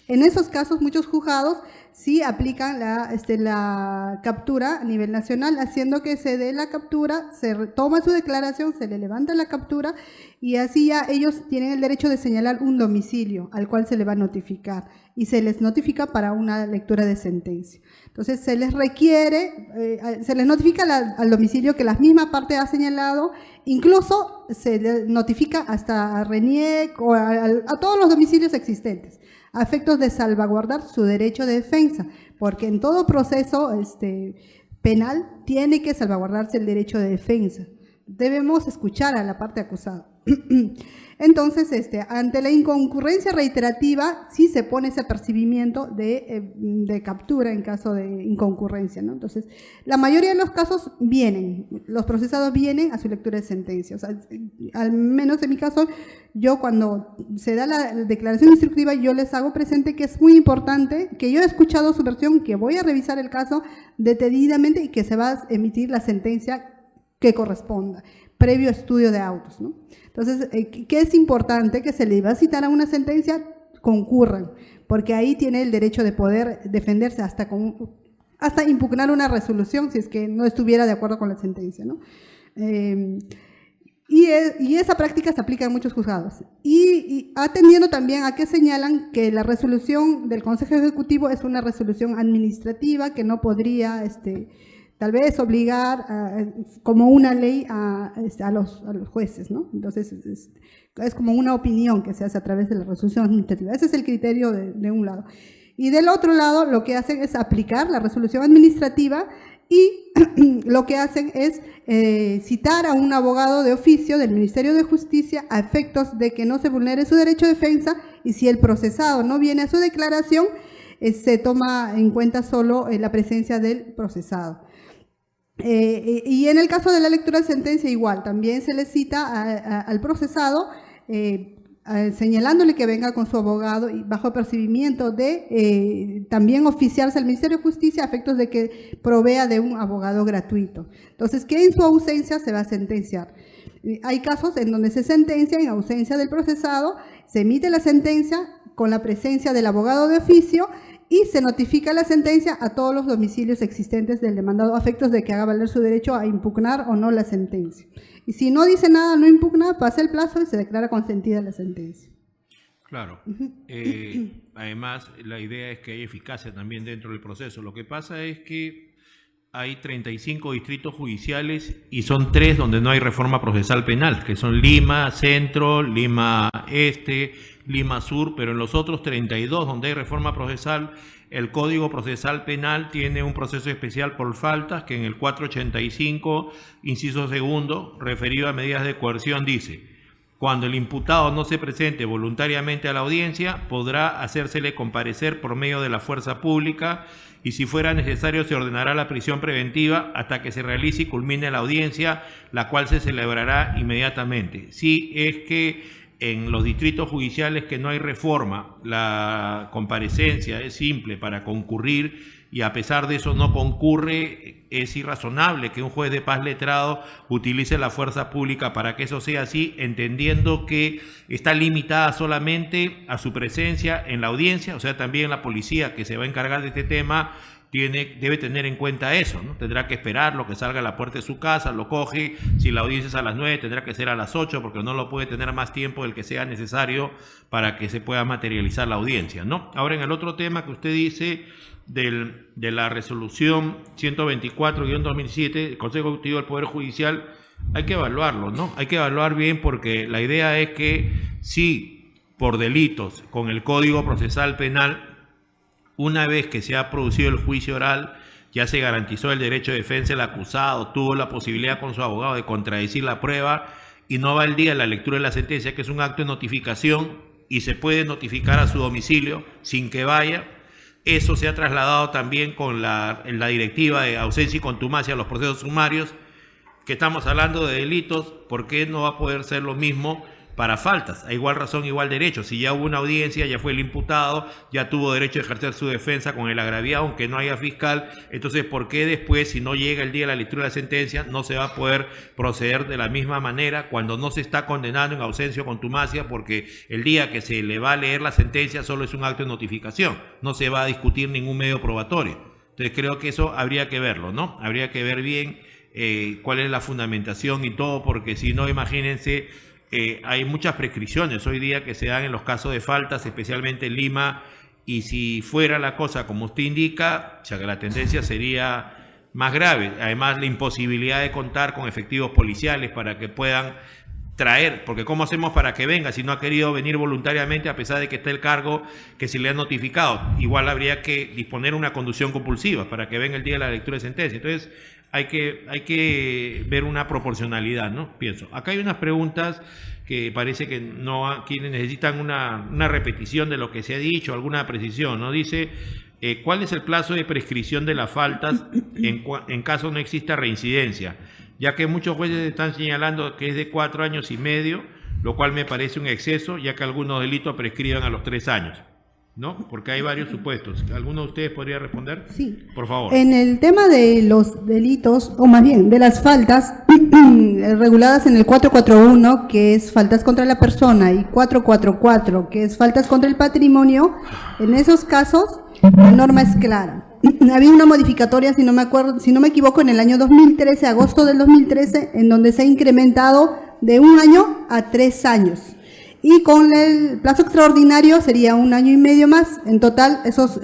En esos casos, muchos juzgados sí aplican la captura a nivel nacional, haciendo que se dé la captura, se toma su declaración, se le levanta la captura y así ya ellos tienen el derecho de señalar un domicilio al cual se le va a notificar y se les notifica para una lectura de sentencia. Entonces se les requiere, se les notifica al domicilio que la misma parte ha señalado, incluso se le notifica hasta a RENIEC o a todos los domicilios existentes, a efectos de salvaguardar su derecho de defensa, porque en todo proceso penal tiene que salvaguardarse el derecho de defensa. Debemos escuchar a la parte acusada. Entonces, ante la inconcurrencia reiterativa, sí se pone ese apercibimiento de captura en caso de inconcurrencia, ¿no? Entonces, la mayoría de los casos los procesados vienen a su lectura de sentencia. O sea, al menos en mi caso, yo cuando se da la declaración instructiva, yo les hago presente que es muy importante, que yo he escuchado su versión, que voy a revisar el caso detenidamente y que se va a emitir la sentencia que corresponda, previo estudio de autos, ¿no? Entonces, ¿qué es importante? Que se le va a citar a una sentencia, concurran, porque ahí tiene el derecho de poder defenderse hasta impugnar una resolución si es que no estuviera de acuerdo con la sentencia, ¿no? Y esa práctica se aplica en muchos juzgados. Y atendiendo también a que señalan que la resolución del Consejo Ejecutivo es una resolución administrativa que no podría tal vez obligar como una ley a los jueces, ¿no? Entonces es como una opinión que se hace a través de la resolución administrativa. Ese es el criterio de un lado. Y del otro lado lo que hacen es aplicar la resolución administrativa y lo que hacen es citar a un abogado de oficio del Ministerio de Justicia a efectos de que no se vulnere su derecho de defensa, y si el procesado no viene a su declaración, se toma en cuenta solo la presencia del procesado. Y en el caso de la lectura de sentencia igual, también se le cita al procesado señalándole que venga con su abogado y bajo apercibimiento de también oficiarse al Ministerio de Justicia a efectos de que provea de un abogado gratuito. Entonces, que en su ausencia se va a sentenciar. Hay casos en donde se sentencia en ausencia del procesado, se emite la sentencia con la presencia del abogado de oficio y se notifica la sentencia a todos los domicilios existentes del demandado a efectos de que haga valer su derecho a impugnar o no la sentencia. Y si no dice nada, no impugna, pasa el plazo y se declara consentida la sentencia. Claro. Además, la idea es que haya eficacia también dentro del proceso. Lo que pasa es que hay 35 distritos judiciales y son 3 donde no hay reforma procesal penal, que son Lima Centro, Lima Este, Lima Sur, pero en los otros 32 donde hay reforma procesal, el Código Procesal Penal tiene un proceso especial por faltas que en el 485, inciso segundo, referido a medidas de coerción, dice: cuando el imputado no se presente voluntariamente a la audiencia, podrá hacérsele comparecer por medio de la fuerza pública y si fuera necesario se ordenará la prisión preventiva hasta que se realice y culmine la audiencia, la cual se celebrará inmediatamente. Si es que en los distritos judiciales que no hay reforma, la comparecencia es simple para concurrir y a pesar de eso no concurre, es irrazonable que un juez de paz letrado utilice la fuerza pública para que eso sea así, entendiendo que está limitada solamente a su presencia en la audiencia, o sea, también la policía que se va a encargar de este tema debe tener en cuenta eso, ¿no? Tendrá que esperar lo que salga a la puerta de su casa, lo coge, si la audiencia es a las 9 tendrá que ser a las 8 porque no lo puede tener más tiempo del que sea necesario para que se pueda materializar la audiencia, ¿no? Ahora, en el otro tema que usted dice de la resolución 124-2007 del Consejo Ejecutivo del Poder Judicial, hay que evaluarlo, ¿no? Hay que evaluar bien porque la idea es que si por delitos con el Código Procesal Penal, una vez que se ha producido el juicio oral, ya se garantizó el derecho de defensa del acusado, tuvo la posibilidad con su abogado de contradecir la prueba y no va el día de la lectura de la sentencia, que es un acto de notificación y se puede notificar a su domicilio sin que vaya. Eso se ha trasladado también en la directiva de ausencia y contumacia a los procesos sumarios, que estamos hablando de delitos. ¿Por qué no va a poder ser lo mismo para faltas? A igual razón, igual derecho. Si ya hubo una audiencia, ya fue el imputado, ya tuvo derecho a ejercer su defensa con el agraviado, aunque no haya fiscal, entonces ¿por qué después, si no llega el día de la lectura de la sentencia, no se va a poder proceder de la misma manera cuando no se está condenando en ausencia o contumacia? Porque el día que se le va a leer la sentencia solo es un acto de notificación, no se va a discutir ningún medio probatorio. Entonces creo que eso habría que verlo, ¿no? Habría que ver bien cuál es la fundamentación y todo, porque si no, imagínense, hay muchas prescripciones hoy día que se dan en los casos de faltas, especialmente en Lima, y si fuera la cosa como usted indica, o sea, que la tendencia sería más grave. Además, la imposibilidad de contar con efectivos policiales para que puedan traer, porque ¿cómo hacemos para que venga si no ha querido venir voluntariamente a pesar de que está el cargo que se le ha notificado? Igual habría que disponer una conducción compulsiva para que venga el día de la lectura de sentencia. Entonces, hay que ver una proporcionalidad, ¿no? Pienso. Acá hay unas preguntas que parece que no quienes necesitan una repetición de lo que se ha dicho, alguna precisión, ¿no? Dice, ¿cuál es el plazo de prescripción de las faltas en caso no exista reincidencia? Ya que muchos jueces están señalando que es de 4 años y medio, lo cual me parece un exceso, ya que algunos delitos prescriben a los 3 años. ¿No? Porque hay varios supuestos. ¿Alguno de ustedes podría responder? Sí. Por favor. En el tema de los delitos, o más bien de las faltas reguladas en el 441, que es faltas contra la persona, y 444, que es faltas contra el patrimonio, en esos casos la norma es clara. Había una modificatoria, si no me equivoco, en el año 2013, agosto del 2013, en donde se ha incrementado de 1 año a 3 años. Y con el plazo extraordinario sería 1 año y medio más. En total, esos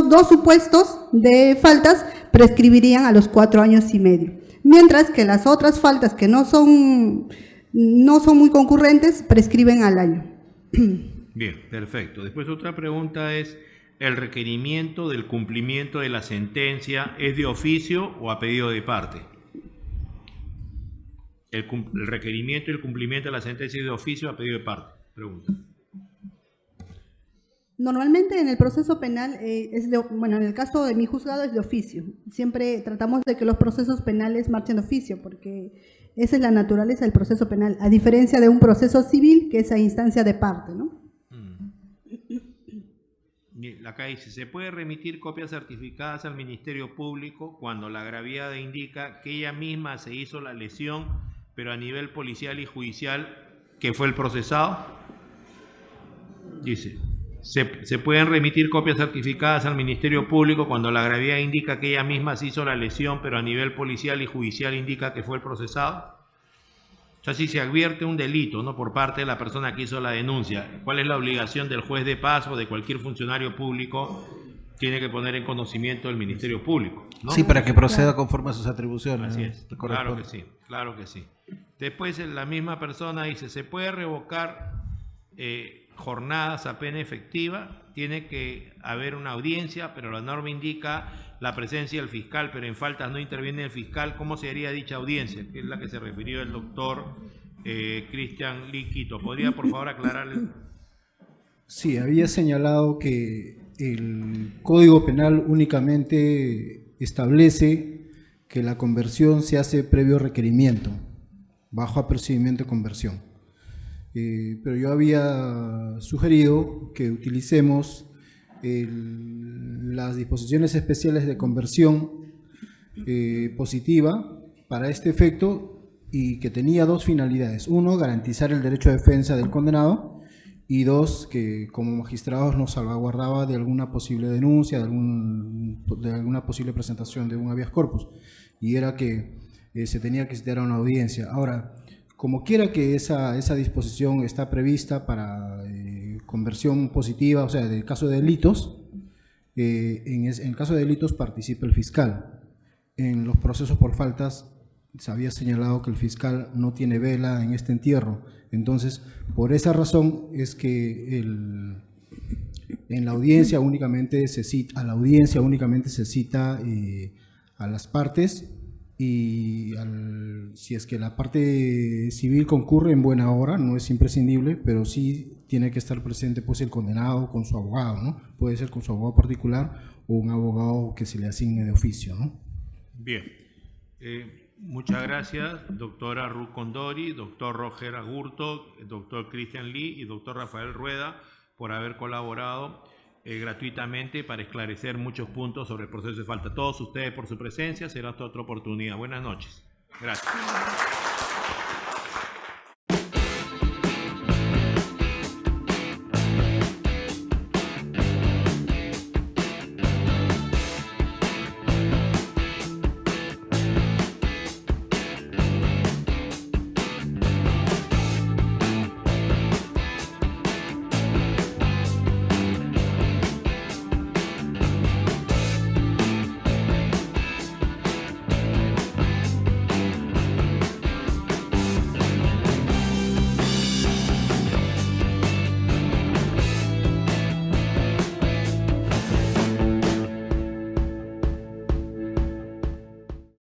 2 supuestos de faltas prescribirían a los 4 años y medio. Mientras que las otras faltas que no son muy concurrentes prescriben al año. Bien, perfecto. Después otra pregunta es, ¿el requerimiento del cumplimiento de la sentencia es de oficio o a pedido de parte? El requerimiento y el cumplimiento de la sentencia es de oficio o a pedido de parte. Pregunta. Normalmente en el proceso penal, en el caso de mi juzgado es de oficio. Siempre tratamos de que los procesos penales marchen de oficio, porque esa es la naturaleza del proceso penal, a diferencia de un proceso civil que es a instancia de parte, ¿no? Acá dice, ¿se puede remitir copias certificadas al Ministerio Público cuando la agraviada indica que ella misma se hizo la lesión, pero a nivel policial y judicial, que fue el procesado? Dice, ¿se pueden remitir copias certificadas al Ministerio Público cuando la agraviada indica que ella misma se hizo la lesión, pero a nivel policial y judicial indica que fue el procesado? O sea, si se advierte un delito, ¿no?, por parte de la persona que hizo la denuncia, ¿cuál es la obligación del juez de paz o de cualquier funcionario público? Tiene que poner en conocimiento del Ministerio Público, ¿no? Sí, para que proceda conforme a sus atribuciones. Así es, claro que sí, claro que sí. Después la misma persona dice, ¿se puede revocar jornadas a pena efectiva? Tiene que haber una audiencia, pero la norma indica la presencia del fiscal, pero en faltas no interviene el fiscal. ¿Cómo sería dicha audiencia? Que es la que se refirió el doctor Cristian Liquito. ¿Podría, por favor, aclararle? Sí, había señalado que el Código Penal únicamente establece que la conversión se hace previo requerimiento, bajo apercibimiento de conversión. Pero yo había sugerido que utilicemos las disposiciones especiales de conversión positiva para este efecto y que tenía dos finalidades. Uno, garantizar el derecho de defensa del condenado, y dos, que como magistrados nos salvaguardaba de alguna posible denuncia, de alguna posible presentación de un habeas corpus, y era que se tenía que citar a una audiencia. Ahora, como quiera que esa disposición está prevista para conversión positiva, o sea, del caso de delitos, en el caso de delitos participa el fiscal. En los procesos por faltas se había señalado que el fiscal no tiene vela en este entierro. Entonces, por esa razón es que en la audiencia únicamente se cita, a las partes, y si es que la parte civil concurre en buena hora, no es imprescindible, pero sí tiene que estar presente pues el condenado con su abogado, ¿no? Puede ser con su abogado particular o un abogado que se le asigne de oficio, ¿no? Bien. Muchas gracias, doctora Ruth Condori, doctor Roger Agurto, doctor Christian Lee y doctor Rafael Rueda por haber colaborado gratuitamente para esclarecer muchos puntos sobre el proceso de falta. Todos ustedes por su presencia, será hasta otra oportunidad. Buenas noches. Gracias.